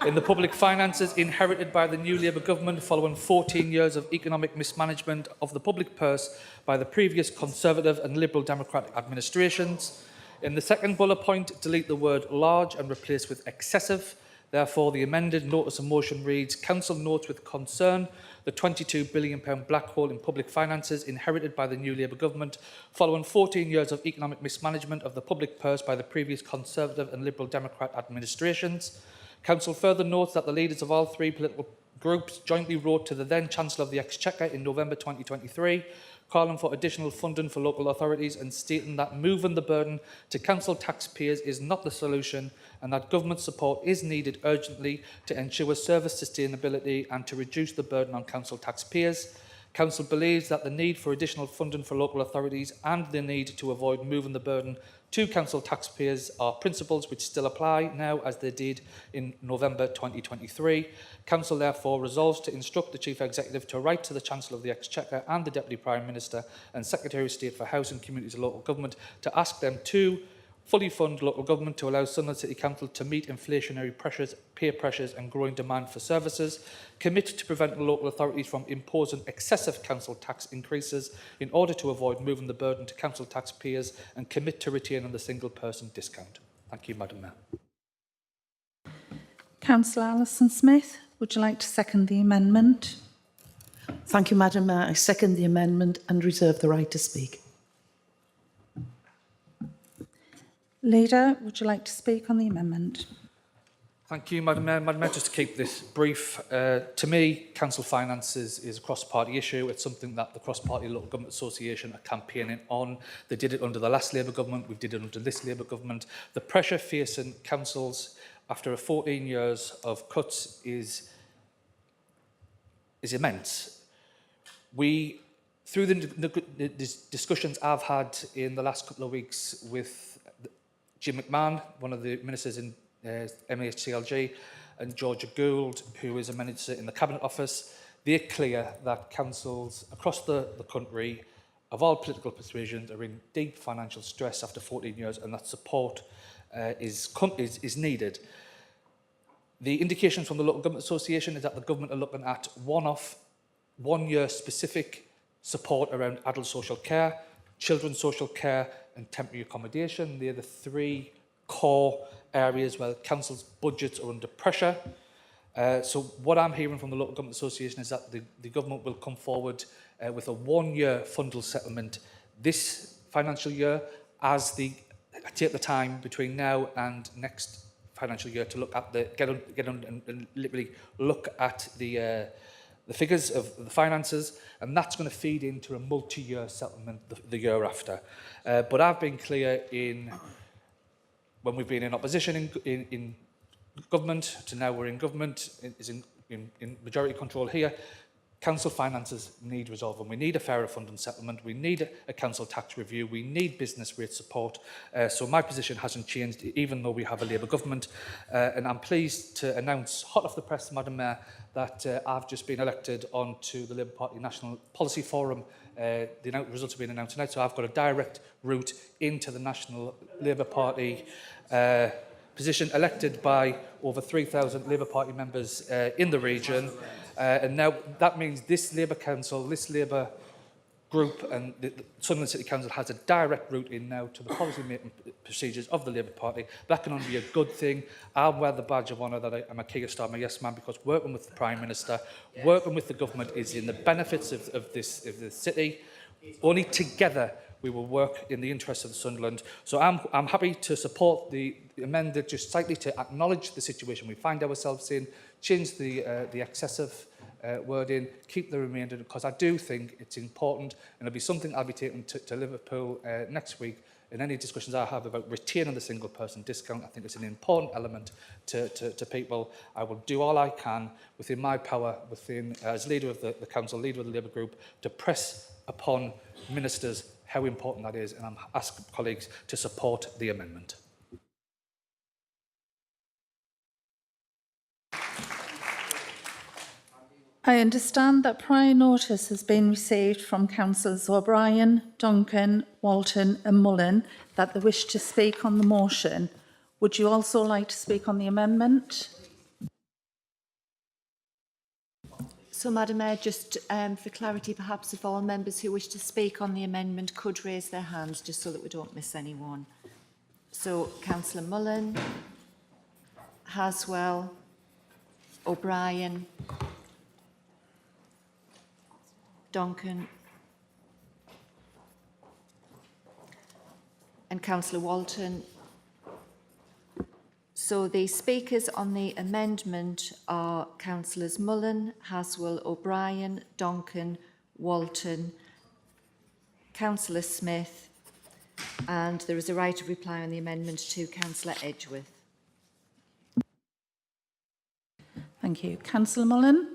Speaker 15: in the public finances inherited by the new Labour government following 14 years of economic mismanagement of the public purse by the previous Conservative and Liberal Democratic administrations. In the second bullet point, delete the word large and replace with excessive. Therefore, the amended notice of motion reads, Council notes with concern the £22 billion black hole in public finances inherited by the new Labour government following 14 years of economic mismanagement of the public purse by the previous Conservative and Liberal Democrat administrations. Council further notes that the leaders of all three political groups jointly wrote to the then Chancellor of the Exchequer in November 2023, calling for additional funding for local authorities and stating that moving the burden to council taxpayers is not the solution and that government support is needed urgently to ensure service sustainability and to reduce the burden on council taxpayers. Council believes that the need for additional funding for local authorities and the need to avoid moving the burden to council taxpayers are principles which still apply now as they did in November 2023. Council therefore resolves to instruct the Chief Executive to write to the Chancellor of the Exchequer and the Deputy Prime Minister and Secretary of State for Housing, Communities and Local Government to ask them to fully fund local government to allow Sunderland City Council to meet inflationary pressures, peer pressures and growing demand for services, commit to preventing local authorities from imposing excessive council tax increases in order to avoid moving the burden to council taxpayers and commit to retaining the single person discount. Thank you, Madam Mayor.
Speaker 1: Councillor Alison Smith, would you like to second the amendment?
Speaker 5: Thank you, Madam Mayor. I second the amendment and reserve the right to speak.
Speaker 1: Leader, would you like to speak on the amendment?
Speaker 15: Thank you, Madam Mayor. Madam Mayor, just to keep this brief, to me, council finances is a cross-party issue. It's something that the Cross-Party Local Government Association are campaigning on. They did it under the last Labour government. We did it under this Labour government. The pressure facing councils after 14 years of cuts is immense. Through the discussions I've had in the last couple of weeks with Jim McMahon, one of the ministers in MHCLG, and Georgia Gould, who is a minister in the Cabinet Office, they're clear that councils across the country of all political persuasions are in deep financial stress after 14 years and that support is needed. The indications from the Local Government Association is that the government are looking at one-off, one-year specific support around adult social care, children's social care and temporary accommodation. They're the three core areas where councils' budgets are under pressure. So what I'm hearing from the Local Government Association is that the government will come forward with a one-year fundal settlement this financial year as take the time between now and next financial year to look at and literally look at the figures of the finances, and that's going to feed into a multi-year settlement the year after. But I've been clear when we've been in opposition in government to now we're in government, in majority control here, council finances need resolving. We need a fairer funding settlement. We need a council tax review. We need business rate support. So my position hasn't changed, even though we have a Labour government. And I'm pleased to announce, hot off the press, Madam Mayor, that I've just been elected onto the Labour Party National Policy Forum. The results have been announced tonight, so I've got a direct route into the National Labour Party position, elected by over 3,000 Labour Party members in the region. And now that means this Labour Council, this Labour group and the Sunderland City Council has a direct route in now to the policy-making procedures of the Labour Party. That can only be a good thing. I'll wear the badge of honour that I'm a Kia Starmer yes man, because working with the Prime Minister, working with the government is in the benefits of the city. Only together we will work in the interests of Sunderland. So I'm happy to support the amendment just slightly to acknowledge the situation we find ourselves in, change the excessive wording, keep the remainder, because I do think it's important, and it'll be something I'll be taking to Liverpool next week in any discussions I have about retaining the single person discount. I think it's an important element to people. I will do all I can within my power, as leader of the council, leader of the Labour group, to press upon ministers how important that is, and I'm asking colleagues to support the amendment.
Speaker 1: I understand that prior notice has been received from Councillors O'Brien, Duncan, Walton and Mullen that they wish to speak on the motion. Would you also like to speak on the amendment?
Speaker 2: So, Madam Mayor, just for clarity, perhaps if all members who wish to speak on the amendment could raise their hands, just so that we don't miss anyone. So, Councillor Mullen, Haswell, O'Brien, Duncan and Councillor Walton. So the speakers on the amendment are Councillors Mullen, Haswell, O'Brien, Donkin, Walton, Councillor Smith, and there is a right of reply on the amendment to Councillor Edgeworth.
Speaker 1: Thank you. Councillor Mullen.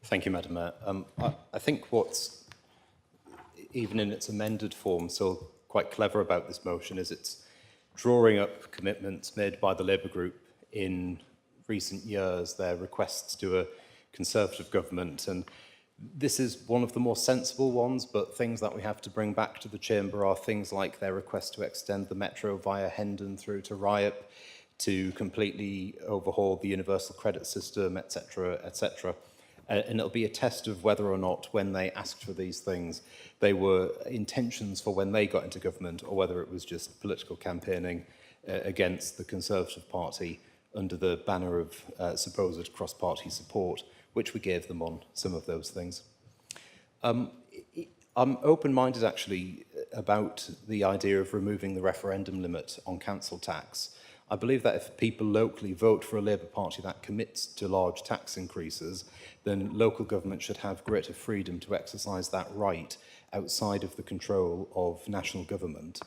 Speaker 20: Thank you, Madam Mayor. I think what's, even in its amended form, so quite clever about this motion is it's drawing up commitments made by the Labour group in recent years, their requests to a Conservative government. And this is one of the more sensible ones, but things that we have to bring back to the Chamber are things like their request to extend the metro via Hendon through to Ryop, to completely overhaul the universal credit system, etc., etc. And it'll be a test of whether or not, when they asked for these things, they were intentions for when they got into government, or whether it was just political campaigning against the Conservative Party under the banner of supposed cross-party support, which we gave them on some of those things. I'm open-minded, actually, about the idea of removing the referendum limit on council tax. I believe that if people locally vote for a Labour Party that commits to large tax increases, then local government should have greater freedom to exercise that right outside of the control of national government.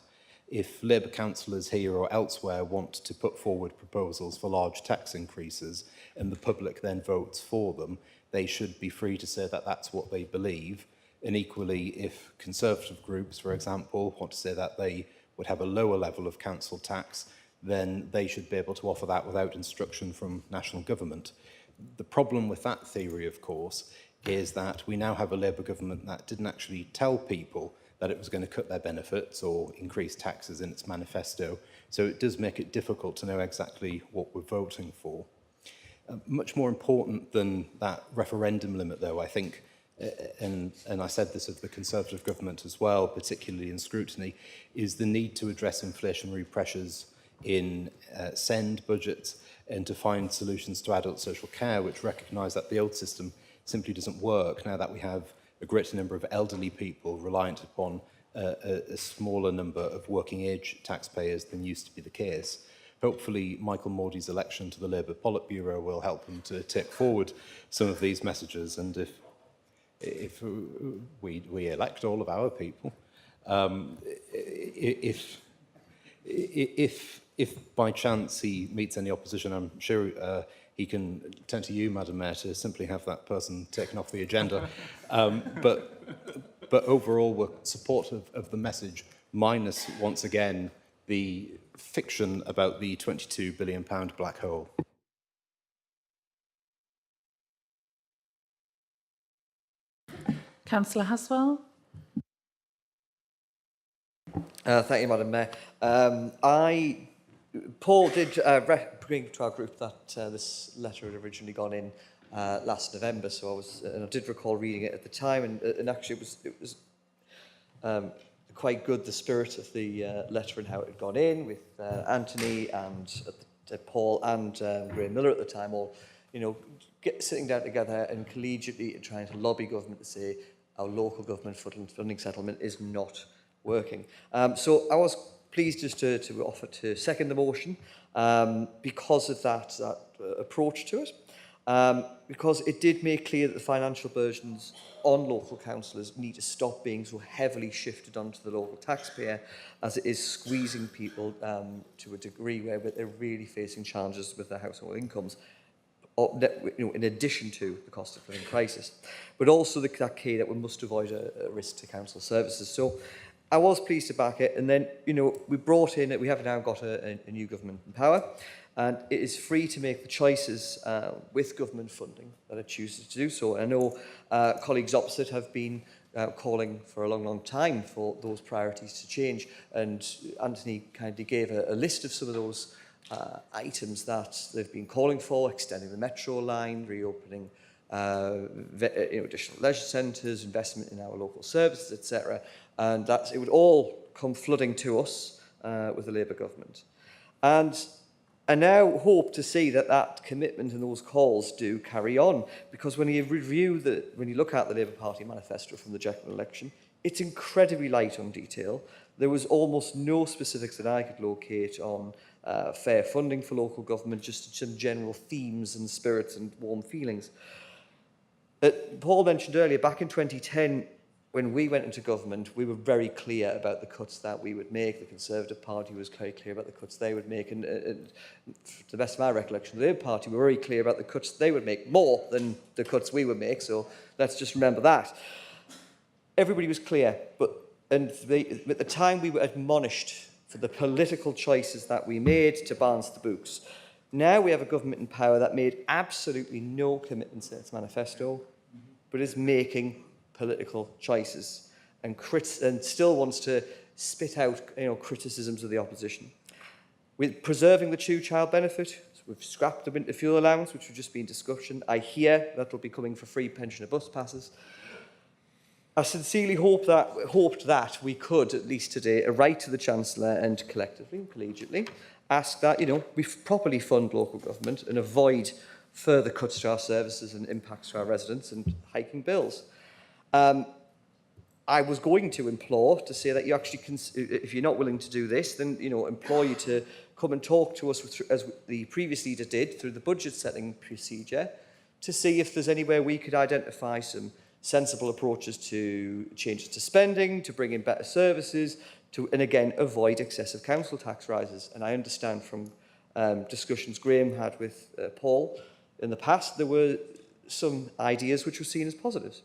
Speaker 20: If Labour councillors here or elsewhere want to put forward proposals for large tax increases and the public then votes for them, they should be free to say that that's what they believe. And equally, if Conservative groups, for example, want to say that they would have a lower level of council tax, then they should be able to offer that without instruction from national government. The problem with that theory, of course, is that we now have a Labour government that didn't actually tell people that it was going to cut their benefits or increase taxes in its manifesto. So it does make it difficult to know exactly what we're voting for. Much more important than that referendum limit, though, I think, and I said this of the Conservative government as well, particularly in scrutiny, is the need to address inflationary pressures in SEND budgets and to find solutions to adult social care, which recognise that the old system simply doesn't work now that we have a greater number of elderly people reliant upon a smaller number of working age taxpayers than used to be the case. Hopefully, Michael Mordy's election to the Labour Politburo will help him to take forward some of these messages. And if we elect all of our people, if by chance he meets any opposition, I'm sure he can turn to you, Madam Mayor, to simply have that person taken off the agenda. But overall, we're supportive of the message, minus, once again, the fiction about the £22 billion black hole.
Speaker 1: Councillor Haswell.
Speaker 3: Thank you, Madam Mayor. Paul did bring to our group that this letter had originally gone in last November, so I did recall reading it at the time, and actually it was quite good, the spirit of the letter and how it had gone in, with Anthony and Paul and Graham Miller at the time, all sitting down together and collegiately trying to lobby government to say our local government funding settlement is not working. So I was pleased just to offer to second the motion because of that approach to it, because it did make clear that the financial burdens on local councillors need to stop being so heavily shifted onto the local taxpayer, as it is squeezing people to a degree where they're really facing challenges with their household incomes, in addition to the cost of living crisis, but also that key that we must avoid a risk to council services. So I was pleased to back it, and then we brought in, we have now got a new government in power, and it is free to make the choices with government funding that it chooses to do so. And I know colleagues opposite have been calling for a long time for those priorities to change, and Anthony kindly gave a list of some of those items that they've been calling for: extending the metro line, reopening additional leisure centres, investment in our local services, etc. And that it would all come flooding to us with the Labour government. And I now hope to see that commitment and those calls do carry on, because when you look at the Labour Party manifesto from the general election, it's incredibly light on detail. There was almost no specifics that I could locate on fair funding for local government, just some general themes and spirits and warm feelings. Paul mentioned earlier, back in 2010, when we went into government, we were very clear about the cuts that we would make. The Conservative Party was very clear about the cuts they would make. And to the best of my recollection, the Labour Party were very clear about the cuts they would make, more than the cuts we would make. So let's just remember that. Everybody was clear, at the time we were admonished for the political choices that we made to balance the books. Now we have a government in power that made absolutely no commitments in its manifesto, but is making political choices and still wants to spit out criticisms of the opposition. With preserving the two-child benefit, we've scrapped the winter fuel allowance, which has just been discussion. I hear that will be coming for free pensioner bus passes. I sincerely hoped that we could, at least today, write to the Chancellor and collectively and collegiately ask that we properly fund local government and avoid further cuts to our services and impacts to our residents and hiking bills. I was going to implore to say that you actually, if you're not willing to do this, then implore you to come and talk to us, as the previous leader did, through the budget setting procedure, to see if there's anywhere we could identify some sensible approaches to changes to spending, to bring in better services, and again, avoid excessive council tax rises. And I understand from discussions Graham had with Paul in the past, there were some ideas which were seen as positives.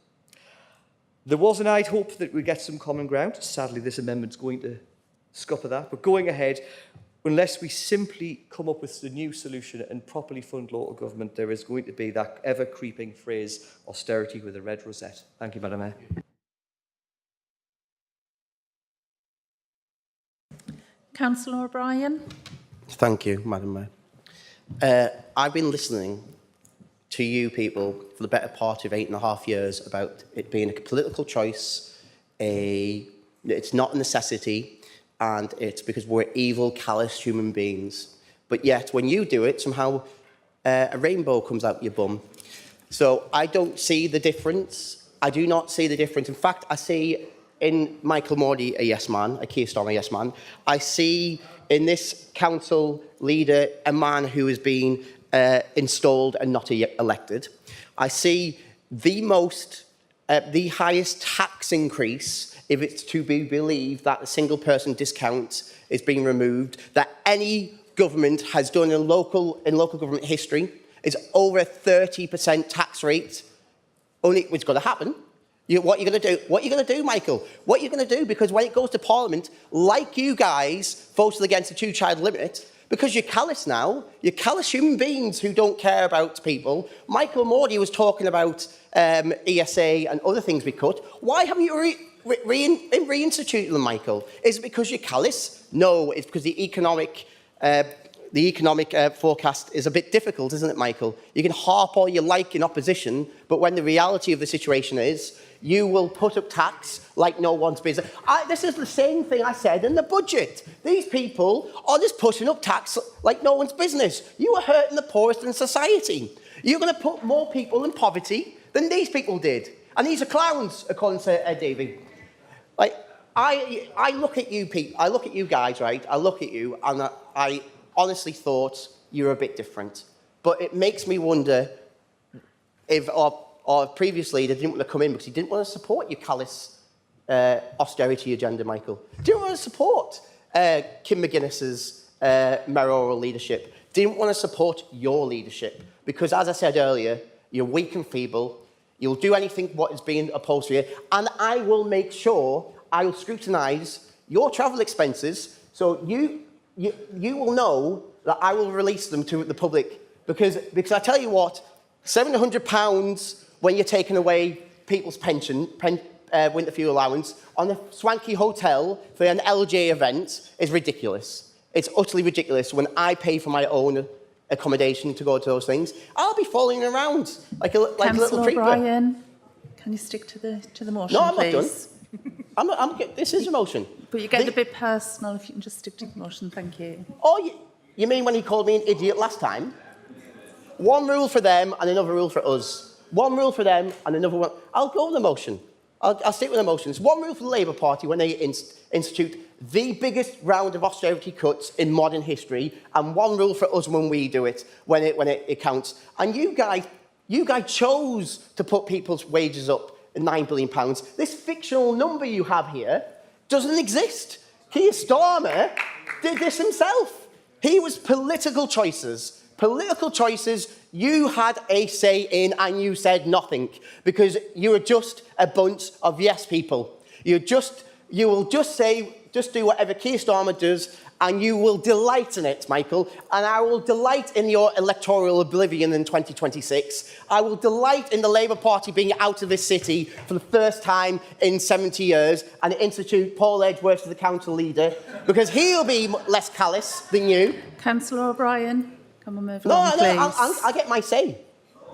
Speaker 3: There was an I'd hope that we'd get some common ground. Sadly, this amendment's going to scupper that. But going ahead, unless we simply come up with a new solution and properly fund local government, there is going to be that ever-creeping phrase, austerity with a red rosette. Thank you, Madam Mayor.
Speaker 1: Councillor O'Brien.
Speaker 14: Thank you, Madam Mayor. I've been listening to you people for the better part of 8.5 years about it being a political choice, it's not a necessity, and it's because we're evil, callous human beings. But yet, when you do it, somehow a rainbow comes out your bum. So I don't see the difference. I do not see the difference. In fact, I see in Michael Mordy a yes man, a Keir Starmer a yes man. I see in this council leader a man who has been installed and not elected. I see the highest tax increase, if it's to be believed that the single person discount is being removed, that any government has done in local government history, is over a 30% tax rate. Only it's going to happen. What are you going to do? What are you going to do, Michael? What are you going to do? Because when it goes to Parliament, like you guys voted against the two-child limit, because you're callous now, you're callous human beings who don't care about people. Michael Mordy was talking about ESA and other things we cut. Why haven't you reinstituted them, Michael? Is it because you're callous? No, it's because the economic forecast is a bit difficult, isn't it, Michael? You can harp all you like in opposition, but when the reality of the situation is, you will put up tax like no one's business. This is the same thing I said in the budget. These people are just putting up tax like no one's business. You are hurting the poorest in society. You're going to put more people in poverty than these people did. And these are clowns, according to Davey. Like, I look at you people, I look at you guys, right? I look at you and I honestly thought you were a bit different. But it makes me wonder if our previous leader didn't want to come in because he didn't want to support your callous austerity agenda, Michael. Didn't want to support Kim McGuinness's mayoral leadership. Didn't want to support your leadership because, as I said earlier, you're weak and feeble. You'll do anything what is being opposed to you. And I will make sure I will scrutinise your travel expenses so you will know that I will release them to the public. Because I tell you what, £700 when you're taking away people's pension, winter fuel allowance, on a swanky hotel for an LJ event is ridiculous. It's utterly ridiculous. When I pay for my own accommodation to go to those things, I'll be following around like a little creeper.
Speaker 1: O'Brien, can you stick to the motion,
Speaker 14: no, I'm
Speaker 1: please?
Speaker 14: Not done. This is a motion.
Speaker 1: But you're getting a bit personal. If you can just stick to the motion, thank you.
Speaker 14: Oh, you mean when he called me an idiot last time? One rule for them and another rule for us. One rule for them and another one. I'll go with the motion. I'll stick with the motions. One rule for the Labour Party when they institute the biggest round of austerity cuts in modern history, and one rule for us when we do it, when it counts. And you guys chose to put people's wages up at £9 billion. This fictional number you have here doesn't exist. Keir Starmer did this himself. He was political choices. Political choices you had a say in, and you said nothing because you were just a bunch of yes people. You will just do whatever Keir Starmer does, and you will delight in it, Michael. And I will delight in your electoral oblivion in 2026. I will delight in the Labour Party being out of this city for the first time in 70 years and institute Paul Edgeworth as the council leader because he'll be less callous than you.
Speaker 1: Councillor O'Brien, come on, move along, please.
Speaker 14: I'll get my say.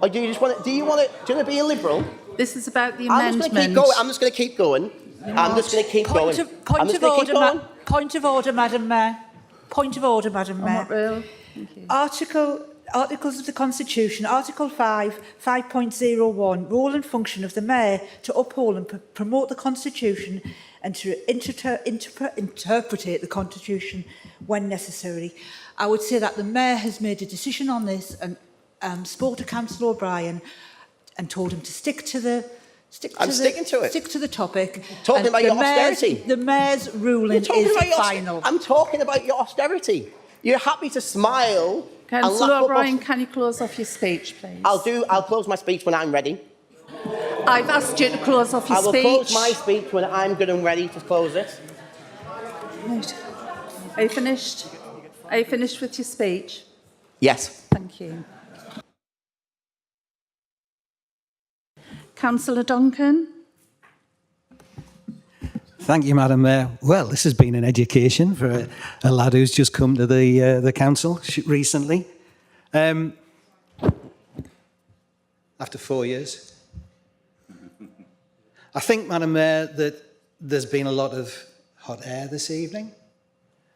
Speaker 14: Or do you just want to? Do you want to be a liberal?
Speaker 1: This is about the amendment.
Speaker 14: I'm just going to keep going. I'm just going to keep going.
Speaker 12: Point of order, Madam Mayor. Point of order, Madam Mayor.
Speaker 1: On what rule? Thank you.
Speaker 12: Articles of the Constitution, Article 5, 5.01, role and function of the Mayor to uphold and promote the Constitution and to interpret the Constitution when necessary. I would say that the Mayor has made a decision on this and spoke to Councillor O'Brien and told him to stick to the Stick to the topic.
Speaker 14: Talking about your austerity.
Speaker 12: The Mayor's ruling is final.
Speaker 14: I'm talking about your austerity. You're happy to smile.
Speaker 1: Councillor O'Brien, can you close off your speech, please?
Speaker 14: I'll close my speech when I'm ready.
Speaker 1: I've asked you to close off your speech.
Speaker 14: I will close my speech when I'm good and ready to close it.
Speaker 1: Right. Are you finished? Are you finished with your speech?
Speaker 14: Yes.
Speaker 1: Thank you. Councillor Duncan.
Speaker 13: Thank you, Madam Mayor. Well, this has been an education for a lad who's just come to the council recently. After 4 years. I think, Madam Mayor, that there's been a lot of hot air this evening.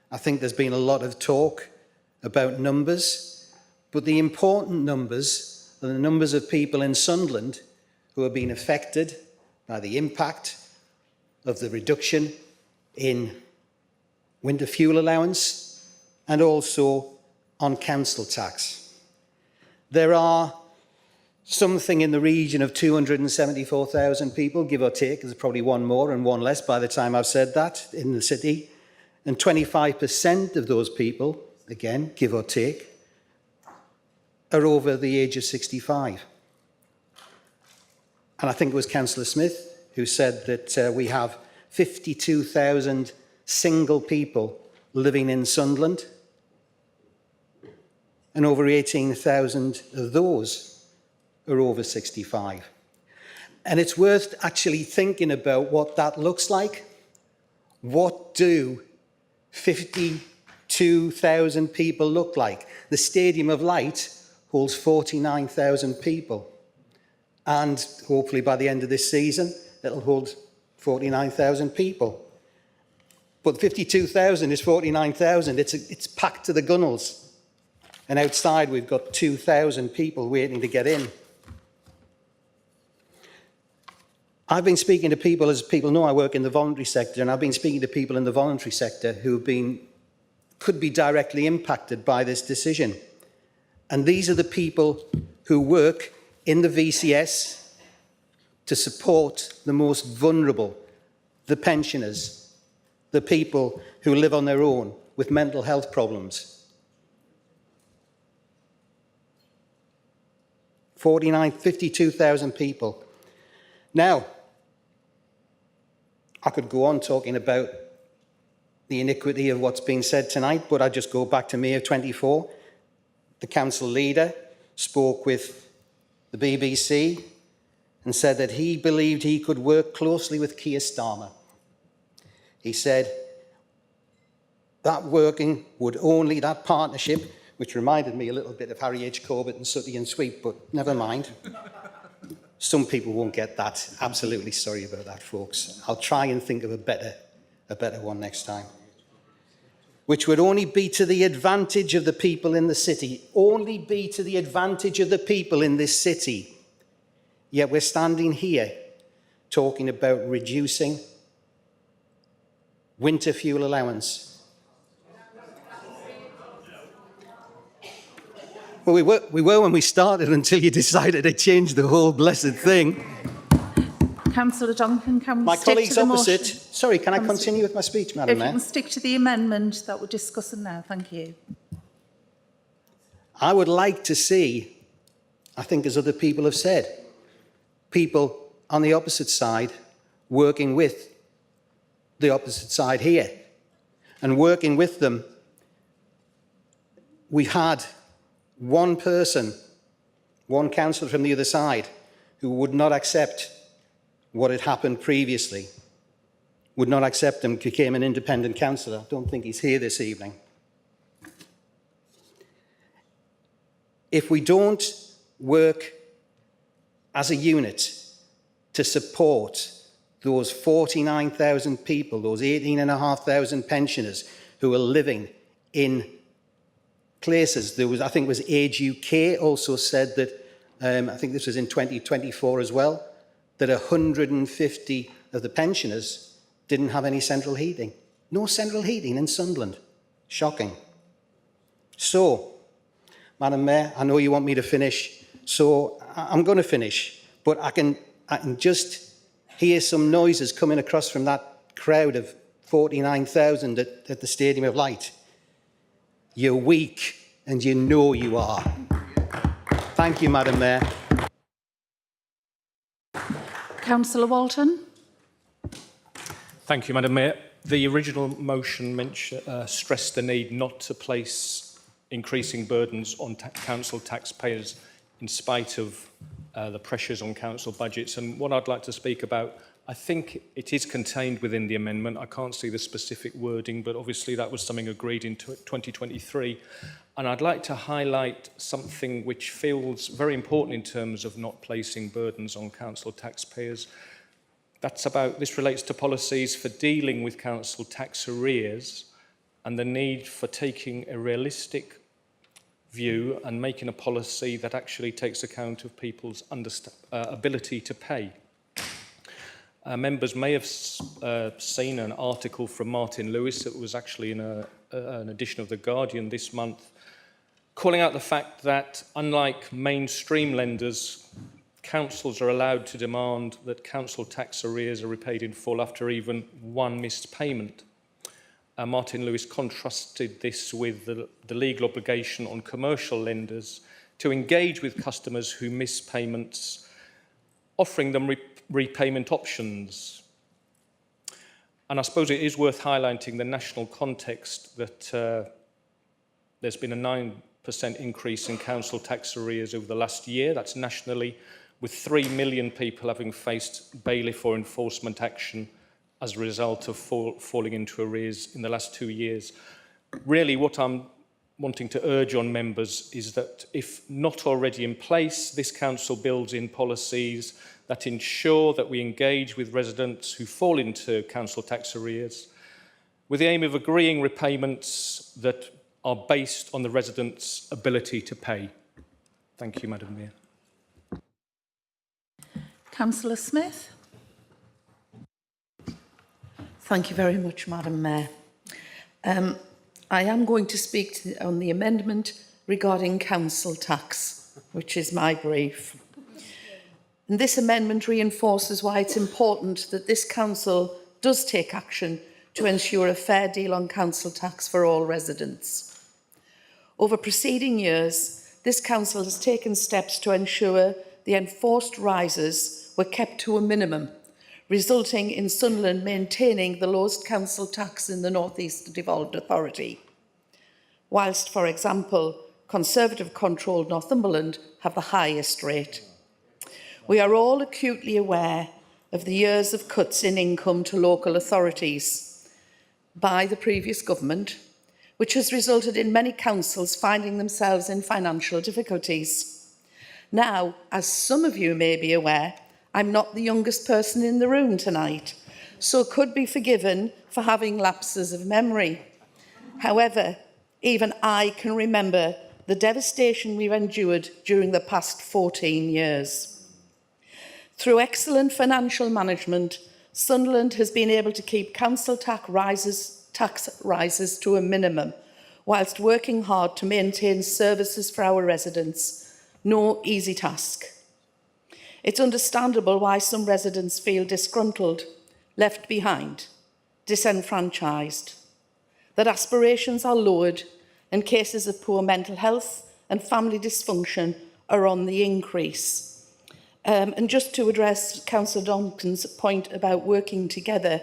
Speaker 13: I think there's been a lot of talk about numbers, but the important numbers are the numbers of people in Sunderland who have been affected by the impact of the reduction in winter fuel allowance and also on council tax. There are something in the region of 274,000 people, give or take. There's probably one more and one less by the time I've said that in the city. And 25% of those people, again, give or take, are over the age of 65. And I think it was Councillor Smith who said that we have 52,000 single people living in Sunderland, and over 18,000 of those are over 65. And it's worth actually thinking about what that looks like. What do 52,000 people look like? The Stadium of Light holds 49,000 people. And hopefully by the end of this season, it'll hold 49,000 people. But 52,000 is 49,000. It's packed to the gunnels. And outside, we've got 2,000 people waiting to get in. I've been speaking to people, as people know I work in the voluntary sector, and I've been speaking to people in the voluntary sector who could be directly impacted by this decision. And these are the people who work in the VCS to support the most vulnerable, the pensioners, the people who live on their own with mental health problems. 52,000 people. Now, I could go on talking about the iniquity of what's been said tonight, but I just go back to May of 24. The council leader spoke with the BBC and said that he believed he could work closely with Keir Starmer. He said that that partnership, which reminded me a little bit of Harry H. Corbett and Sooty and Sweep, but never mind. Some people won't get that. Absolutely sorry about that, folks. I'll try and think of a better one next time. Which would only be to the advantage of the people in the city. Only be to the advantage of the people in this city. Yet we're standing here talking about reducing winter fuel allowance. Well, we were when we started until you decided to change the whole blessed thing.
Speaker 1: Councillor Duncan, can we
Speaker 13: My
Speaker 1: stick to
Speaker 13: colleagues
Speaker 1: the
Speaker 13: opposite.
Speaker 1: motion?
Speaker 13: Sorry, can I continue with my speech, Madam
Speaker 1: If you
Speaker 13: Mayor?
Speaker 1: can stick to the amendment that we're discussing now, thank you.
Speaker 13: I would like to see, I think as other people have said, people on the opposite side working with the opposite side here and working with them. We've had one person, one councillor from the other side who would not accept what had happened previously, would not accept and became an independent councillor. I don't think he's here this evening. If we don't work as a unit to support those 49,000 people, those 18,500 pensioners who are living in places, there was, I think it was Age UK also said that, I think this was in 2024 as well, that 150 of the pensioners didn't have any central heating. No central heating in Sunderland. Shocking. So, Madam Mayor, I know you want me to finish, so I'm going to finish, but I can just hear some noises coming across from that crowd of 49,000 at the Stadium of Light. You're weak, and you know you are. Thank you, Madam Mayor.
Speaker 1: Councillor Walton.
Speaker 17: Thank you, Madam Mayor. The original motion stressed the need not to place increasing burdens on council taxpayers in spite of the pressures on council budgets. And what I'd like to speak about, I think it is contained within the amendment. I can't see the specific wording, but obviously that was something agreed in 2023. And I'd like to highlight something which feels very important in terms of not placing burdens on council taxpayers. This relates to policies for dealing with council tax arrears and the need for taking a realistic view and making a policy that actually takes account of people's ability to pay. Members may have seen an article from Martin Lewis that was actually in an edition of The Guardian this month, calling out the fact that, unlike mainstream lenders, councils are allowed to demand that council tax arrears are repaid in full after even one missed payment. Martin Lewis contrasted this with the legal obligation on commercial lenders to engage with customers who miss payments, offering them repayment options. And I suppose it is worth highlighting the national context that there's been a 9% increase in council tax arrears over the last year. That's nationally, with 3 million people having faced bailiff or enforcement action as a result of falling into arrears in the last 2 years. Really, what I'm wanting to urge on members is that, if not already in place, this council builds in policies that ensure that we engage with residents who fall into council tax arrears with the aim of agreeing repayments that are based on the residents' ability to pay. Thank you, Madam Mayor.
Speaker 1: Councillor Smith.
Speaker 5: Thank you very much, Madam Mayor. I am going to speak on the amendment regarding council tax, which is my brief. And this amendment reinforces why it's important that this council does take action to ensure a fair deal on council tax for all residents. Over preceding years, this council has taken steps to ensure the enforced rises were kept to a minimum, resulting in Sunderland maintaining the lowest council tax in the North East Devolved Authority, whilst, for example, Conservative-controlled Northumberland have the highest rate. We are all acutely aware of the years of cuts in income to local authorities by the previous government, which has resulted in many councils finding themselves in financial difficulties. Now, as some of you may be aware, I'm not the youngest person in the room tonight, so could be forgiven for having lapses of memory. However, even I can remember the devastation we've endured during the past 14 years. Through excellent financial management, Sunderland has been able to keep council tax rises to a minimum, whilst working hard to maintain services for our residents. No easy task. It's understandable why some residents feel disgruntled, left behind, disenfranchised, that aspirations are lowered and cases of poor mental health and family dysfunction are on the increase. And just to address Councillor Donkin's point about working together,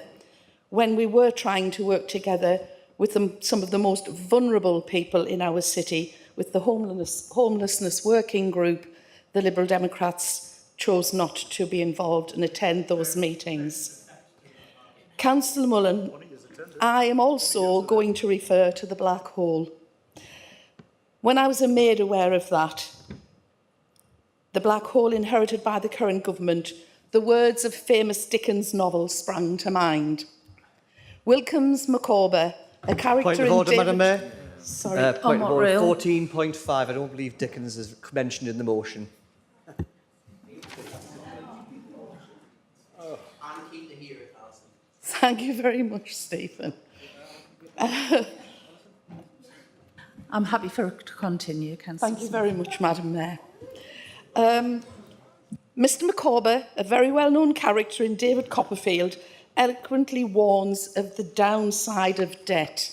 Speaker 5: when we were trying to work together with some of the most vulnerable people in our city, with the homelessness working group, the Liberal Democrats chose not to be involved and attend those meetings. Councillor Mullen, I am also going to refer to the black hole. When I was made aware of that, the black hole inherited by the current government, the words of famous Dickens novel sprang to mind. Wilkins Micawber, a character
Speaker 3: Point of
Speaker 5: in
Speaker 3: order,
Speaker 5: David...
Speaker 3: Madam Mayor.
Speaker 5: Sorry,
Speaker 3: Point of order,
Speaker 5: rail?
Speaker 3: 14.5. I don't believe Dickens is mentioned in the motion.
Speaker 5: Thank you very much, Stephen.
Speaker 1: I'm happy for it to continue, Councillor.
Speaker 5: Thank you very much, Madam Mayor. Mr Micawber, a very well-known character in David Copperfield, eloquently warns of the downside of debt.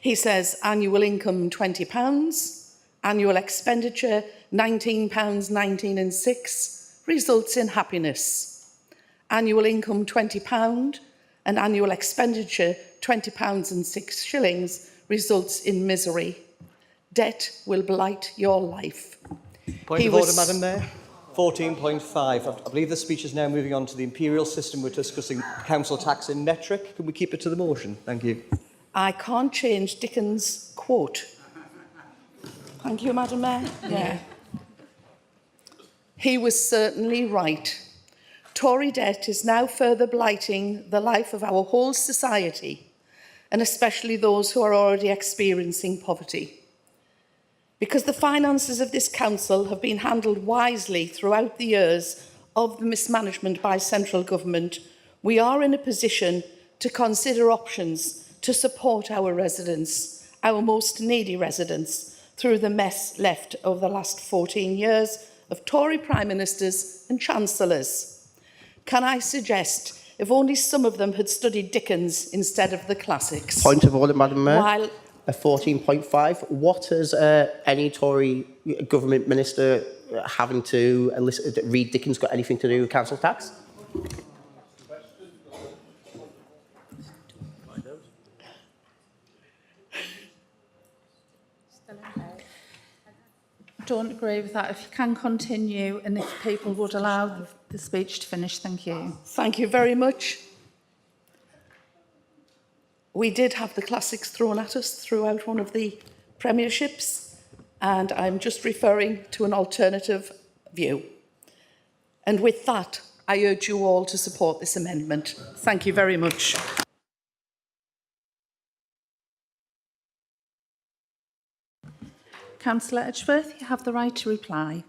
Speaker 5: He says annual income £20, annual expenditure £19.19 and 6 results in happiness. Annual income £20 and annual expenditure £20 and 6 shillings results in misery. Debt will blight your life.
Speaker 3: Point of order, Madam Mayor. 14.5. I believe the speech is now moving on to the imperial system. We're discussing council tax in metric. Can we keep it to the motion? Thank you.
Speaker 5: I can't change Dickens' quote. Thank you, Madam Mayor. Yeah. He was certainly right. Tory debt is now further blighting the life of our whole society, and especially those who are already experiencing poverty. Because the finances of this council have been handled wisely throughout the years of the mismanagement by central government, we are in a position to consider options to support our residents, our most needy residents, through the mess left over the last 14 years of Tory Prime Ministers and Chancellors. Can I suggest, if only some of them had studied Dickens instead of the classics?
Speaker 14: Point of order, Madam Mayor.
Speaker 5: While
Speaker 14: 14.5. What is any Tory government minister having to read Dickens got anything to do with council tax?
Speaker 1: Don't agree with that. If you can continue, and if people would allow the speech to finish, thank you.
Speaker 5: Thank you very much. We did have the classics thrown at us throughout one of the premierships, and I'm just referring to an alternative view. And with that, I urge you all to support this amendment. Thank you very much.
Speaker 1: Councillor Edgeworth, you have the right to reply.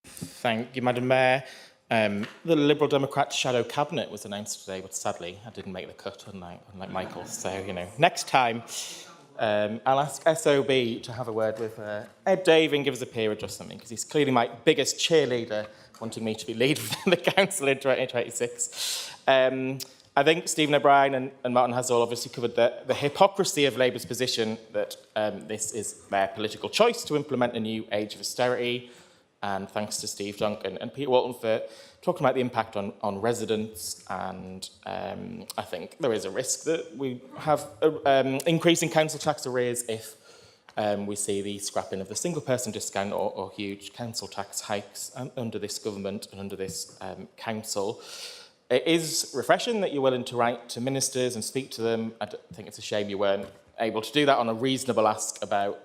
Speaker 11: Thank you, Madam Mayor. The Liberal Democrat shadow cabinet was announced today, but sadly I didn't make the cut, unlike Michael. So, you know, next time I'll ask SOB to have a word with Ed Davey and give us a peerage or something, because he's clearly my biggest cheerleader, wanting me to be leader of the council in 2026. I think Stephen O'Brien and Martin Hassall obviously covered the hypocrisy of Labour's position that this is their political choice to implement a new age of austerity. And thanks to Steve Duncan and Peter Walton for talking about the impact on residents. And I think there is a risk that we have increasing council tax arrears if we see the scrapping of the single-person discount or huge council tax hikes under this government and under this council. It is refreshing that you're willing to write to ministers and speak to them. I think it's a shame you weren't able to do that on a reasonable ask about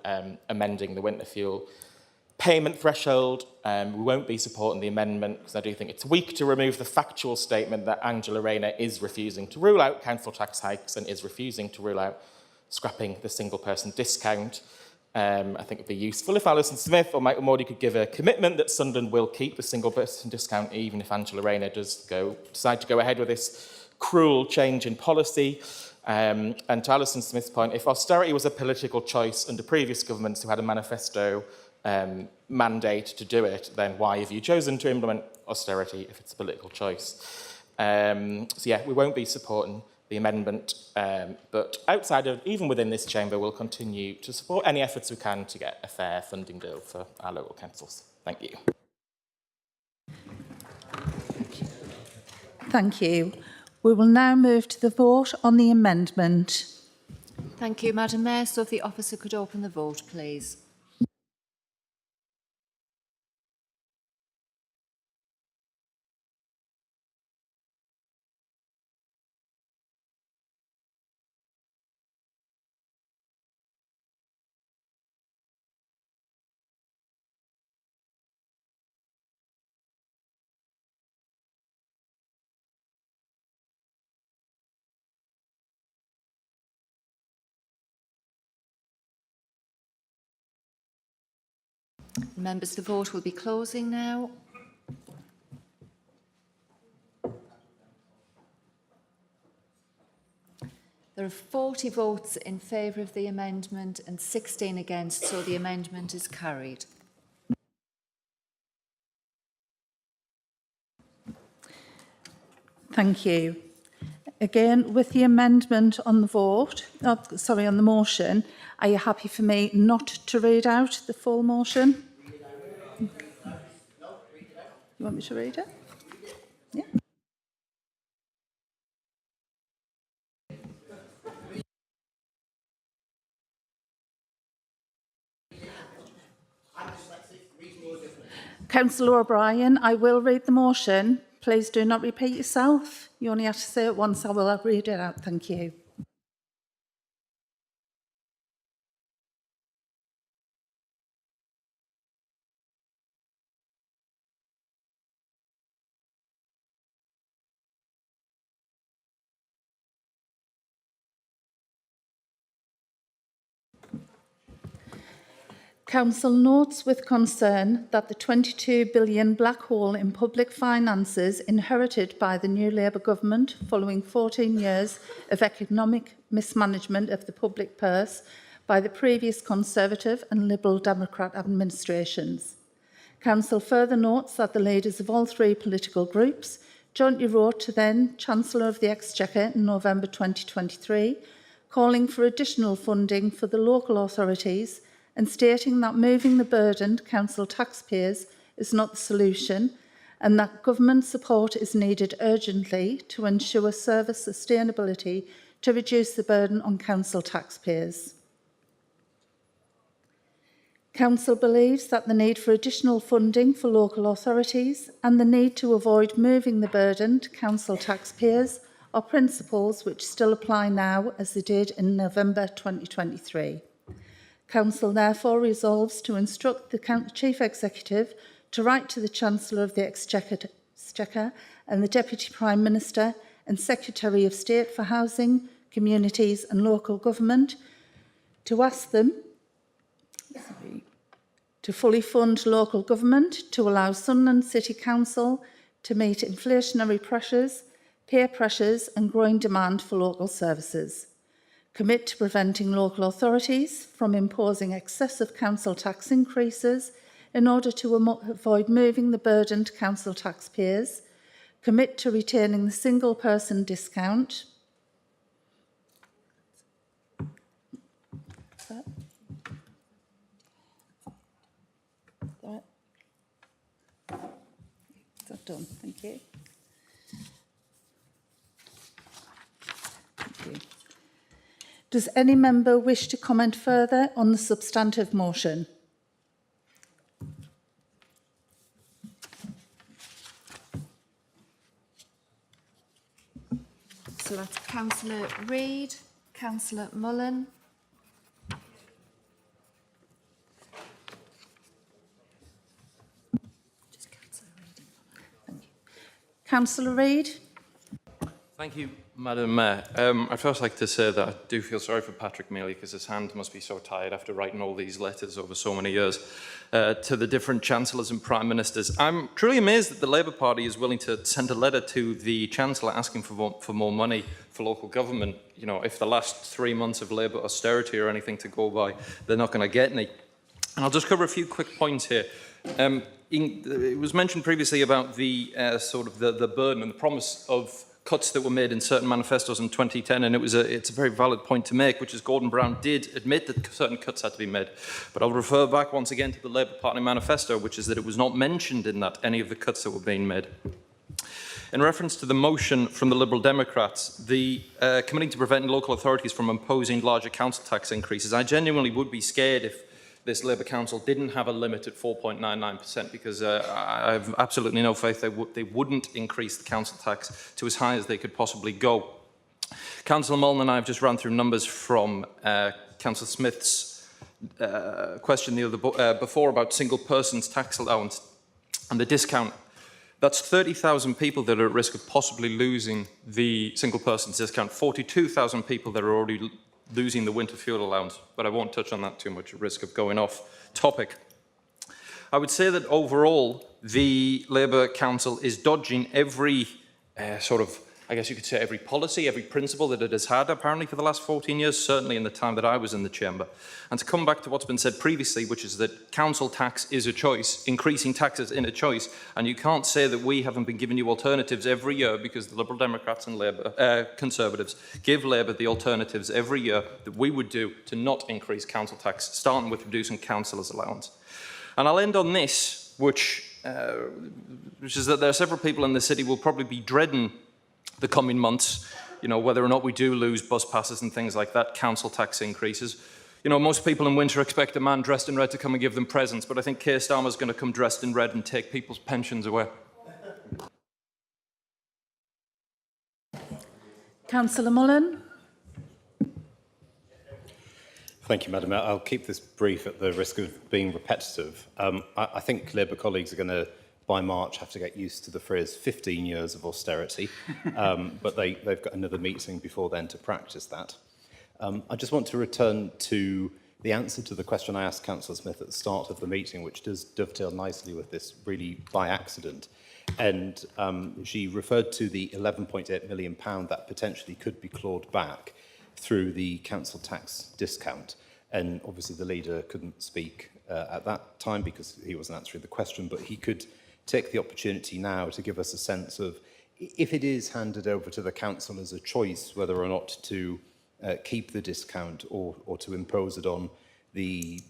Speaker 11: amending the winter fuel payment threshold. We won't be supporting the amendment because I do think it's weak to remove the factual statement that Angela Rayner is refusing to rule out council tax hikes and is refusing to rule out scrapping the single-person discount. I think it would be useful if Alison Smith or Michael Mordy could give a commitment that Sunderland will keep the single person discount even if Angela Rayner does decide to go ahead with this cruel change in policy. And to Alison Smith's point, if austerity was a political choice under previous governments who had a manifesto mandate to do it, then why have you chosen to implement austerity if it's a political choice? So yeah, we won't be supporting the amendment, but outside of, even within this chamber, we'll continue to support any efforts we can to get a fair funding deal for our local councils. Thank you.
Speaker 1: Thank you. We will now move to the vote on the amendment.
Speaker 2: Thank you, Madam Mayor. So if the officer could open the vote, please. Members, the vote will be closing now. There are 40 votes in favour of the amendment and 16 against, so the amendment is carried.
Speaker 1: Thank you. Again, with the amendment on the vote, on the motion, are you happy for me not to read out the full motion? You want me to read it? Yeah. Councillor O'Brien, I will read the motion. Please do not repeat yourself. You only have to say it once. I will read it out. Thank you. Council notes with concern that the 22 billion black hole in public finances inherited by the new Labour government following 14 years of economic mismanagement of the public purse by the previous Conservative and Liberal Democrat administrations. Council further notes that the leaders of all three political groups jointly wrote to then Chancellor of the Exchequer in November 2023, calling for additional funding for the local authorities and stating that moving the burden to council taxpayers is not the solution and that government support is needed urgently to ensure service sustainability to reduce the burden on council taxpayers. Council believes that the need for additional funding for local authorities and the need to avoid moving the burden to council taxpayers are principles which still apply now as they did in November 2023. Council therefore resolves to instruct the Chief Executive to write to the Chancellor of the Exchequer and the Deputy Prime Minister and Secretary of State for Housing, Communities and Local Government to ask them to fully fund local government, to allow Sunderland City Council to meet inflationary pressures, peer pressures and growing demand for local services. Commit to preventing local authorities from imposing excessive council tax increases in order to avoid moving the burden to council taxpayers. Commit to retaining the single person discount. Is that done? Thank you. Thank you. Does any member wish to comment further on the substantive motion?
Speaker 2: So that's Councillor Reid, Councillor Mullen.
Speaker 1: Councillor Reid.
Speaker 22: Thank you, Madam Mayor, I'd first like to say that I do feel sorry for Patrick Mealy because his hand must be so tired after writing all these letters over so many years to the different chancellors and prime ministers. I'm truly amazed that the Labour Party is willing to send a letter to the Chancellor asking for more money for local government. You know, if the last 3 months of Labour austerity or anything to go by, they're not going to get any. And I'll just cover a few quick points here. It was mentioned previously about the sort of the burden and the promise of cuts that were made in certain manifestos in 2010, and it's a very valid point to make, which is Gordon Brown did admit that certain cuts had to be made. But I'll refer back once again to the Labour Party manifesto, which is that it was not mentioned in that any of the cuts that were being made. In reference to the motion from the Liberal Democrats, the committing to preventing local authorities from imposing larger council tax increases, I genuinely would be scared if this Labour Council didn't have a limit at 4.99%, because I have absolutely no faith they wouldn't increase the council tax to as high as they could possibly go. Councillor Mullen and I have just run through numbers from Councillor Smith's question before about single person's tax allowance and the discount. That's 30,000 people that are at risk of possibly losing the single person's discount, 42,000 people that are already losing the winter fuel allowance, but I won't touch on that too much at risk of going off topic. I would say that overall, the Labour Council is dodging every I guess you could say every policy, every principle that it has had apparently for the last 14 years, certainly in the time that I was in the chamber. And to come back to what's been said previously, which is that council tax is a choice, increasing taxes in a choice, and you can't say that we haven't been giving you alternatives every year, because the Liberal Democrats and Labour Conservatives give Labour the alternatives every year that we would do to not increase council tax, starting with reducing councillors' allowance. And I'll end on this, which is that there are several people in the city who will probably be dreading the coming months, you know, whether or not we do lose bus passes and things like that, council tax increases. You know, most people in winter expect a man dressed in red to come and give them presents, but I think Keir Starmer's going to come dressed in red and take people's pensions away.
Speaker 1: Councillor Mullen.
Speaker 20: Thank you, Madam Mayor. I'll keep this brief at the risk of being repetitive. I think Labour colleagues are going to, by March, have to get used to the phrase 15 years of austerity, but they've got another meeting before then to practice that. I just want to return to the answer to the question I asked Councillor Smith at the start of the meeting, which does dovetail nicely with this really by accident. And she referred to the £11.8 million that potentially could be clawed back through the council tax discount. And obviously the leader couldn't speak at that time because he wasn't answering the question, but he could take the opportunity now to give us a sense of, if it is handed over to the council as a choice whether or not to keep the discount or to impose it on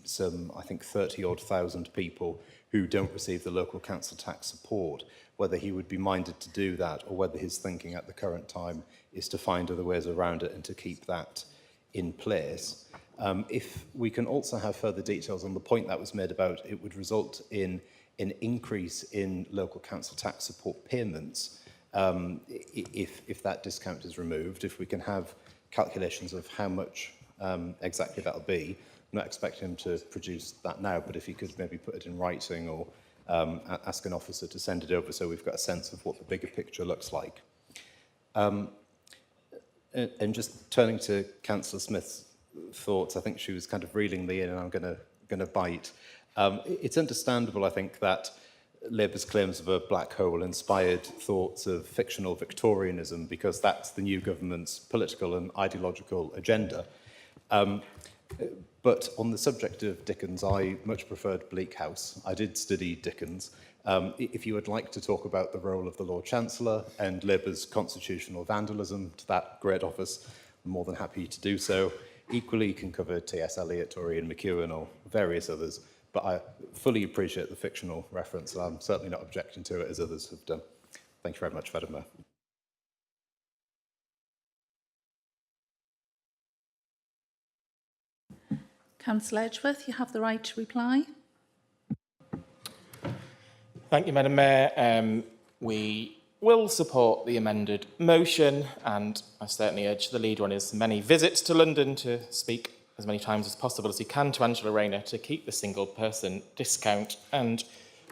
Speaker 20: some, I think, 30-odd thousand people who don't receive the local council tax support, whether he would be minded to do that, or whether his thinking at the current time is to find other ways around it and to keep that in place. If we can also have further details on the point that was made about it would result in an increase in local council tax support payments if that discount is removed, if we can have calculations of how much exactly that'll be. I'm not expecting him to produce that now, but if he could maybe put it in writing or ask an officer to send it over so we've got a sense of what the bigger picture looks like. And just turning to Councillor Smith's thoughts, I think she was kind of reeling me in, and I'm going to bite. It's understandable, I think, that Labour's claims of a black hole inspired thoughts of fictional Victorianism, because that's the new government's political and ideological agenda. But on the subject of Dickens, I much preferred Bleak House. I did study Dickens. If you would like to talk about the role of the Lord Chancellor and Labour's constitutional vandalism to that great office, I'm more than happy to do so. Equally, you can cover T.S. Eliot or Ian McEwan or various others. But I fully appreciate the fictional reference, and I'm certainly not objecting to it as others have done. Thank you very much, Madam Mayor.
Speaker 1: Councillor Edgeworth, you have the right to reply.
Speaker 11: Thank you, Madam Mayor. We will support the amended motion, and I certainly urge the leader on his many visits to London to speak as many times as possible as he can to Angela Rayner to keep the single person discount and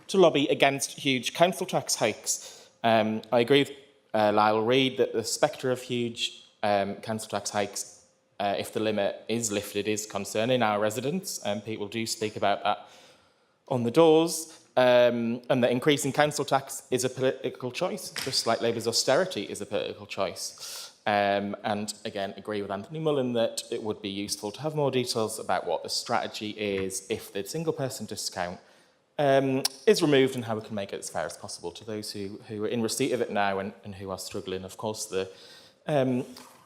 Speaker 11: to lobby against huge council tax hikes. I agree with Lyle Reid that the spectre of huge council tax hikes, if the limit is lifted, is concerning our residents, and people do speak about that on the doors, and that increasing council tax is a political choice, just like Labour's austerity is a political choice. And again, agree with Anthony Mullen that it would be useful to have more details about what the strategy is if the single person discount is removed and how we can make it as fair as possible to those who are in receipt of it now and who are struggling. Of course, the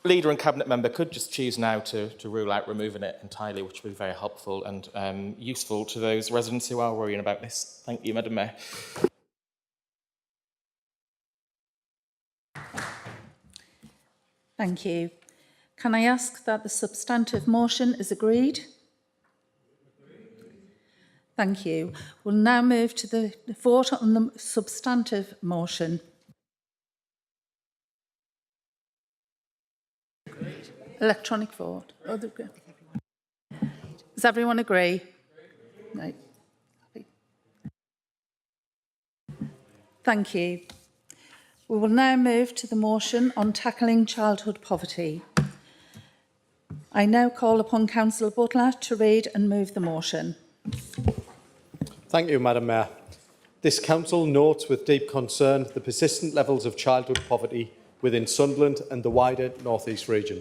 Speaker 11: Leader and Cabinet Member could just choose now to rule out removing it entirely, which would be very helpful and useful to those residents who are worrying about this. Thank you, Madam Mayor.
Speaker 1: Thank you. Can I ask that the substantive motion is agreed? Thank you. We'll now move to the vote on the substantive motion. Electronic vote. Does everyone agree? Right. Thank you. We will now move to the motion on tackling childhood poverty. I now call upon Councillor Butler to read and move the motion.
Speaker 7: Thank you, Madam Mayor. This council notes with deep concern the persistent levels of childhood poverty within Sunderland and the wider North East region.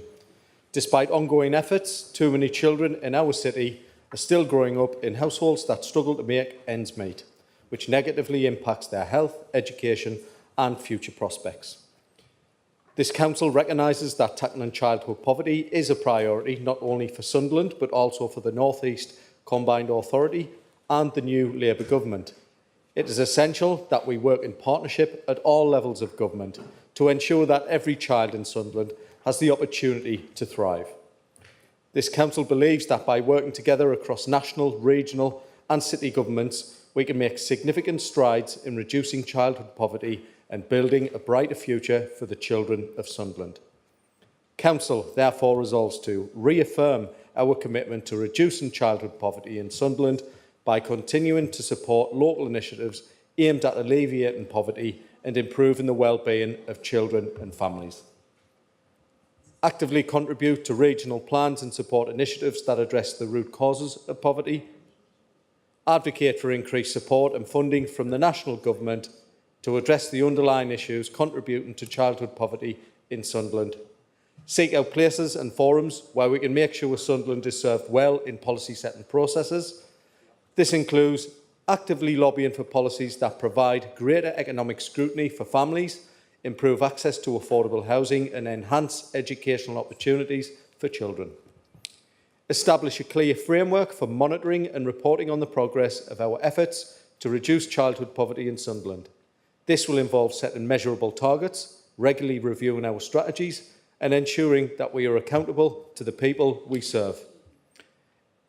Speaker 7: Despite ongoing efforts, too many children in our city are still growing up in households that struggle to make ends meet, which negatively impacts their health, education and future prospects. This council recognises that tackling childhood poverty is a priority not only for Sunderland but also for the North East Combined Authority and the new Labour government. It is essential that we work in partnership at all levels of government to ensure that every child in Sunderland has the opportunity to thrive. This council believes that by working together across national, regional and city governments, we can make significant strides in reducing childhood poverty and building a brighter future for the children of Sunderland. Council therefore resolves to reaffirm our commitment to reducing childhood poverty in Sunderland by continuing to support local initiatives aimed at alleviating poverty and improving the well-being of children and families. Actively contribute to regional plans and support initiatives that address the root causes of poverty. Advocate for increased support and funding from the national government to address the underlying issues contributing to childhood poverty in Sunderland. Seek out places and forums where we can make sure Sunderland is served well in policy setting processes. This includes actively lobbying for policies that provide greater economic scrutiny for families, improve access to affordable housing and enhance educational opportunities for children. Establish a clear framework for monitoring and reporting on the progress of our efforts to reduce childhood poverty in Sunderland. This will involve setting measurable targets, regularly reviewing our strategies and ensuring that we are accountable to the people we serve.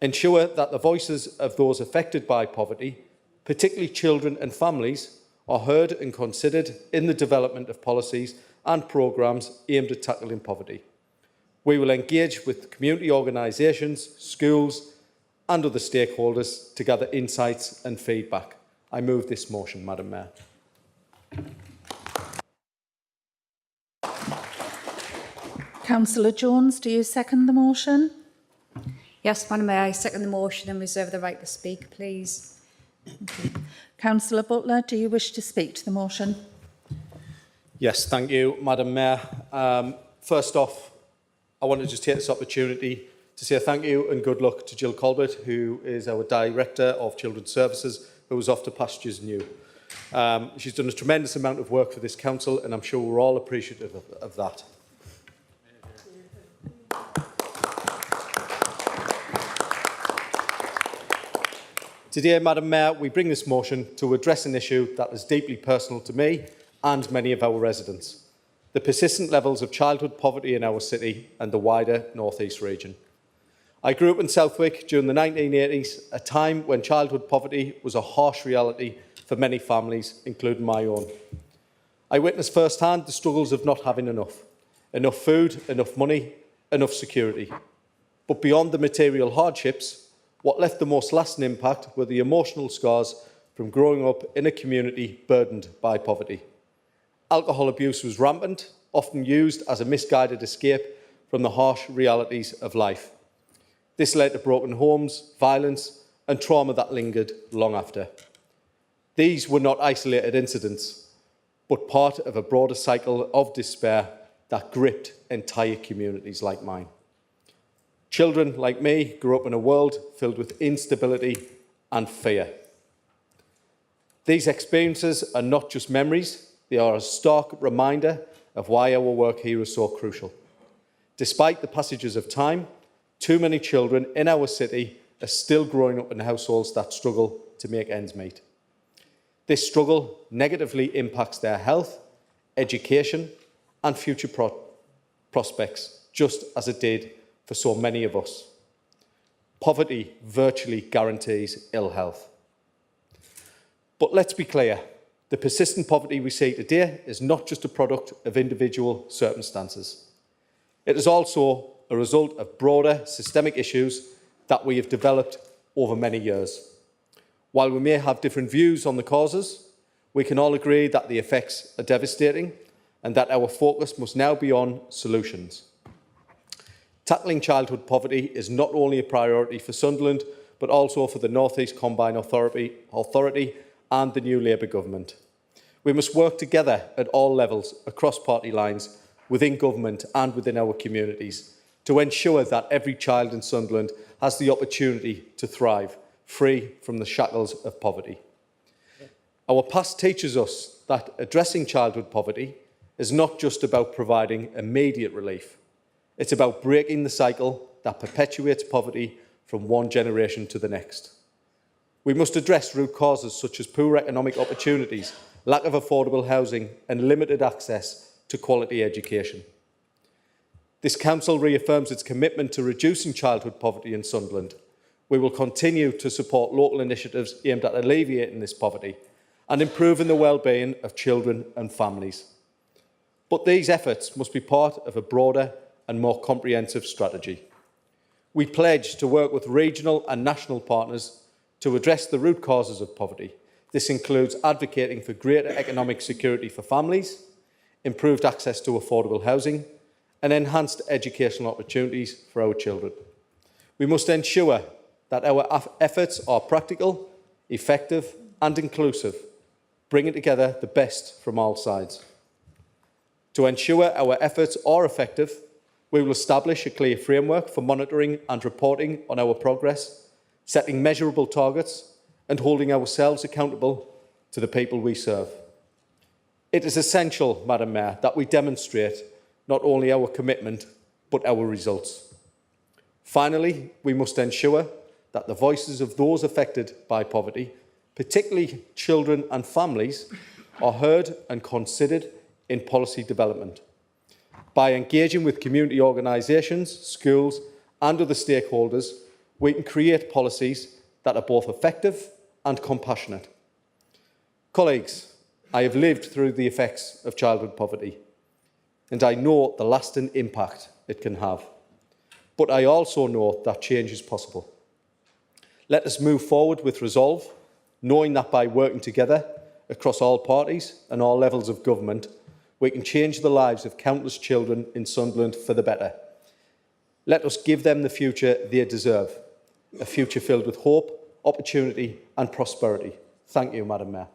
Speaker 7: Ensure that the voices of those affected by poverty, particularly children and families, are heard and considered in the development of policies and programmes aimed at tackling poverty. We will engage with community organisations, schools and other stakeholders to gather insights and feedback. I move this motion, Madam Mayor.
Speaker 1: Councillor Jones, do you second the motion?
Speaker 16: Yes, Madam Mayor, I second the motion and reserve the right to speak, please.
Speaker 1: Councillor Butler, do you wish to speak to the motion?
Speaker 7: Yes, thank you, Madam Mayor. First off, I want to just take this opportunity to say thank you and good luck to Jill Colbert, who is our Director of Children's Services, who is off to pastures new. She's done a tremendous amount of work for this council, and I'm sure we're all appreciative of that. Today, Madam Mayor, we bring this motion to address an issue that is deeply personal to me and many of our residents: the persistent levels of childhood poverty in our city and the wider North East region. I grew up in Southwick during the 1980s, a time when childhood poverty was a harsh reality for many families, including my own. I witnessed firsthand the struggles of not having enough food, enough money, enough security. But beyond the material hardships, what left the most lasting impact were the emotional scars from growing up in a community burdened by poverty. Alcohol abuse was rampant, often used as a misguided escape from the harsh realities of life. This led to broken homes, violence and trauma that lingered long after. These were not isolated incidents, but part of a broader cycle of despair that gripped entire communities like mine. Children like me grew up in a world filled with instability and fear. These experiences are not just memories, they are a stark reminder of why our work here is so crucial. Despite the passages of time, too many children in our city are still growing up in households that struggle to make ends meet. This struggle negatively impacts their health, education and future prospects, just as it did for so many of us. Poverty virtually guarantees ill health. But let's be clear, the persistent poverty we see today is not just a product of individual circumstances. It is also a result of broader systemic issues that we have developed over many years. While we may have different views on the causes, we can all agree that the effects are devastating and that our focus must now be on solutions. Tackling childhood poverty is not only a priority for Sunderland, but also for the North East Combined Authority and the new Labour government. We must work together at all levels, across party lines, within government and within our communities, to ensure that every child in Sunderland has the opportunity to thrive, free from the shackles of poverty. Our past teaches us that addressing childhood poverty is not just about providing immediate relief. It's about breaking the cycle that perpetuates poverty from one generation to the next. We must address root causes such as poor economic opportunities, lack of affordable housing and limited access to quality education. This council reaffirms its commitment to reducing childhood poverty in Sunderland. We will continue to support local initiatives aimed at alleviating this poverty and improving the well-being of children and families. But these efforts must be part of a broader and more comprehensive strategy. We pledge to work with regional and national partners to address the root causes of poverty. This includes advocating for greater economic security for families, improved access to affordable housing, and enhanced educational opportunities for our children. We must ensure that our efforts are practical, effective, and inclusive, bringing together the best from all sides. To ensure our efforts are effective, we will establish a clear framework for monitoring and reporting on our progress, setting measurable targets, and holding ourselves accountable to the people we serve. It is essential, Madam Mayor, that we demonstrate not only our commitment, but our results. Finally, we must ensure that the voices of those affected by poverty, particularly children and families, are heard and considered in policy development. By engaging with community organisations, schools and other stakeholders, we can create policies that are both effective and compassionate. Colleagues, I have lived through the effects of childhood poverty, and I know the lasting impact it can have. But I also know that change is possible. Let us move forward with resolve, knowing that by working together across all parties and all levels of government, we can change the lives of countless children in Sunderland for the better. Let us give them the future they deserve, a future filled with hope, opportunity and prosperity. Thank you, Madam Mayor.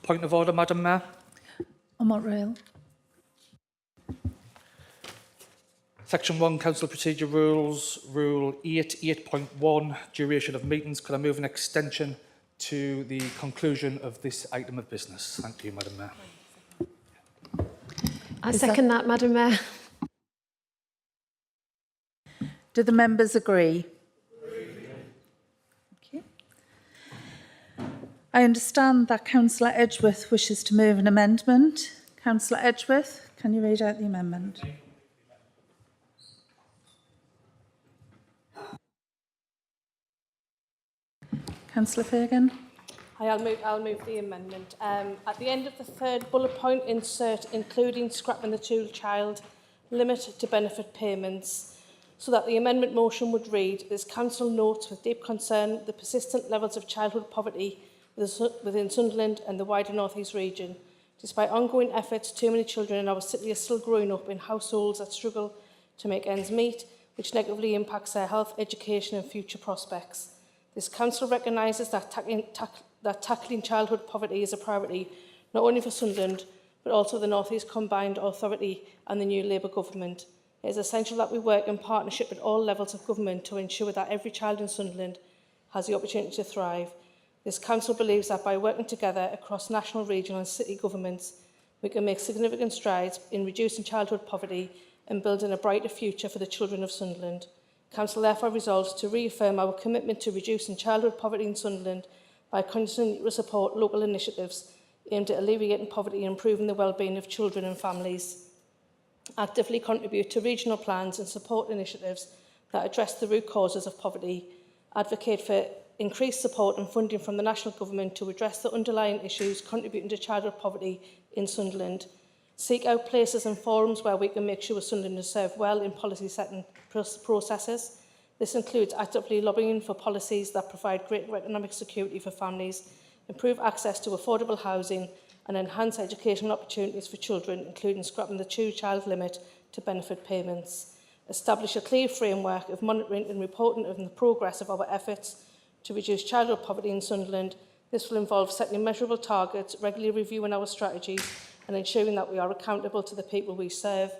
Speaker 15: Point of order, Madam Mayor.
Speaker 1: On what rail?
Speaker 15: Section 1, Council Procedure Rules, Rule 8.1, duration of meetings. Could I move an extension to the conclusion of this item of business? Thank you, Madam Mayor.
Speaker 4: I second that, Madam Mayor.
Speaker 1: Do the members agree? Okay. I understand that Councillor Edgeworth wishes to move an amendment. Councillor Edgeworth, can you read out the amendment? Councillor Fagan.
Speaker 21: Hi, I'll move the amendment. At the end of the third bullet point, insert including scrapping the child limit to benefit payments. so that the amendment motion would read, this council notes with deep concern the persistent levels of childhood poverty within Sunderland and the wider North East region. Despite ongoing efforts, too many children in our city are still growing up in households that struggle to make ends meet, which negatively impacts their health, education and future prospects. This council recognises that tackling childhood poverty is a priority, not only for Sunderland, but also the North East Combined Authority and the new Labour government. It is essential that we work in partnership with all levels of government to ensure that every child in Sunderland has the opportunity to thrive. This council believes that by working together across national, regional and city governments, we can make significant strides in reducing childhood poverty and building a brighter future for the children of Sunderland. Council therefore resolves to reaffirm our commitment to reducing childhood poverty in Sunderland by continuing to support local initiatives aimed at alleviating poverty and improving the well-being of children and families. Actively contribute to regional plans and support initiatives that address the root causes of poverty. Advocate for increased support and funding from the national government to address the underlying issues contributing to childhood poverty in Sunderland. Seek out places and forums where we can make sure Sunderland is served well in policy setting processes. This includes actively lobbying for policies that provide greater economic security for families, improve access to affordable housing and enhance educational opportunities for children, including scrapping the two-child limit to benefit payments. Establish a clear framework of monitoring and reporting of the progress of our efforts to reduce childhood poverty in Sunderland. This will involve setting measurable targets, regularly reviewing our strategies and ensuring that we are accountable to the people we serve.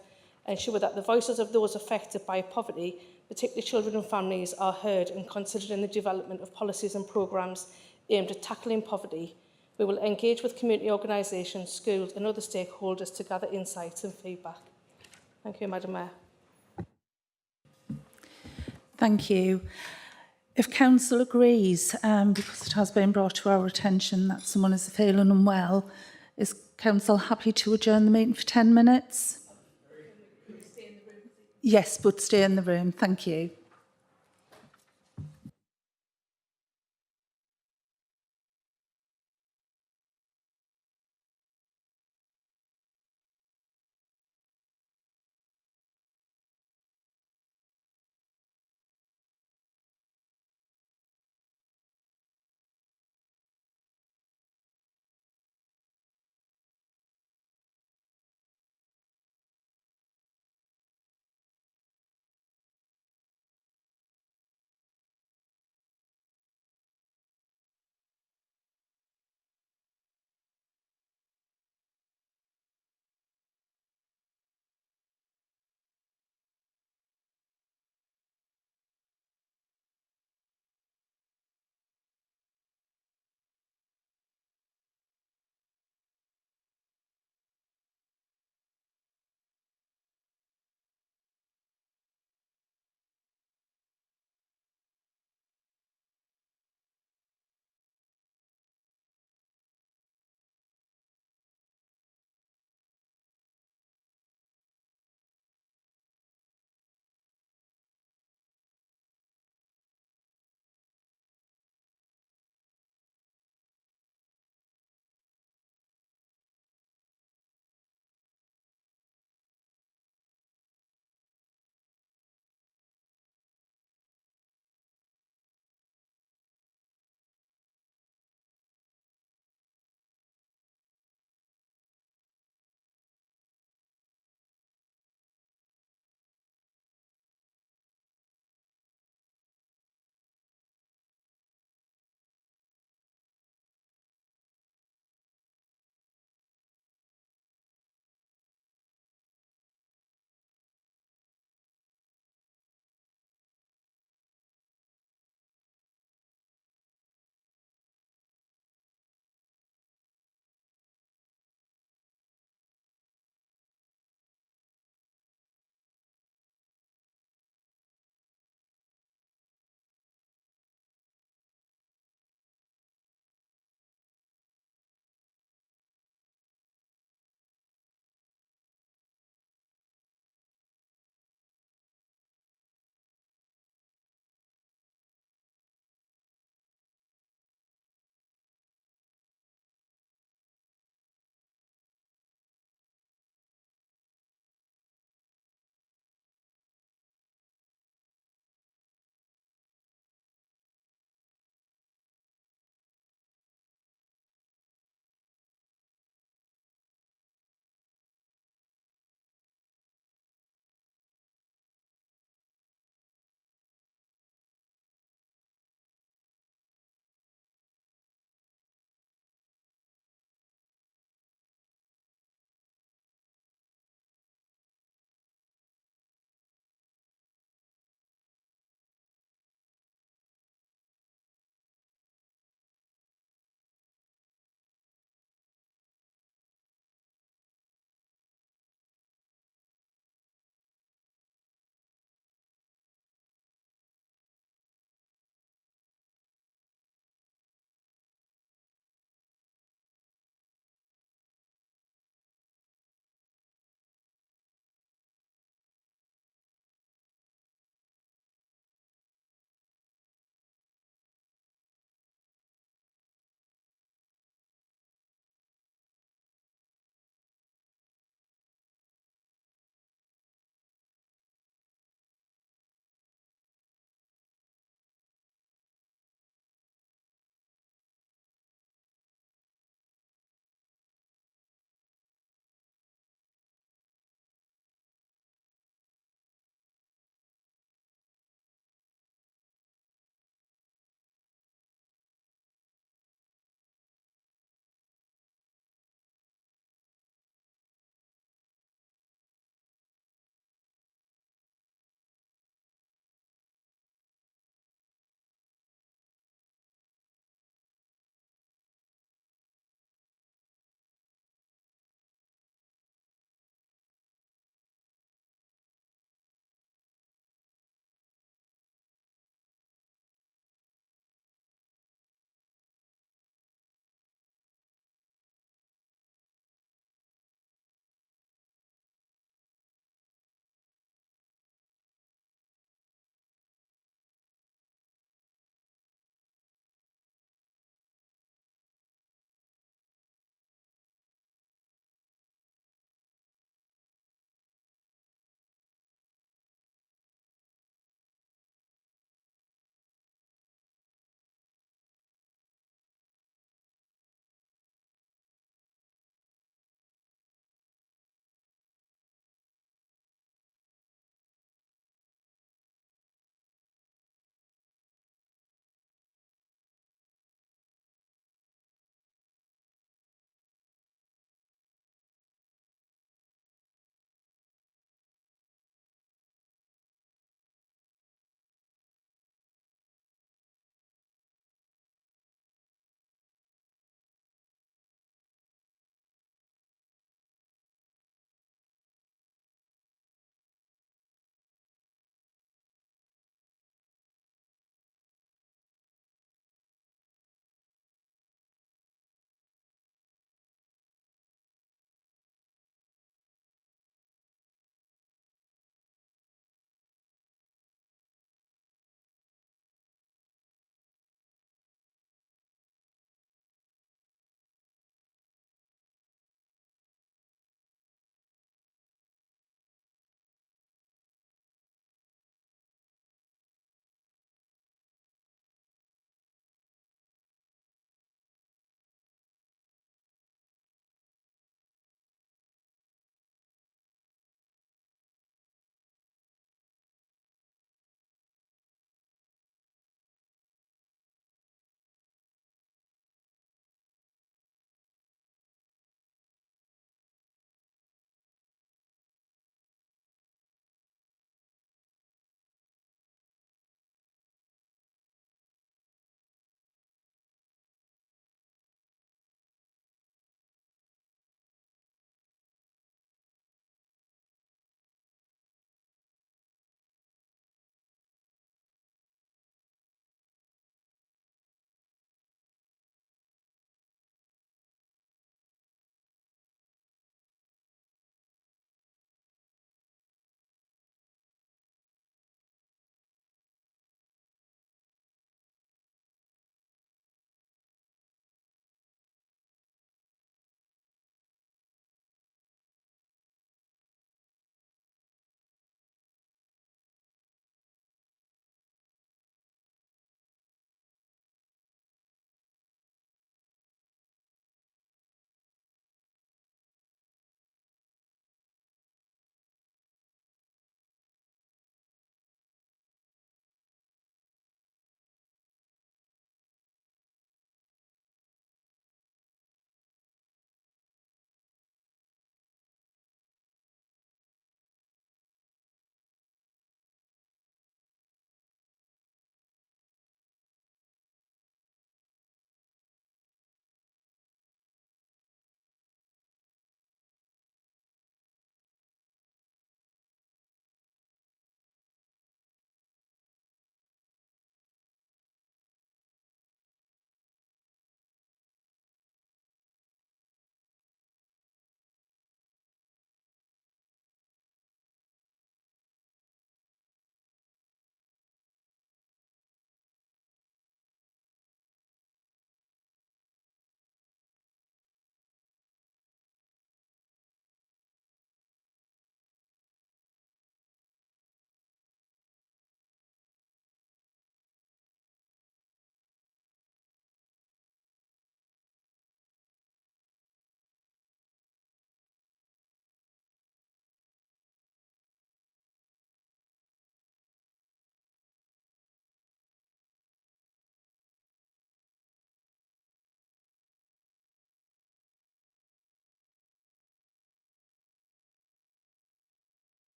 Speaker 21: Ensure that the voices of those affected by poverty, particularly children and families, are heard and considered in the development of policies and programmes aimed at tackling poverty. We will engage with community organisations, schools and other stakeholders to gather insights and feedback. Thank you, Madam Mayor.
Speaker 1: Thank you. If Council agrees, because it has been brought to our attention that someone is feeling unwell, is Council happy to adjourn the meeting for 10 minutes? Yes, but stay in the room. Thank you.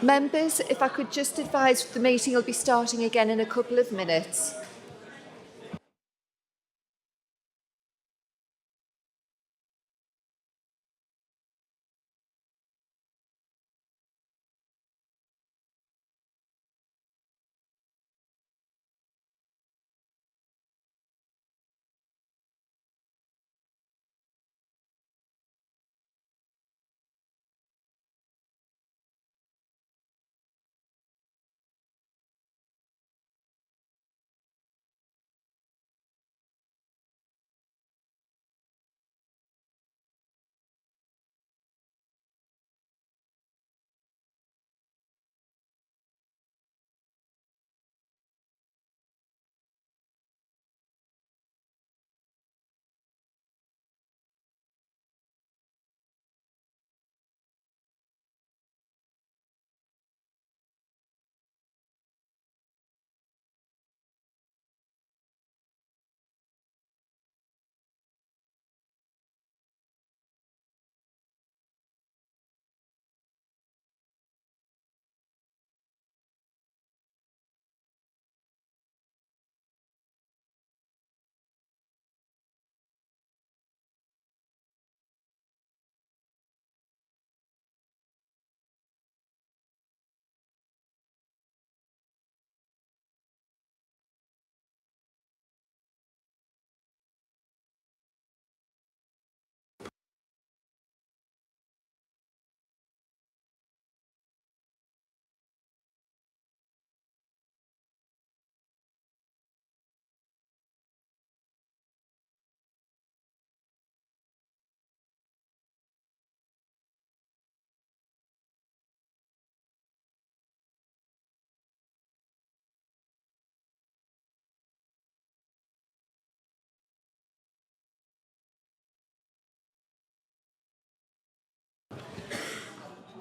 Speaker 2: Members, if I could just advise the meeting will be starting again in a couple of minutes.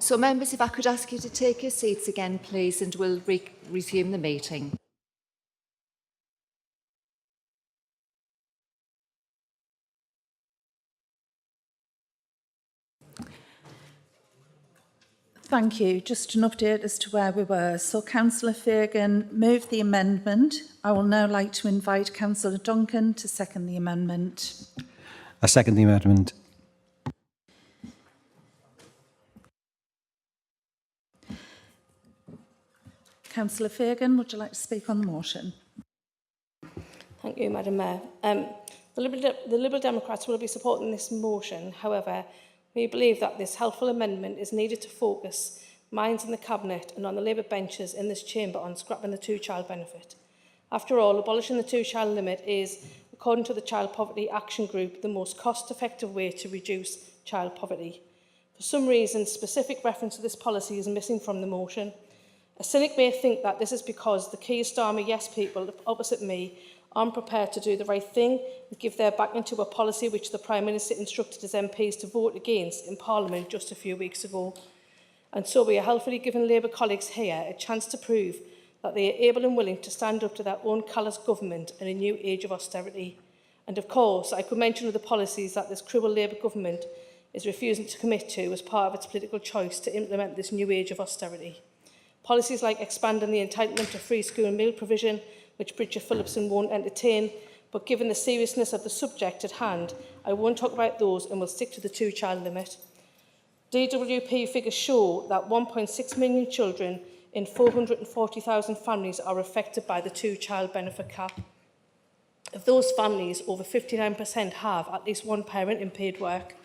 Speaker 2: So, members, if I could ask you to take your seats again, please, and we'll resume the meeting.
Speaker 1: Thank you. Just an update as to where we were. So Councillor Fagan moved the amendment. I will now like to invite Councillor Duncan to second the amendment.
Speaker 6: I second the amendment.
Speaker 1: Councillor Fagan, would you like to speak on the motion?
Speaker 21: Thank you, Madam Mayor. The Liberal Democrats will be supporting this motion. However, we believe that this helpful amendment is needed to focus minds in the Cabinet and on the Labour benches in this chamber on scrapping the two-child benefit. After all, abolishing the two-child limit is, according to the Child Poverty Action Group, the most cost-effective way to reduce child poverty. For some reason, specific reference to this policy is missing from the motion. A cynic may think that this is because the Keir Starmer yes people opposite me aren't prepared to do the right thing and give their backing to a policy which the Prime Minister instructed his MPs to vote against in Parliament just a few weeks ago. And so we are helpfully giving Labour colleagues here a chance to prove that they are able and willing to stand up to their own callous government in a new age of austerity. And of course, I could mention other policies that this cruel Labour government is refusing to commit to as part of its political choice to implement this new age of austerity. Policies like expanding the entitlement to free school meal provision, which Bridget Phillipson won't entertain, but given the seriousness of the subject at hand, I won't talk about those and will stick to the two-child limit. DWP figures show that 1.6 million children in 440,000 families are affected by the two-child benefit cap. Of those families, over 59% have at least one parent in paid work.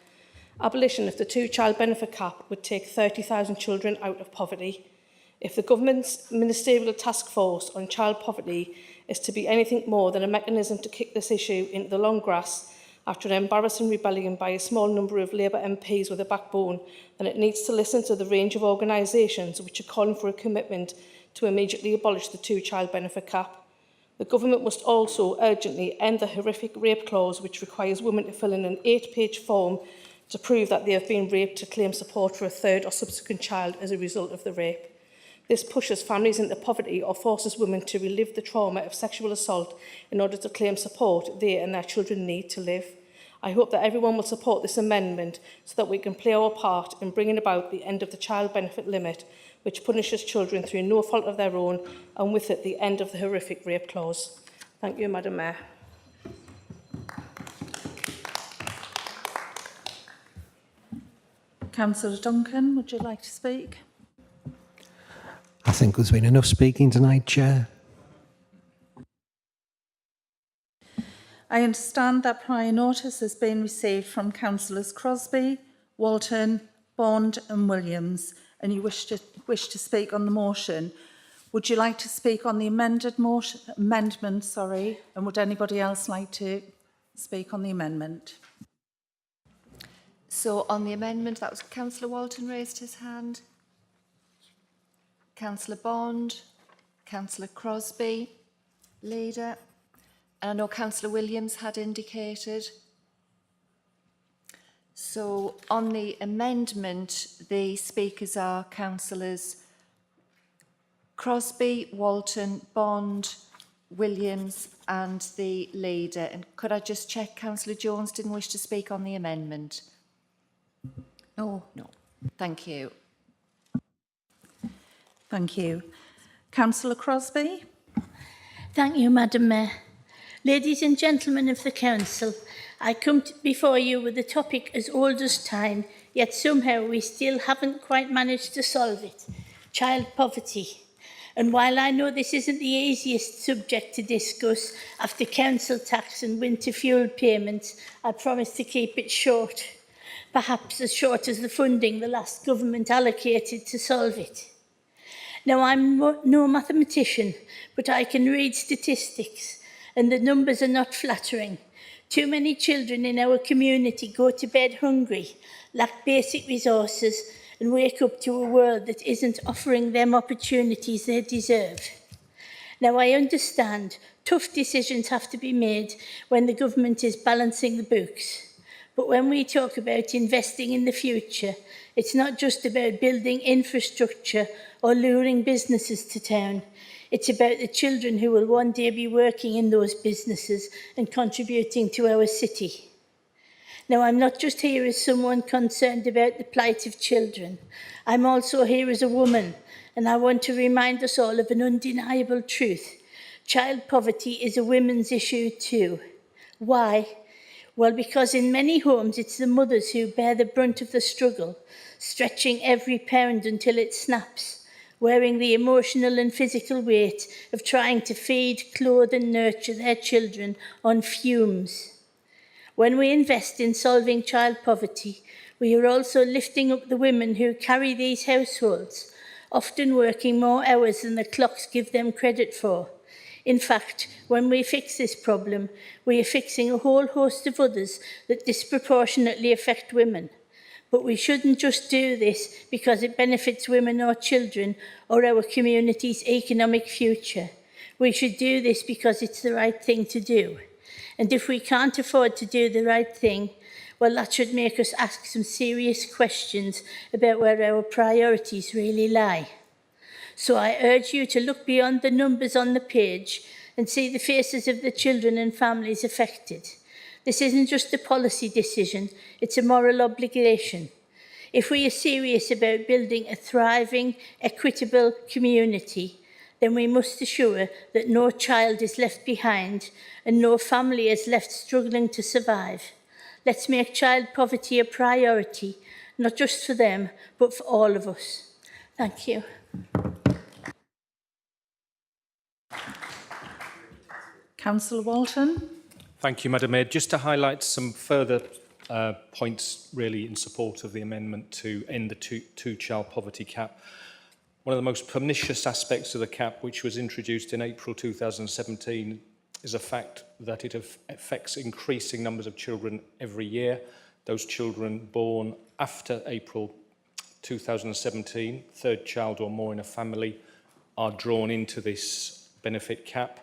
Speaker 21: Abolition of the two-child benefit cap would take 30,000 children out of poverty. If the government's ministerial task force on child poverty is to be anything more than a mechanism to kick this issue into the long grass after an embarrassing rebellion by a small number of Labour MPs with a backbone, then it needs to listen to the range of organisations which are calling for a commitment to immediately abolish the two-child benefit cap. The government must also urgently end the horrific rape clause which requires women to fill in an 8-page form to prove that they have been raped to claim support for a third or subsequent child as a result of the rape. This pushes families into poverty or forces women to relive the trauma of sexual assault in order to claim support they and their children need to live. I hope that everyone will support this amendment so that we can play our part in bringing about the end of the child benefit limit, which punishes children through no fault of their own, and with it the end of the horrific rape clause. Thank you, Madam Mayor.
Speaker 1: Councillor Duncan, would you like to speak?
Speaker 6: I think there's been enough speaking tonight, Chair.
Speaker 1: I understand that prior notice has been received from Councillors Crosby, Walton, Bond and Williams, and you wish to speak on the motion. Would you like to speak on the amendment, and would anybody else like to speak on the amendment?
Speaker 2: So on the amendment, that was Councillor Walton raised his hand. Councillor Bond, Councillor Crosby, Leader. And I know Councillor Williams had indicated. So on the amendment, the speakers are Councillors Crosby, Walton, Bond, Williams and the Leader. And could I just check Councillor Jones didn't wish to speak on the amendment? No. Thank you.
Speaker 1: Thank you. Councillor Crosby.
Speaker 9: Thank you, Madam Mayor. Ladies and gentlemen of the Council, I come before you with a topic as old as time, yet somehow we still haven't quite managed to solve it: child poverty. And while I know this isn't the easiest subject to discuss after council tax and winter fuel payments, I promise to keep it short, perhaps as short as the funding the last government allocated to solve it. Now, I'm no mathematician, but I can read statistics, and the numbers are not flattering. Too many children in our community go to bed hungry, lack basic resources, and wake up to a world that isn't offering them opportunities they deserve. Now, I understand tough decisions have to be made when the government is balancing the books. But when we talk about investing in the future, it's not just about building infrastructure or luring businesses to town. It's about the children who will one day be working in those businesses and contributing to our city. Now, I'm not just here as someone concerned about the plight of children. I'm also here as a woman, and I want to remind us all of an undeniable truth. Child poverty is a women's issue too. Why? Well, because in many homes, it's the mothers who bear the brunt of the struggle, stretching every pound until it snaps, wearing the emotional and physical weight of trying to feed, clothe and nurture their children on fumes. When we invest in solving child poverty, we are also lifting up the women who carry these households, often working more hours than the clocks give them credit for. In fact, when we fix this problem, we are fixing a whole host of others that disproportionately affect women. But we shouldn't just do this because it benefits women or children or our community's economic future. We should do this because it's the right thing to do. And if we can't afford to do the right thing, well, that should make us ask some serious questions about where our priorities really lie. So I urge you to look beyond the numbers on the page and see the faces of the children and families affected. This isn't just a policy decision, it's a moral obligation. If we are serious about building a thriving, equitable community, then we must assure that no child is left behind and no family is left struggling to survive. Let's make child poverty a priority, not just for them, but for all of us. Thank you.
Speaker 1: Councillor Walton.
Speaker 17: Thank you, Madam Mayor. Just to highlight some further points really in support of the amendment to end the two-child poverty cap. One of the most pernicious aspects of the cap, which was introduced in April 2017, is the fact that it affects increasing numbers of children every year. Those children born after April 2017, third child or more in a family, are drawn into this benefit cap.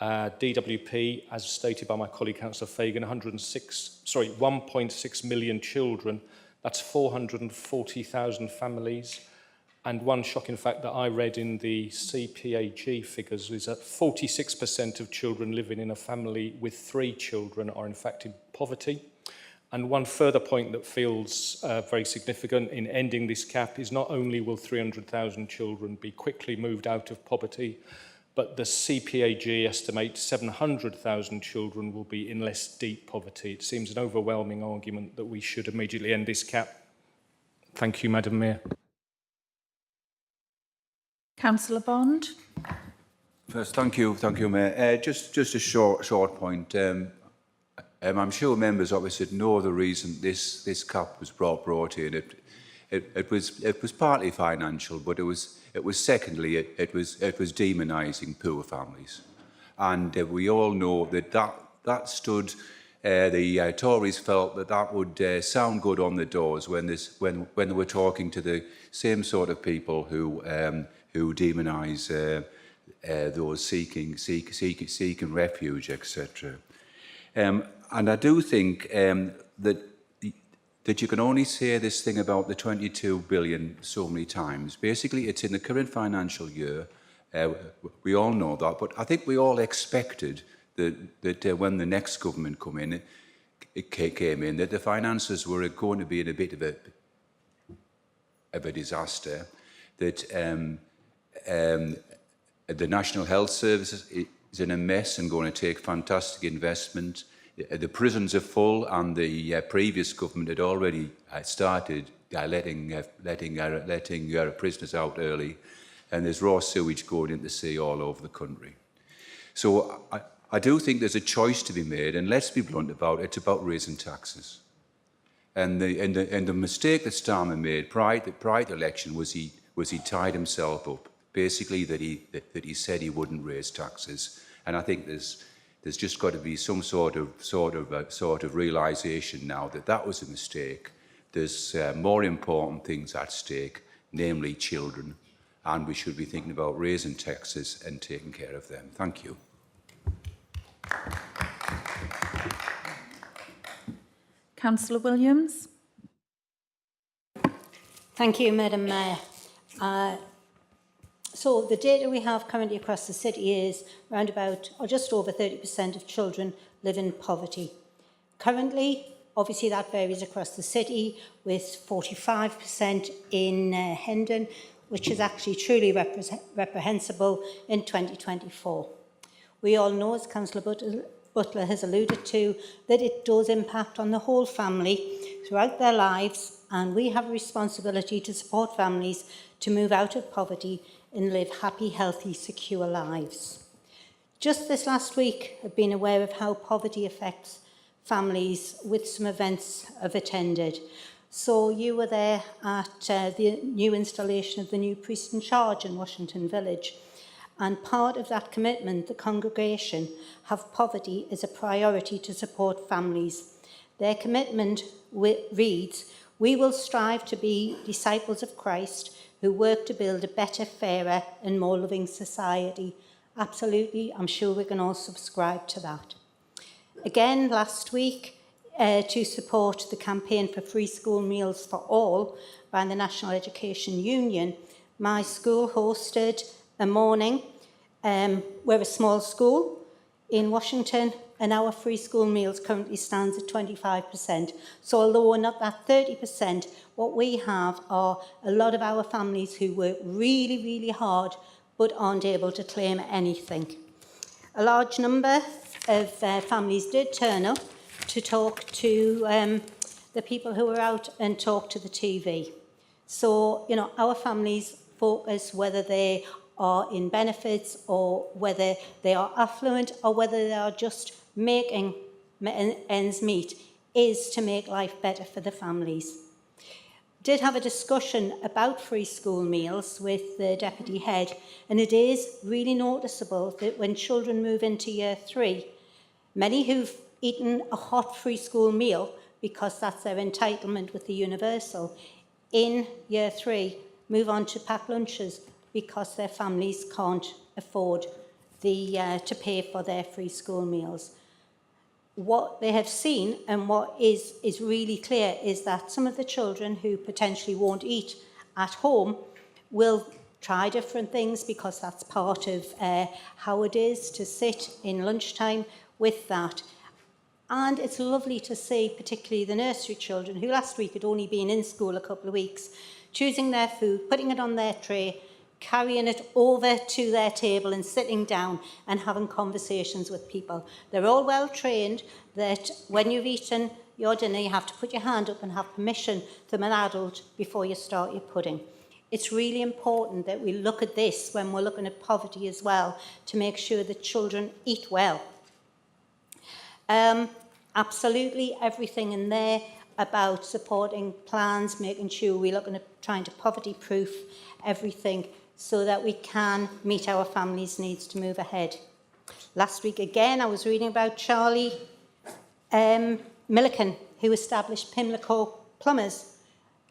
Speaker 17: DWP, as stated by my colleague Councillor Fagan, 1.6 million children, that's 440,000 families. And one shocking fact that I read in the CPAG figures is that 46% of children living in a family with 3 children are in fact in poverty. And one further point that feels very significant in ending this cap is not only will 300,000 children be quickly moved out of poverty, but the CPAG estimates 700,000 children will be in less deep poverty. It seems an overwhelming argument that we should immediately end this cap. Thank you, Madam Mayor.
Speaker 1: Councillor Bond.
Speaker 10: First, thank you, Mayor. Just a short point. I'm sure members obviously know the reason this cap was brought in. It was partly financial, but it was secondly it was demonising poor families, and we all know that stood. The Tories felt that would sound good on the doors when they were talking to the same sort of people who demonise those seeking refuge, etc. And I do think that you can only say this thing about the 22 billion so many times. Basically, it's in the current financial year. We all know that, but I think we all expected that when the next government came in, that the finances were going to be in a bit of a disaster. That the National Health Service is in a mess and going to take fantastic investment. The prisons are full, and the previous government had already started letting prisoners out early, and there's raw sewage going into the sea all over the country. So I do think there's a choice to be made, and let's be blunt about it. It's about raising taxes. And the mistake that Starmer made prior to the election was he tied himself up. Basically, that he said he wouldn't raise taxes, and I think there's just got to be some sort of realisation now that was a mistake. There's more important things at stake, namely children, and we should be thinking about raising taxes and taking care of them. Thank you.
Speaker 1: Councillor Williams.
Speaker 18: Thank you, Madam Mayor. So the data we have currently across the city is around about, or just over 30% of children live in poverty. Currently, obviously that varies across the city, with 45% in Hendon, which is actually truly reprehensible in 2024. We all know, as Councillor Butler has alluded to, that it does impact on the whole family throughout their lives, and we have a responsibility to support families to move out of poverty and live happy, healthy, secure lives. Just this last week, I've been aware of how poverty affects families with some events I've attended. So you were there at the new installation of the new priest in charge in Washington Village. And part of that commitment, the congregation have poverty as a priority to support families. Their commitment reads, "We will strive to be disciples of Christ who work to build a better, fairer and more loving society." Absolutely, I'm sure we can all subscribe to that. Again, last week, to support the campaign for free school meals for all by the National Education Union, my school hosted a morning. We're a small school in Washington, and our free school meals currently stands at 25%. So although we're not that 30%, what we have are a lot of our families who work really, really hard but aren't able to claim anything. A large number of families did turn up to talk to the people who were out and talk to the TV. So, you know, our families focus whether they are in benefits or whether they are affluent or whether they are just making ends meet, is to make life better for the families. Did have a discussion about free school meals with the deputy head, and it is really noticeable that when children move into year 3, many who've eaten a hot free school meal because that's their entitlement with the universal, in year 3 move on to packed lunches because their families can't afford to pay for their free school meals. What they have seen and what is really clear is that some of the children who potentially won't eat at home will try different things because that's part of how it is to sit in lunchtime with that. And it's lovely to see, particularly the nursery children, who last week had only been in school a couple of weeks, choosing their food, putting it on their tray, carrying it over to their table and sitting down and having conversations with people. They're all well trained that when you've eaten your dinner, you have to put your hand up and have permission from an adult before you start your pudding. It's really important that we look at this when we're looking at poverty as well, to make sure that children eat well. Absolutely everything in there about supporting plans, making sure we're looking at trying to poverty-proof everything so that we can meet our families' needs to move ahead. Last week again, I was reading about Charlie Milliken, who established Pimlico Plumbers.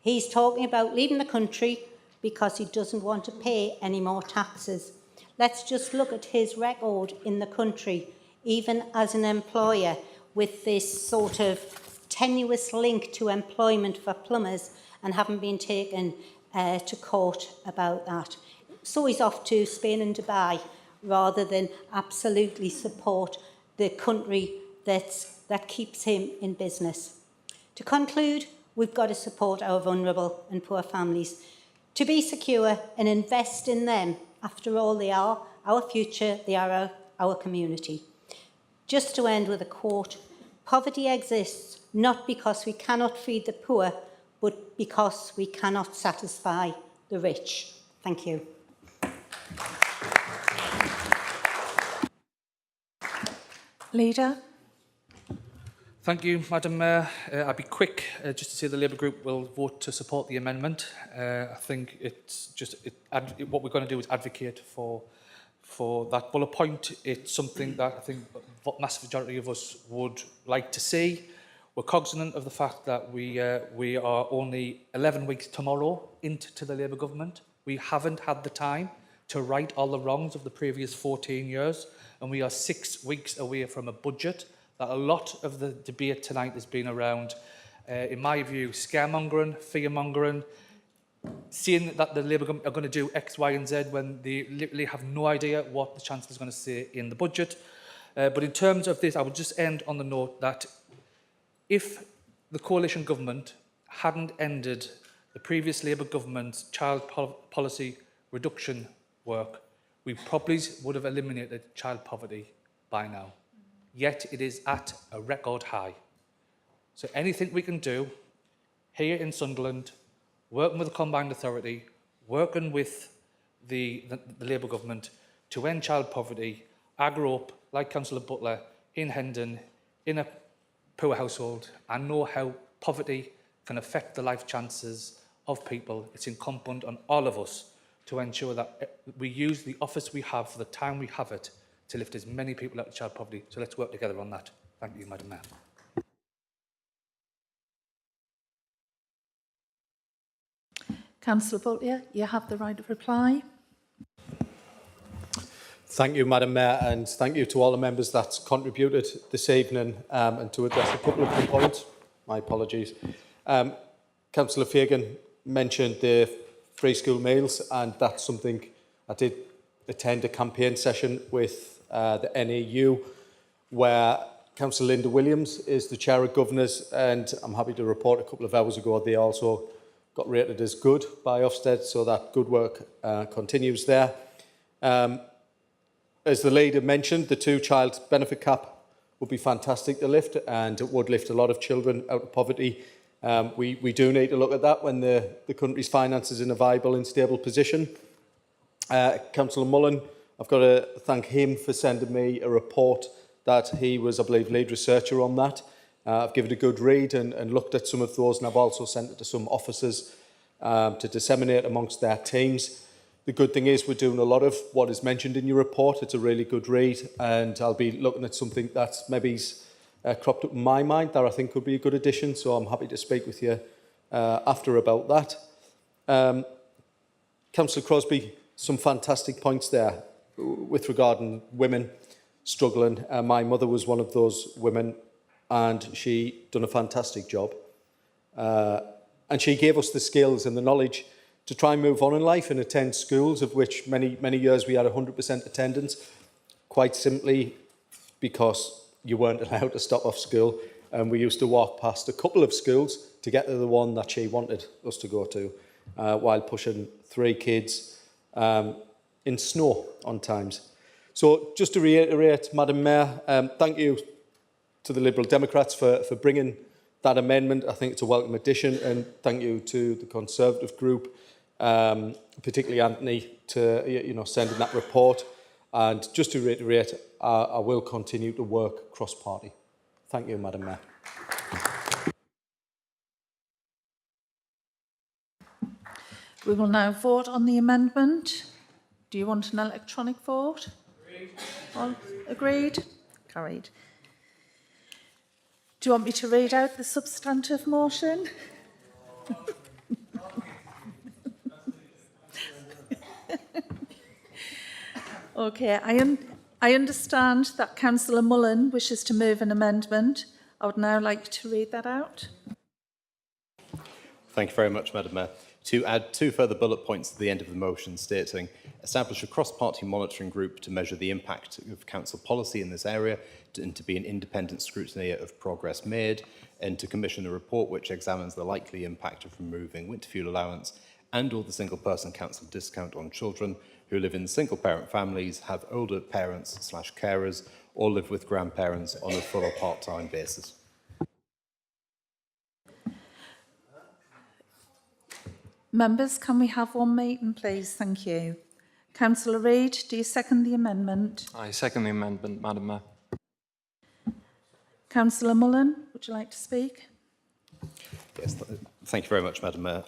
Speaker 18: He's talking about leaving the country because he doesn't want to pay any more taxes. Let's just look at his record in the country, even as an employer, with this sort of tenuous link to employment for plumbers and haven't been taken to court about that. So he's off to Spain and Dubai rather than absolutely support the country that keeps him in business. To conclude, we've got to support our vulnerable and poor families, to be secure and invest in them. After all, they are our future, they are our community. Just to end with a quote, poverty exists not because we cannot feed the poor, but because we cannot satisfy the rich. Thank you.
Speaker 1: Leader.
Speaker 15: Thank you, Madam Mayor. I'll be quick, just to say the Labour Group will vote to support the amendment. I think it's just what we're going to do is advocate for that bullet point. It's something that I think the massive majority of us would like to see. We're cognizant of the fact that we are only 11 weeks tomorrow into the Labour government. We haven't had the time to right all the wrongs of the previous 14 years, and we are 6 weeks away from a budget that a lot of the debate tonight has been around, in my view, scaremongering, fearmongering, saying that the Labour government are going to do X, Y and Z when they literally have no idea what the Chancellor is going to say in the budget. But in terms of this, I would just end on the note that if the coalition government hadn't ended the previous Labour government's child policy reduction work, we probably would have eliminated child poverty by now. Yet it is at a record high. So anything we can do here in Sunderland, working with the Combined Authority, working with the Labour government to end child poverty. I grew up, like Councillor Butler, in Hendon, in a poor household. I know how poverty can affect the life chances of people. It's incumbent on all of us to ensure that we use the office we have for the time we have it to lift as many people out of child poverty. So let's work together on that. Thank you, Madam Mayor.
Speaker 1: Councillor Butler, you have the right of reply.
Speaker 7: Thank you, Madam Mayor, and thank you to all the members that contributed this evening, and to address a couple of the points. My apologies. Councillor Fagan mentioned the free school meals, and that's something I did attend a campaign session with the NAU, where Councillor Linda Williams is the Chair of Governors, and I'm happy to report a couple of hours ago they also got rated as good by Ofsted, so that good work continues there. As the leader mentioned, the two-child benefit cap would be fantastic to lift, and it would lift a lot of children out of poverty. We do need to look at that when the country's finances in a viable and stable position. Councillor Mullen, I've got to thank him for sending me a report that he was, I believe, lead researcher on that. I've given it a good read and looked at some of those, and I've also sent it to some officers to disseminate amongst their teams. The good thing is we're doing a lot of what is mentioned in your report. It's a really good read, and I'll be looking at something that's maybe's cropped up in my mind that I think could be a good addition, so I'm happy to speak with you after about that. Councillor Crosby, some fantastic points there with regarding women struggling. My mother was one of those women, and she done a fantastic job. And she gave us the skills and the knowledge to try and move on in life and attend schools, of which many years we had 100% attendance, quite simply because you weren't allowed to stop off school, and we used to walk past a couple of schools to get to the one that she wanted us to go to, while pushing 3 kids in snow on times. So just to reiterate, Madam Mayor, thank you to the Liberal Democrats for bringing that amendment. I think it's a welcome addition, and thank you to the Conservative group, particularly Anthony, to sending that report. And just to reiterate, I will continue to work cross-party. Thank you, Madam Mayor.
Speaker 1: We will now vote on the amendment. Do you want an electronic vote? Agreed. All agreed? Carried. Do you want me to read out the substantive motion? Okay, I understand that Councillor Mullen wishes to move an amendment. I would now like to read that out.
Speaker 20: Thank you very much, Madam Mayor. To add 2 further bullet points at the end of the motion stating, establish a cross-party monitoring group to measure the impact of council policy in this area and to be an independent scrutineer of progress made, and to commission a report which examines the likely impact of removing winter fuel allowance and or the single-person council discount on children who live in single-parent families, have older parents/carers, or live with grandparents on a full or part-time basis.
Speaker 1: Members, can we have one meeting, please? Thank you. Councillor Reid, do you second the amendment?
Speaker 22: I second the amendment, Madam Mayor.
Speaker 1: Councillor Mullen, would you like to speak?
Speaker 20: Yes, thank you very much, Madam Mayor.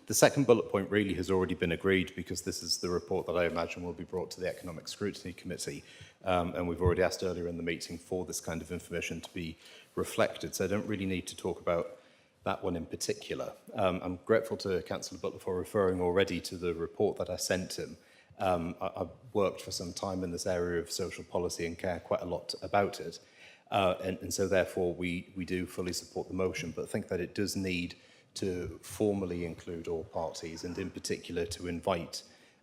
Speaker 20: The second bullet point really has already been agreed because this is the report that I imagine will be brought to the Economic Scrutiny Committee, and we've already asked earlier in the meeting for this kind of information to be reflected, so I don't really need to talk about that one in particular. I'm grateful to Councillor Butler for referring already to the report that I sent him. I've worked for some time in this area of social policy and care quite a lot about it. And so therefore we do fully support the motion, but think that it does need to formally include all parties, and in particular to invite,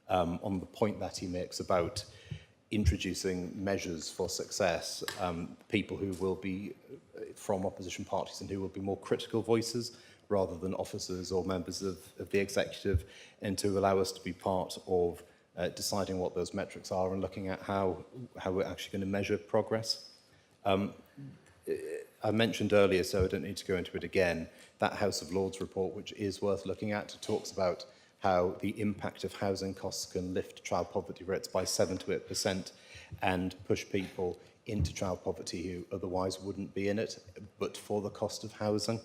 Speaker 20: on the point that he makes about introducing measures for success, people who will be from opposition parties and who will be more critical voices rather than officers or members of the executive, and to allow us to be part of deciding what those metrics are and looking at how we're actually going to measure progress. I mentioned earlier, so I don't need to go into it again, that House of Lords report, which is worth looking at, talks about how the impact of housing costs can lift child poverty rates by 7 to 8% and push people into child poverty who otherwise wouldn't be in it, but for the cost of housing.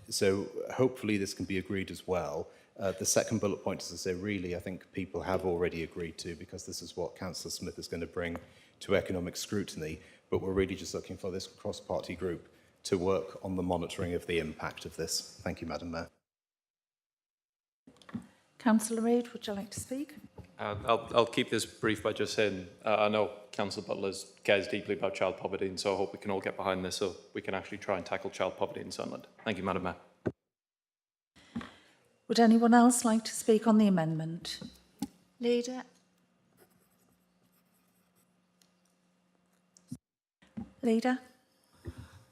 Speaker 20: So hopefully this can be agreed as well. The second bullet point, as I say, really I think people have already agreed to, because this is what Councillor Smith is going to bring to economic scrutiny, but we're really just looking for this cross-party group to work on the monitoring of the impact of this. Thank you, Madam Mayor.
Speaker 1: Councillor Reid, would you like to speak?
Speaker 22: I'll keep this brief by just saying I know Councillor Butler cares deeply about child poverty, and so I hope we can all get behind this so we can actually try and tackle child poverty in Sunderland. Thank you, Madam Mayor.
Speaker 1: Would anyone else like to speak on the amendment? Leader. Leader.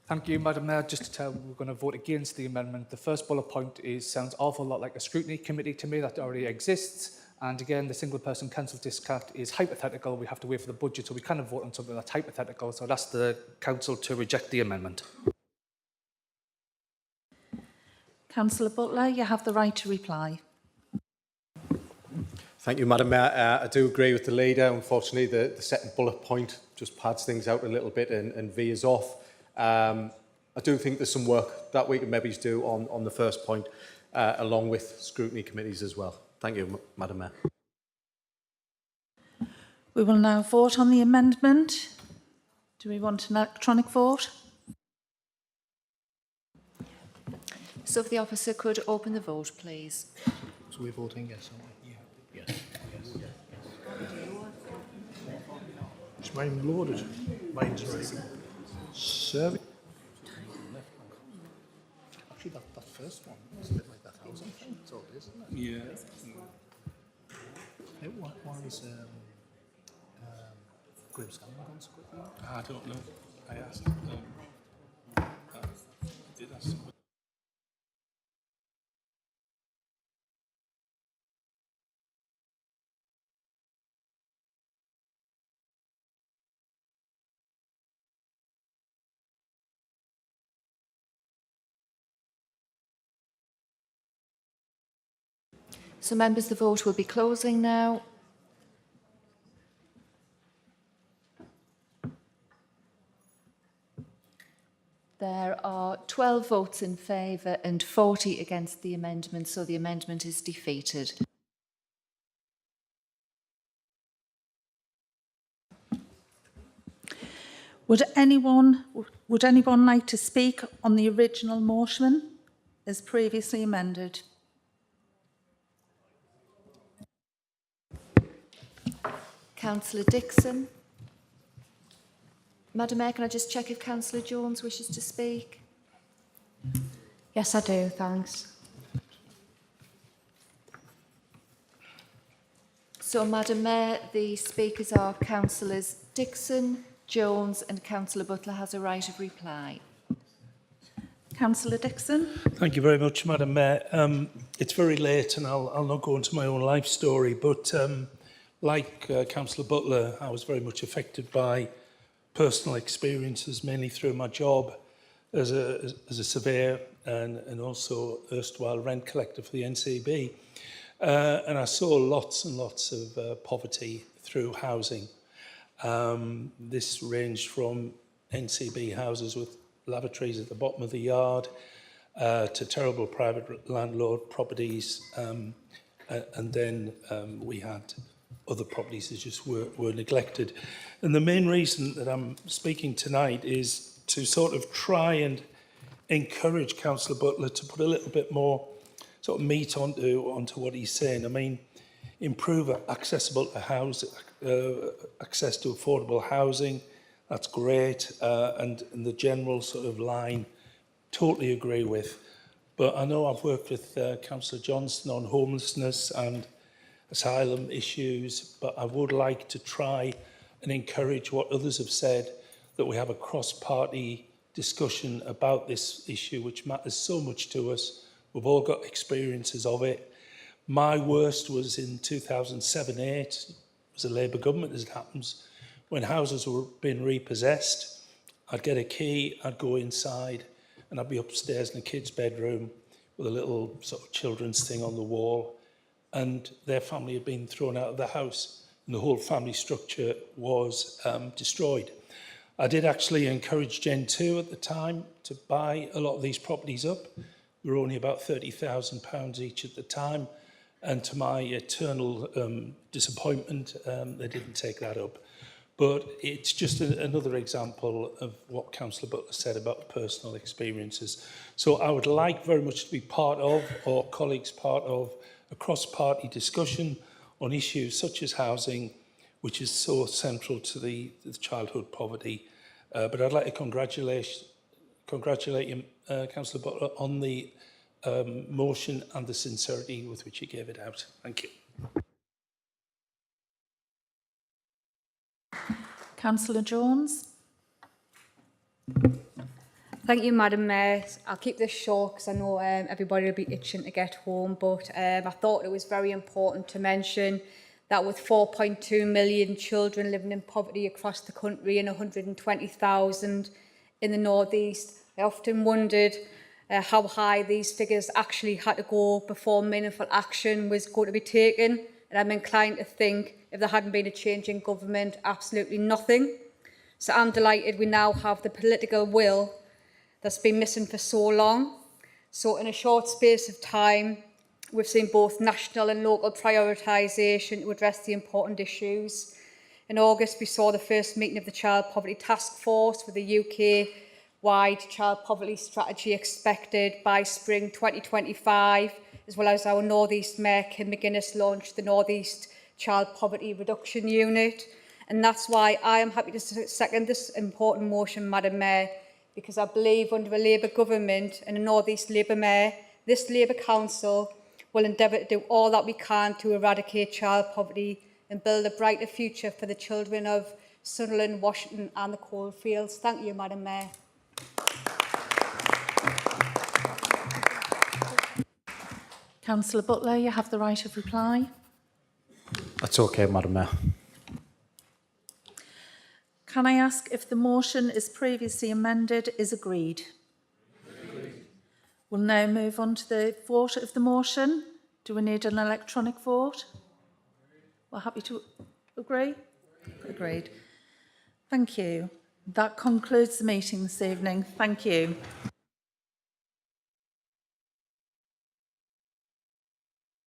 Speaker 15: Thank you, Madam Mayor. Just to tell, we're going to vote against the amendment. The first bullet point sounds awful lot like a scrutiny committee to me that already exists. And again, the single person council discount is hypothetical. We have to wait for the budget, so we cannot vote on something that's hypothetical. So that's the council to reject the amendment.
Speaker 1: Councillor Butler, you have the right to reply.
Speaker 7: Thank you, Madam Mayor. I do agree with the leader. Unfortunately, the second bullet point just pads things out a little bit and veers off. I do think there's some work that we can maybe do on the first point, along with scrutiny committees as well. Thank you, Madam Mayor.
Speaker 1: We will now vote on the amendment. Do we want an electronic vote?
Speaker 2: So if the officer could open the vote, please.
Speaker 6: So we're voting yes, aren't we? Yeah. Yes.
Speaker 8: Is mine loaded? Mine's right. Serving. Actually, that first one is a bit like that housing thing. That's all it is, isn't it? Yeah. Why is Graham's coming on so quickly.
Speaker 17: I don't know. I asked. Did ask.
Speaker 2: So members, the vote will be closing now. There are 12 votes in favour and 40 against the amendment, so the amendment is defeated.
Speaker 1: Would anyone like to speak on the original motion as previously amended?
Speaker 2: Councillor Dixon. Madam Mayor, can I just check if Councillor Jones wishes to speak?
Speaker 16: Yes, I do, thanks.
Speaker 2: So, Madam Mayor, the speakers are Councillors Dixon, Jones and Councillor Butler has a right of reply.
Speaker 1: Councillor Dixon.
Speaker 12: Thank you very much, Madam Mayor. It's very late and I'll not go into my own life story, but like Councillor Butler, I was very much affected by personal experiences, mainly through my job as a surveyor and also erstwhile rent collector for the NCB. And I saw lots and lots of poverty through housing. This ranged from NCB houses with lavatories at the bottom of the yard to terrible private landlord properties. And then we had other properties that just were neglected. And the main reason that I'm speaking tonight is to sort of try and encourage Councillor Butler to put a little bit more sort of meat onto what he's saying. I mean, improve access to affordable housing, that's great, and the general sort of line, totally agree with. But I know I've worked with Councillor Johnston on homelessness and asylum issues, but I would like to try and encourage what others have said, that we have a cross-party discussion about this issue, which matters so much to us. We've all got experiences of it. My worst was in 2007-8. It was a Labour government, as it happens, when houses were being repossessed. I'd get a key, I'd go inside, and I'd be upstairs in a kid's bedroom with a little sort of children's thing on the wall, and their family had been thrown out of the house, and the whole family structure was destroyed. I did actually encourage Gen 2 at the time to buy a lot of these properties up. We were only about £30,000 each at the time, and to my eternal disappointment, they didn't take that up. But it's just another example of what Councillor Butler said about personal experiences. So I would like very much to be part of, or colleagues part of, a cross-party discussion on issues such as housing, which is so central to the childhood poverty. But I'd like to congratulate you, Councillor Butler, on the motion and the sincerity with which you gave it out. Thank you.
Speaker 1: Councillor Jones.
Speaker 16: Thank you, Madam Mayor. I'll keep this short because I know everybody will be itching to get home, but I thought it was very important to mention that with 4.2 million children living in poverty across the country and 120,000 in the North East, I often wondered how high these figures actually had to go before meaningful action was going to be taken. And I'm inclined to think if there hadn't been a change in government, absolutely nothing. So I'm delighted we now have the political will that's been missing for so long. So in a short space of time, we've seen both national and local prioritisation to address the important issues. In August, we saw the first meeting of the Child Poverty Task Force with the UK-wide child poverty strategy expected by spring 2025, as well as our North East Mayor, Kim McGuinness, launched the North East Child Poverty Reduction Unit. And that's why I am happy to second this important motion, Madam Mayor, because I believe under a Labour government and a North East Labour Mayor, this Labour Council will endeavour to do all that we can to eradicate child poverty and build a brighter future for the children of Sunderland, Washington and the coalfields. Thank you, Madam Mayor.
Speaker 1: Councillor Butler, you have the right of reply.
Speaker 8: That's okay, Madam Mayor.
Speaker 1: Can I ask if the motion as previously amended is agreed? We'll now move on to the vote of the motion. Do we need an electronic vote? We're happy to agree? Agreed. Thank you. That concludes the meeting this evening. Thank you.